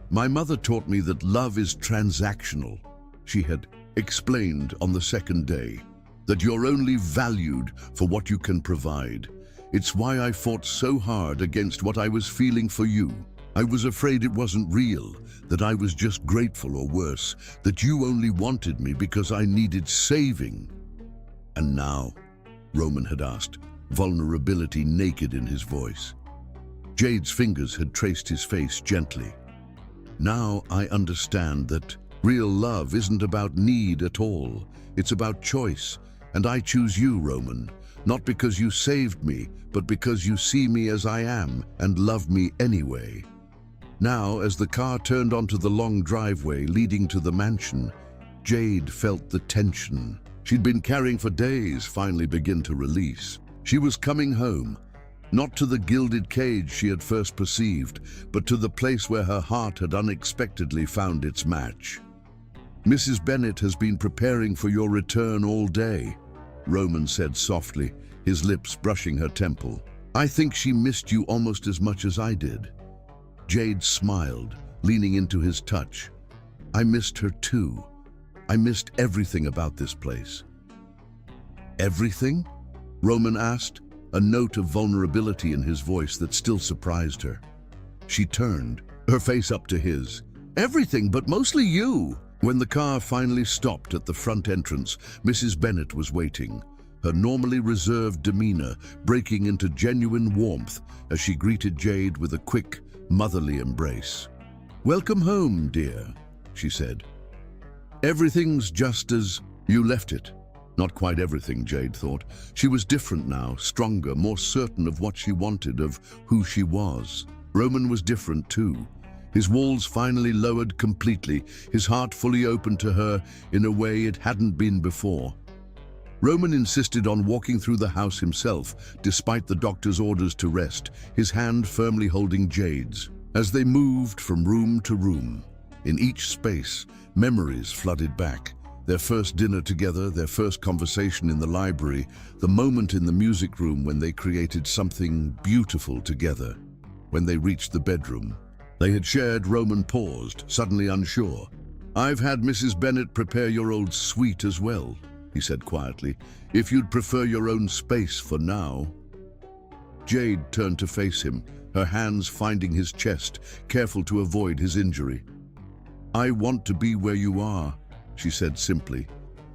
"My mother taught me that love is transactional," she had explained on the second day, "that you're only valued for what you can provide. It's why I fought so hard against what I was feeling for you. I was afraid it wasn't real, that I was just grateful or worse, that you only wanted me because I needed saving." "And now?" Roman had asked, vulnerability naked in his voice. Jade's fingers had traced his face gently. "Now I understand that real love isn't about need at all. It's about choice, and I choose you, Roman, not because you saved me, but because you see me as I am and love me anyway." Now, as the car turned onto the long driveway leading to the mansion, Jade felt the tension she'd been carrying for days finally begin to release. She was coming home, not to the gilded cage she had first perceived, but to the place where her heart had unexpectedly found its match. "Mrs. Bennet has been preparing for your return all day," Roman said softly, his lips brushing her temple. "I think she missed you almost as much as I did." Jade smiled, leaning into his touch. "I missed her too. I missed everything about this place." "Everything?" Roman asked, a note of vulnerability in his voice that still surprised her. She turned, her face up to his. Everything, but mostly you. When the car finally stopped at the front entrance, Mrs. Bennet was waiting, her normally reserved demeanor breaking into genuine warmth as she greeted Jade with a quick, motherly embrace. "Welcome home, dear," she said. "Everything's just as you left it." Not quite everything, Jade thought. She was different now, stronger, more certain of what she wanted, of who she was. Roman was different too. His walls finally lowered completely, his heart fully open to her in a way it hadn't been before. Roman insisted on walking through the house himself, despite the doctor's orders to rest, his hand firmly holding Jade's. As they moved from room to room, in each space, memories flooded back. Their first dinner together, their first conversation in the library, the moment in the music room when they created something beautiful together. When they reached the bedroom they had shared, Roman paused, suddenly unsure. "I've had Mrs. Bennet prepare your old suite as well," he said quietly, "if you'd prefer your own space for now." Jade turned to face him, her hands finding his chest, careful to avoid his injury. "I want to be where you are," she said simply.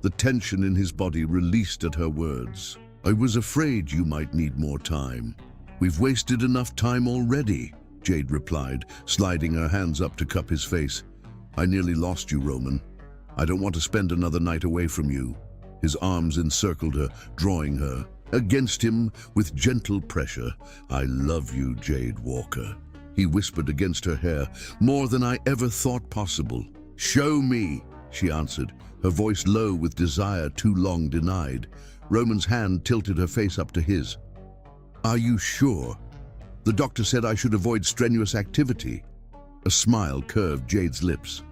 The tension in his body released at her words. "I was afraid you might need more time. We've wasted enough time already," Jade replied, sliding her hands up to cup his face. "I nearly lost you, Roman. I don't want to spend another night away from you." His arms encircled her, drawing her against him with gentle pressure. "I love you, Jade Walker," he whispered against her hair, "more than I ever thought possible." "Show me," she answered, her voice low with desire too long denied. Roman's hand tilted her face up to his. "Are you sure? The doctor said I should avoid strenuous activity." A smile curved Jade's lips.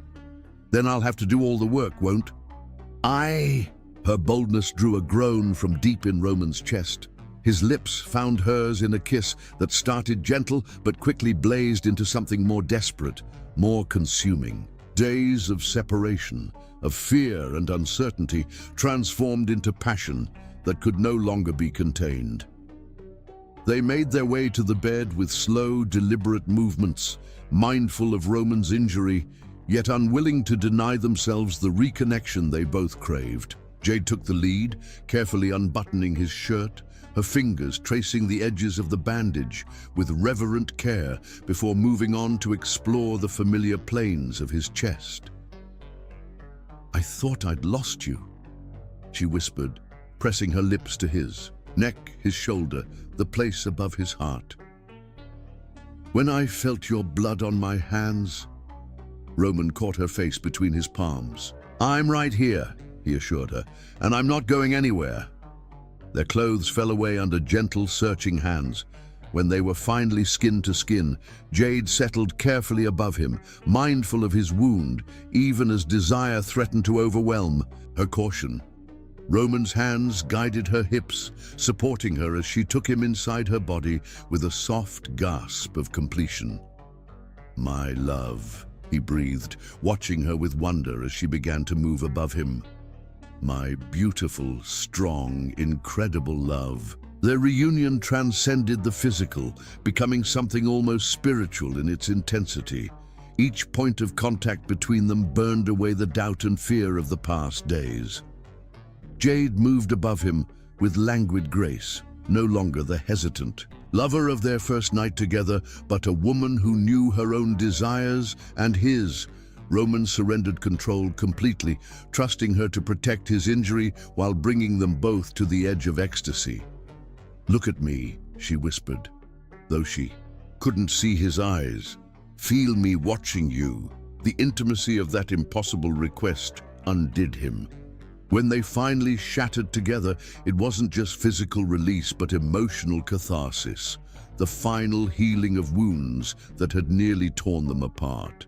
"Then I'll have to do all the work, won't I?" Her boldness drew a groan from deep in Roman's chest. His lips found hers in a kiss that started gentle but quickly blazed into something more desperate, more consuming. Days of separation, of fear and uncertainty, transformed into passion that could no longer be contained. They made their way to the bed with slow, deliberate movements, mindful of Roman's injury, yet unwilling to deny themselves the reconnection they both craved. Jade took the lead, carefully unbuttoning his shirt, her fingers tracing the edges of the bandage with reverent care before moving on to explore the familiar planes of his chest. "I thought I'd lost you," she whispered, pressing her lips to his. Neck, his shoulder, the place above his heart. "When I felt your blood on my hands..." Roman caught her face between his palms. "I'm right here," he assured her, "and I'm not going anywhere." Their clothes fell away under gentle, searching hands. When they were finally skin to skin, Jade settled carefully above him, mindful of his wound, even as desire threatened to overwhelm her caution. Roman's hands guided her hips, supporting her as she took him inside her body with a soft gasp of completion. "My love," he breathed, watching her with wonder as she began to move above him. "My beautiful, strong, incredible love." Their reunion transcended the physical, becoming something almost spiritual in its intensity. Each point of contact between them burned away the doubt and fear of the past days. Jade moved above him with languid grace, no longer the hesitant lover of their first night together, but a woman who knew her own desires and his. Roman surrendered control completely, trusting her to protect his injury while bringing them both to the edge of ecstasy. "Look at me," she whispered, though she couldn't see his eyes. "Feel me watching you." The intimacy of that impossible request undid him. When they finally shattered together, it wasn't just physical release but emotional catharsis, the final healing of wounds that had nearly torn them apart.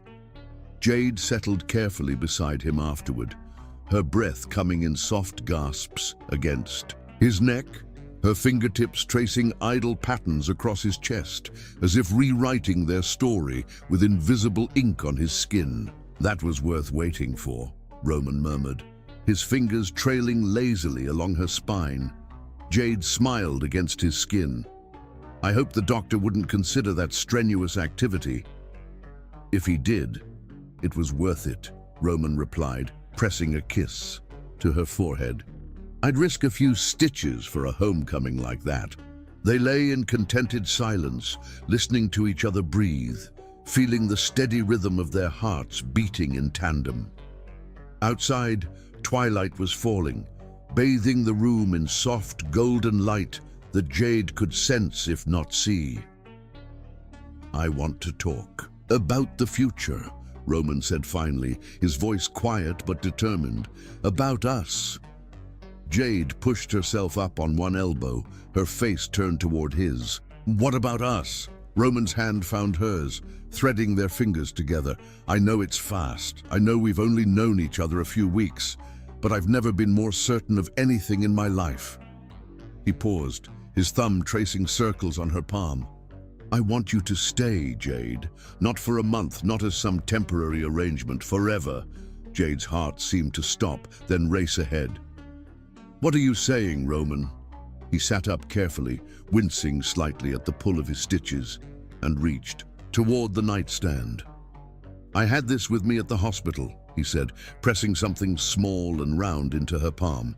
Jade settled carefully beside him afterward, her breath coming in soft gasps against his neck, her fingertips tracing idle patterns across his chest, as if rewriting their story with invisible ink on his skin. "That was worth waiting for," Roman murmured, his fingers trailing lazily along her spine. Jade smiled against his skin. "I hope the doctor wouldn't consider that strenuous activity. If he did, It was worth it, Roman replied, pressing a kiss to her forehead. I'd risk a few stitches for a homecoming like that. They lay in contented silence, listening to each other breathe, feeling the steady rhythm of their hearts beating in tandem. Outside, twilight was falling, bathing the room in soft golden light that Jade could sense if not see. I want to talk about the future, Roman said finally, his voice quiet but determined. About us. Jade pushed herself up on one elbow, her face turned toward his. What about us? Roman's hand found hers, threading their fingers together. I know it's fast. I know we've only known each other a few weeks, but I've never been more certain of anything in my life. He paused, his thumb tracing circles on her palm. I want you to stay, Jade. Not for a month, not as some temporary arrangement, forever. Jade's heart seemed to stop, then race ahead. What are you saying, Roman? He sat up carefully, wincing slightly at the pull of his stitches, and reached toward the nightstand. I had this with me at the hospital, he said, pressing something small and round into her palm.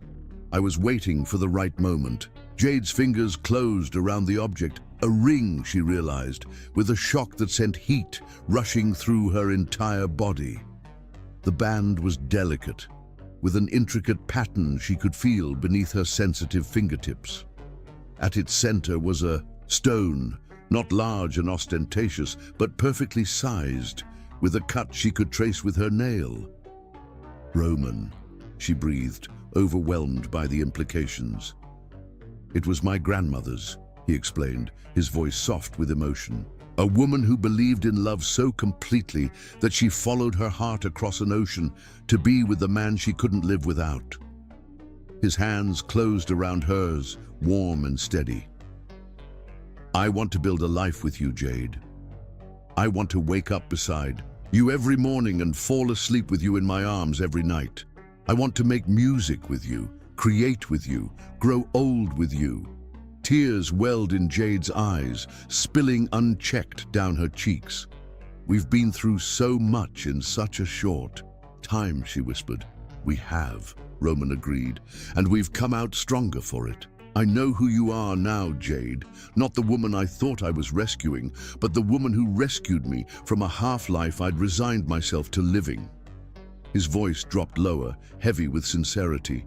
I was waiting for the right moment. Jade's fingers closed around the object, a ring, she realized, with a shock that sent heat rushing through her entire body. The band was delicate, with an intricate pattern she could feel beneath her sensitive fingertips. At its center was a stone, not large and ostentatious, but perfectly sized, with a cut she could trace with her nail. Roman, she breathed, overwhelmed by the implications. It was my grandmother's, he explained, his voice soft with emotion. A woman who believed in love so completely that she followed her heart across an ocean to be with the man she couldn't live without. His hands closed around hers, warm and steady. I want to build a life with you, Jade. I want to wake up beside you every morning and fall asleep with you in my arms every night. I want to make music with you, create with you, grow old with you. Tears welled in Jade's eyes, spilling unchecked down her cheeks. We've been through so much in such a short time, she whispered. We have, Roman agreed, and we've come out stronger for it. I know who you are now, Jade, not the woman I thought I was rescuing, but the woman who rescued me from a half-life I'd resigned myself to living. His voice dropped lower, heavy with sincerity.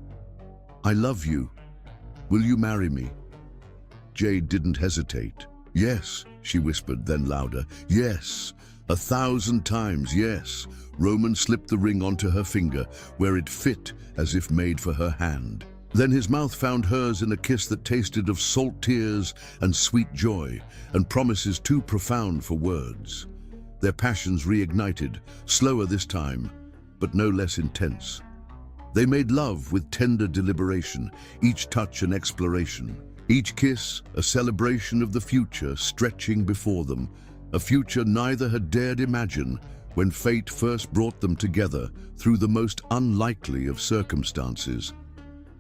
I love you. Will you marry me? Jade didn't hesitate. Yes, she whispered, then louder. Yes, 1,000 times, yes. Roman slipped the ring onto her finger, where it fit as if made for her hand. Then his mouth found hers in a kiss that tasted of salt tears and sweet joy, and promises too profound for words. Their passions reignited, slower this time, but no less intense. They made love with tender deliberation, each touch an exploration. Each kiss, a celebration of the future stretching before them, a future neither had dared imagine when fate first brought them together through the most unlikely of circumstances.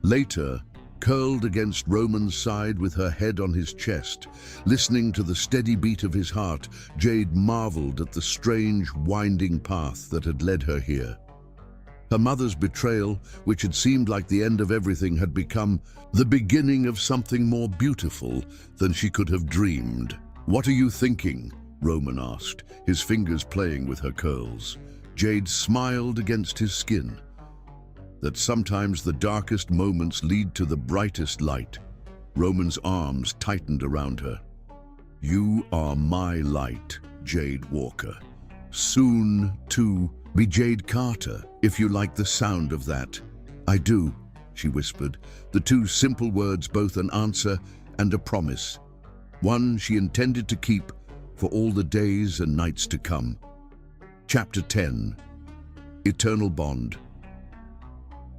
Later, curled against Roman's side with her head on his chest, listening to the steady beat of his heart, Jade marveled at the strange, winding path that had led her here. Her mother's betrayal, which had seemed like the end of everything, had become the beginning of something more beautiful than she could have dreamed. What are you thinking? Roman asked, his fingers playing with her curls. Jade smiled against his skin. That sometimes the darkest moments lead to the brightest light. Roman's arms tightened around her. You are my light, Jade Walker. Soon, too, be Jade Carter, if you like the sound of that. I do, she whispered, the two simple words both an answer and a promise. One she intended to keep for all the days and nights to come. Chapter 10. Eternal Bond.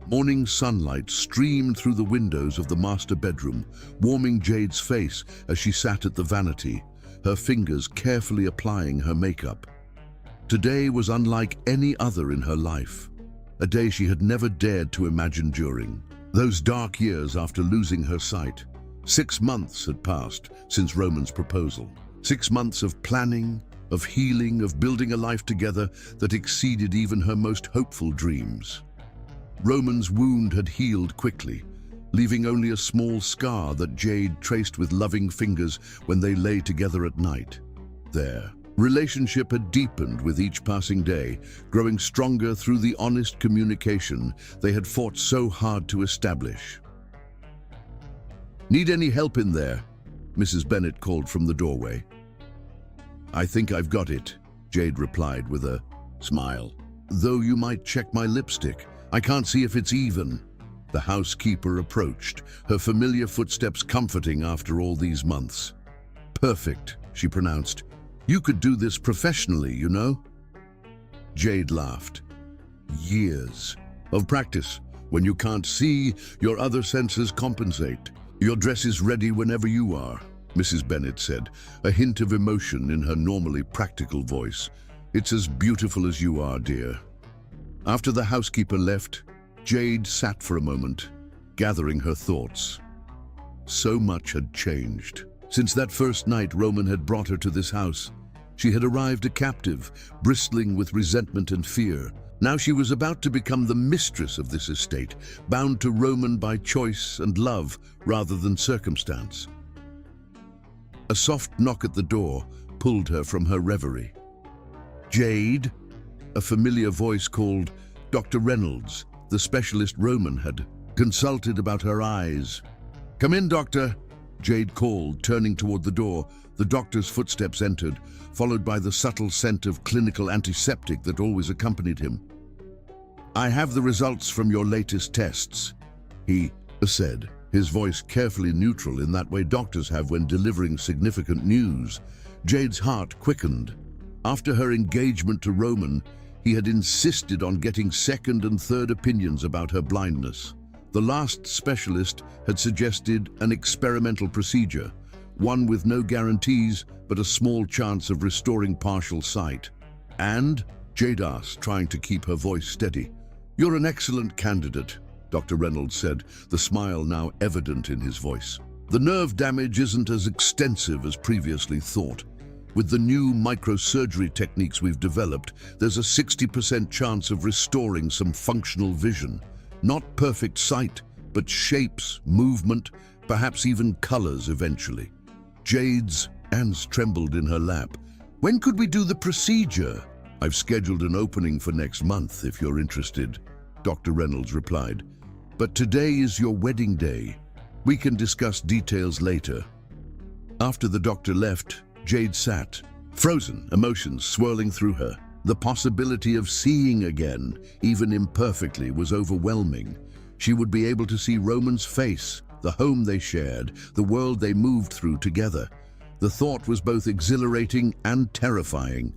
Morning sunlight streamed through the windows of the master bedroom, warming Jade's face as she sat at the vanity, her fingers carefully applying her makeup. Today was unlike any other in her life, a day she had never dared to imagine during those dark years after losing her sight. 6 months had passed since Roman's proposal. 6 months of planning, of healing, of building a life together that exceeded even her most hopeful dreams. Roman's wound had healed quickly, leaving only a small scar that Jade traced with loving fingers when they lay together at night. Their relationship had deepened with each passing day, growing stronger through the honest communication they had fought so hard to establish. "Need any help in there?" Mrs. Bennet called from the doorway. "I think I've got it," Jade replied with a smile. "Though you might check my lipstick. I can't see if it's even." The housekeeper approached, her familiar footsteps comforting after all these months. "Perfect," she pronounced. "You could do this professionally, you know." Jade laughed. "Years of practice. When you can't see, your other senses compensate. Your dress is ready whenever you are," Mrs. Bennet said, a hint of emotion in her normally practical voice. "It's as beautiful as you are, dear." After the housekeeper left, Jade sat for a moment, gathering her thoughts. So much had changed. Since that first night Roman had brought her to this house, she had arrived a captive, bristling with resentment and fear. Now she was about to become the mistress of this estate, bound to Roman by choice and love rather than circumstance. A soft knock at the door pulled her from her reverie. "Jade?" A familiar voice called Dr. Reynolds, the specialist Roman had consulted about her eyes. "Come in, doctor," Jade called, turning toward the door. The doctor's footsteps entered, followed by the subtle scent of clinical antiseptic that always accompanied him. "I have the results from your latest tests," he said, his voice carefully neutral in that way doctors have when delivering significant news. Jade's heart quickened. After her engagement to Roman, he had insisted on getting second and third opinions about her blindness. The last specialist had suggested an experimental procedure, one with no guarantees but a small chance of restoring partial sight. "And?" Jade asked, trying to keep her voice steady. "You're an excellent candidate," Dr. Reynolds said, the smile now evident in his voice. "The nerve damage isn't as extensive as previously thought. With the new microsurgery techniques we've developed, there's a 60% chance of restoring some functional vision. Not perfect sight, but shapes, movement, perhaps even colors eventually." Jade's hands trembled in her lap. "When could we do the procedure?" "I've scheduled an opening for next month if you're interested," Dr. Reynolds replied. "But today is your wedding day. We can discuss details later." After the doctor left, Jade sat, frozen, emotions swirling through her. The possibility of seeing again, even imperfectly, was overwhelming. She would be able to see Roman's face, the home they shared, the world they moved through together. The thought was both exhilarating and terrifying.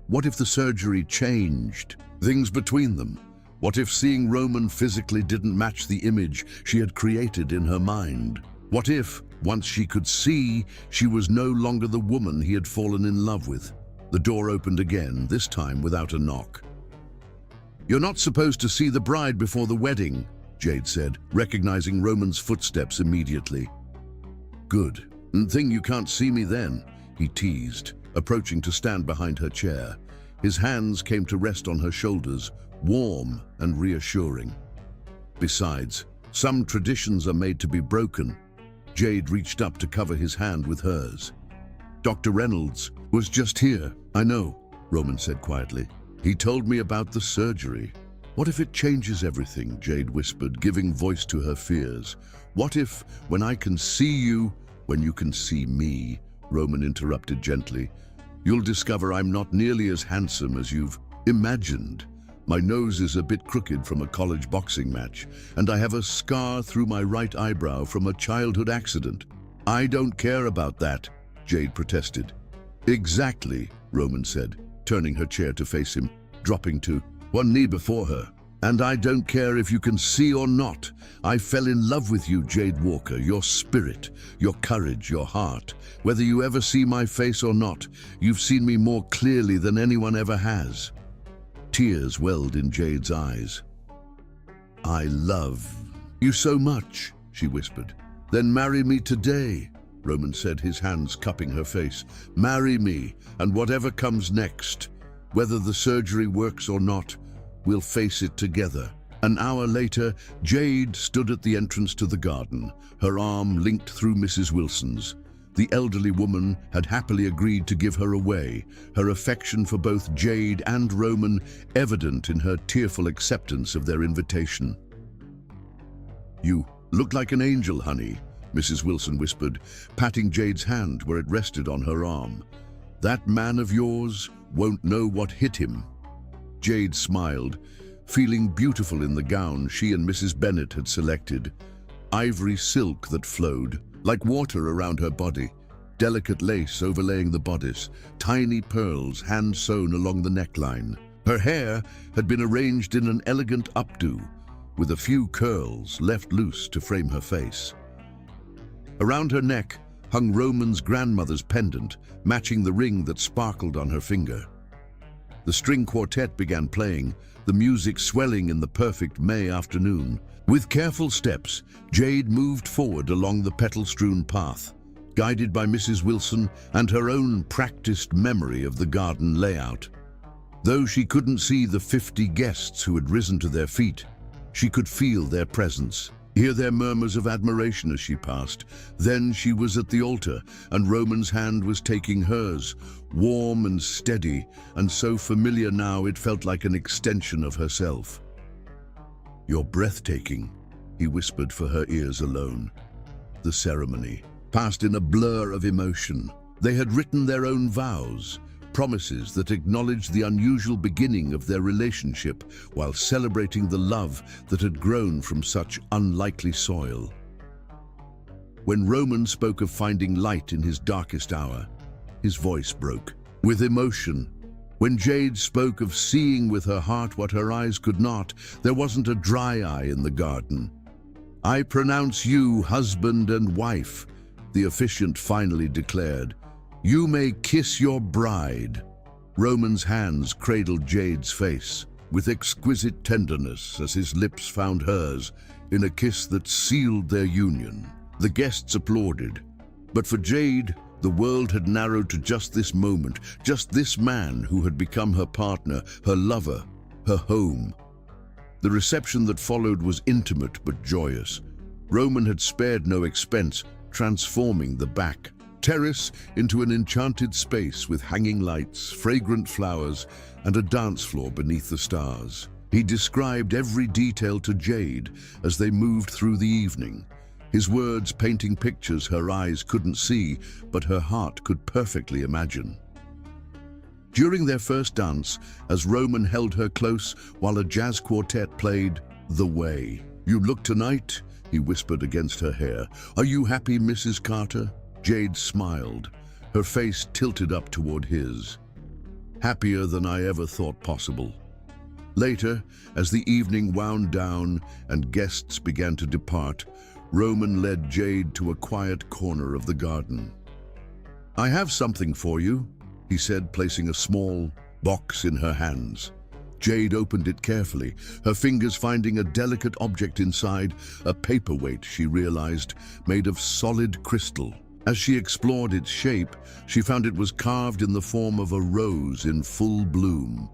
What if the surgery changed things between them? What if seeing Roman physically didn't match the image she had created in her mind? What if, once she could see, she was no longer the woman he had fallen in love with? The door opened again, this time without a knock. "You're not supposed to see the bride before the wedding," Jade said, recognizing Roman's footsteps immediately. "Good. Thing you can't see me then," he teased, approaching to stand behind her chair. His hands came to rest on her shoulders, warm and reassuring. "Besides, some traditions are made to be broken." Jade reached up to cover his hand with hers. "Dr. Reynolds was just here." "I know," Roman said quietly. "He told me about the surgery." "What if it changes everything?" Jade whispered, giving voice to her fears. "What if, when I can see you, when you can see me," Roman interrupted gently, "you'll discover I'm not nearly as handsome as you've imagined. My nose is a bit crooked from a college boxing match, and I have a scar through my right eyebrow from a childhood accident." "I don't care about that," Jade protested. "Exactly," Roman said, turning her chair to face him, dropping to one knee before her. "And I don't care if you can see or not. I fell in love with you, Jade Walker, your spirit, your courage, your heart. Whether you ever see my face or not, you've seen me more clearly than anyone ever has." Tears welled in Jade's eyes. "I love you so much," she whispered. "Then marry me today." Roman said, his hands cupping her face. "Marry me, and whatever comes next, whether the surgery works or not, we'll face it together." An hour later, Jade stood at the entrance to the garden, her arm linked through Mrs. Wilson's. The elderly woman had happily agreed to give her away, her affection for both Jade and Roman evident in her tearful acceptance of their invitation. "You look like an angel, honey," Mrs. Wilson whispered, patting Jade's hand where it rested on her arm. "That man of yours won't know what hit him." Jade smiled, feeling beautiful in the gown she and Mrs. Bennet had selected. Ivory silk that flowed like water around her body, delicate lace overlaying the bodice, tiny pearls hand-sewn along the neckline. Her hair had been arranged in an elegant updo, with a few curls left loose to frame her face. Around her neck hung Roman's grandmother's pendant, matching the ring that sparkled on her finger. The string quartet began playing, the music swelling in the perfect May afternoon. With careful steps, Jade moved forward along the petal-strewn path, guided by Mrs. Wilson and her own practiced memory of the garden layout. Though she couldn't see the 50 guests who had risen to their feet, she could feel their presence, hear their murmurs of admiration as she passed. Then she was at the altar, and Roman's hand was taking hers, warm and steady, and so familiar now it felt like an extension of herself. "You're breathtaking," he whispered for her ears alone. The ceremony passed in a blur of emotion. They had written their own vows, promises that acknowledged the unusual beginning of their relationship while celebrating the love that had grown from such unlikely soil. When Roman spoke of finding light in his darkest hour, his voice broke with emotion. When Jade spoke of seeing with her heart what her eyes could not, there wasn't a dry eye in the garden. "I pronounce you husband and wife," the officiant finally declared. "You may kiss your bride." Roman's hands cradled Jade's face with exquisite tenderness as his lips found hers in a kiss that sealed their union. The guests applauded, but for Jade, the world had narrowed to just this moment, just this man who had become her partner, her lover, her home. The reception that followed was intimate but joyous. Roman had spared no expense, transforming the back terrace into an enchanted space with hanging lights, fragrant flowers, and a dance floor beneath the stars. He described every detail to Jade as they moved through the evening, his words painting pictures her eyes couldn't see, but her heart could perfectly imagine. During their first dance, as Roman held her close while a jazz quartet played "The Way." "You look tonight," he whispered against her hair. "Are you happy, Mrs. Carter?" Jade smiled, her face tilted up toward his. "Happier than I ever thought possible." Later, as the evening wound down and guests began to depart, Roman led Jade to a quiet corner of the garden. "I have something for you," he said, placing a small box in her hands. Jade opened it carefully, her fingers finding a delicate object inside, a paperweight, she realized, made of solid crystal. As she explored its shape, she found it was carved in the form of a rose in full bloom.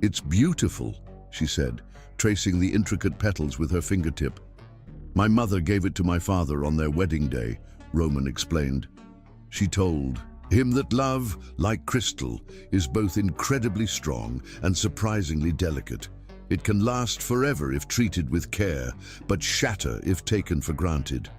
"It's beautiful," she said, tracing the intricate petals with her fingertip. "My mother gave it to my father on their wedding day," Roman explained. She told, "Him that love, like crystal, is both incredibly strong and surprisingly delicate. It can last forever if treated with care, but shatter if taken for granted."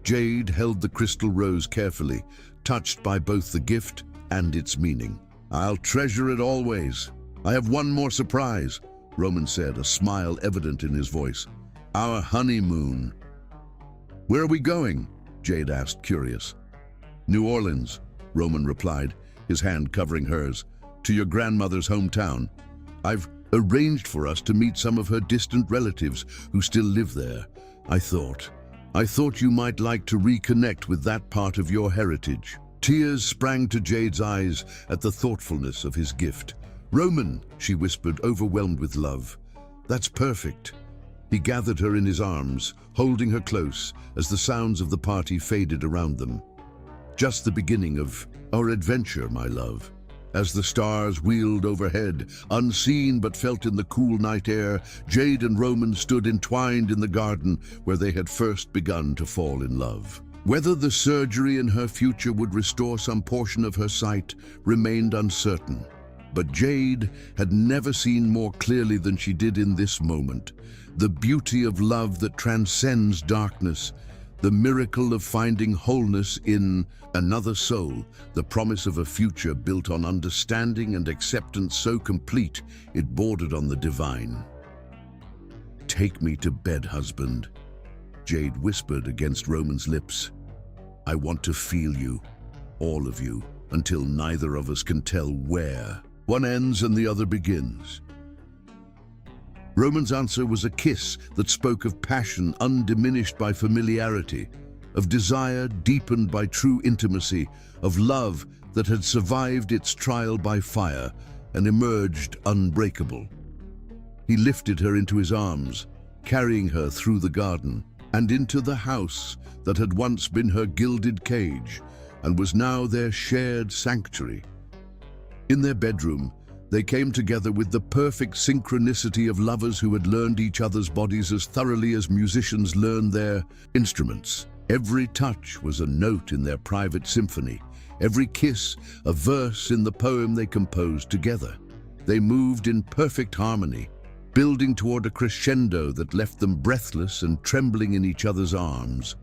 Jade held the crystal rose carefully, touched by both the gift and its meaning. "I'll treasure it always. I have one more surprise," Roman said, a smile evident in his voice. "Our honeymoon." "Where are we going?" Jade asked, curious. "New Orleans," Roman replied, his hand covering hers. "To your grandmother's hometown. I've arranged for us to meet some of her distant relatives who still live there. I thought you might like to reconnect with that part of your heritage." Tears sprang to Jade's eyes at the thoughtfulness of his gift. "Roman," she whispered, overwhelmed with love. "That's perfect. He gathered her in his arms, holding her close as the sounds of the party faded around them. Just the beginning of our adventure, my love. As the stars wheeled overhead, unseen but felt in the cool night air, Jade and Roman stood entwined in the garden where they had first begun to fall in love. Whether the surgery in her future would restore some portion of her sight remained uncertain. But Jade had never seen more clearly than she did in this moment the beauty of love that transcends darkness, the miracle of finding wholeness in another soul, the promise of a future built on understanding and acceptance so complete it bordered on the divine. "Take me to bed, husband," Jade whispered against Roman's lips. "I want to feel you, all of you, until neither of us can tell where one ends and the other begins." Roman's answer was a kiss that spoke of passion undiminished by familiarity, of desire deepened by true intimacy, of love that had survived its trial by fire and emerged unbreakable. He lifted her into his arms, carrying her through the garden and into the house that had once been her gilded cage and was now their shared sanctuary. In their bedroom, they came together with the perfect synchronicity of lovers who had learned each other's bodies as thoroughly as musicians learn their instruments. Every touch was a note in their private symphony, every kiss a verse in the poem they composed together. They moved in perfect harmony, building toward a crescendo that left them breathless and trembling in each other's arms.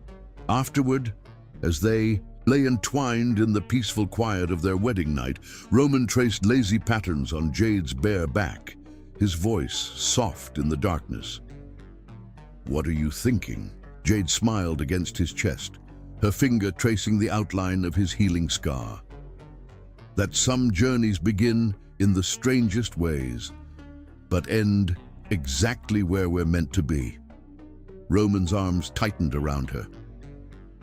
Afterward, as they lay entwined in the peaceful quiet of their wedding night, Roman traced lazy patterns on Jade's bare back, his voice soft in the darkness. "What are you thinking?" Jade smiled against his chest, her finger tracing the outline of his healing scar. "That some journeys begin in the strangest ways, but end exactly where we're meant to be." Roman's arms tightened around her.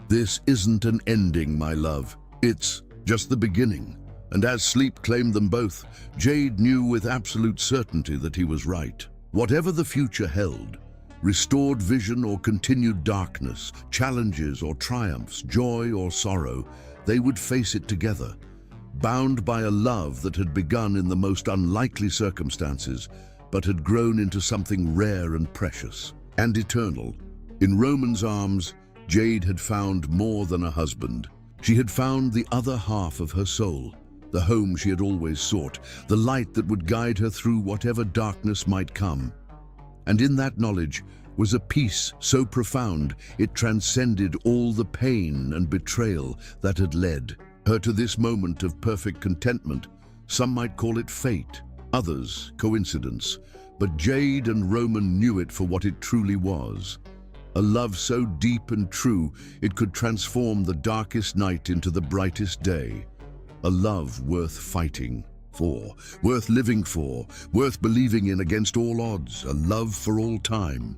"This isn't an ending, my love. It's just the beginning." And as sleep claimed them both, Jade knew with absolute certainty that he was right. Whatever the future held, restored vision or continued darkness, challenges or triumphs, joy or sorrow, they would face it together, bound by a love that had begun in the most unlikely circumstances, but had grown into something rare and precious and eternal. In Roman's arms, Jade had found more than a husband. She had found the other half of her soul, the home she had always sought, the light that would guide her through whatever darkness might come. And in that knowledge was a peace so profound it transcended all the pain and betrayal that had led her to this moment of perfect contentment. Some might call it fate, others coincidence, but Jade and Roman knew it for what it truly was. A love so deep and true it could transform the darkest night into the brightest day. A love worth fighting for, worth living for, worth believing in against all odds, a love for all time.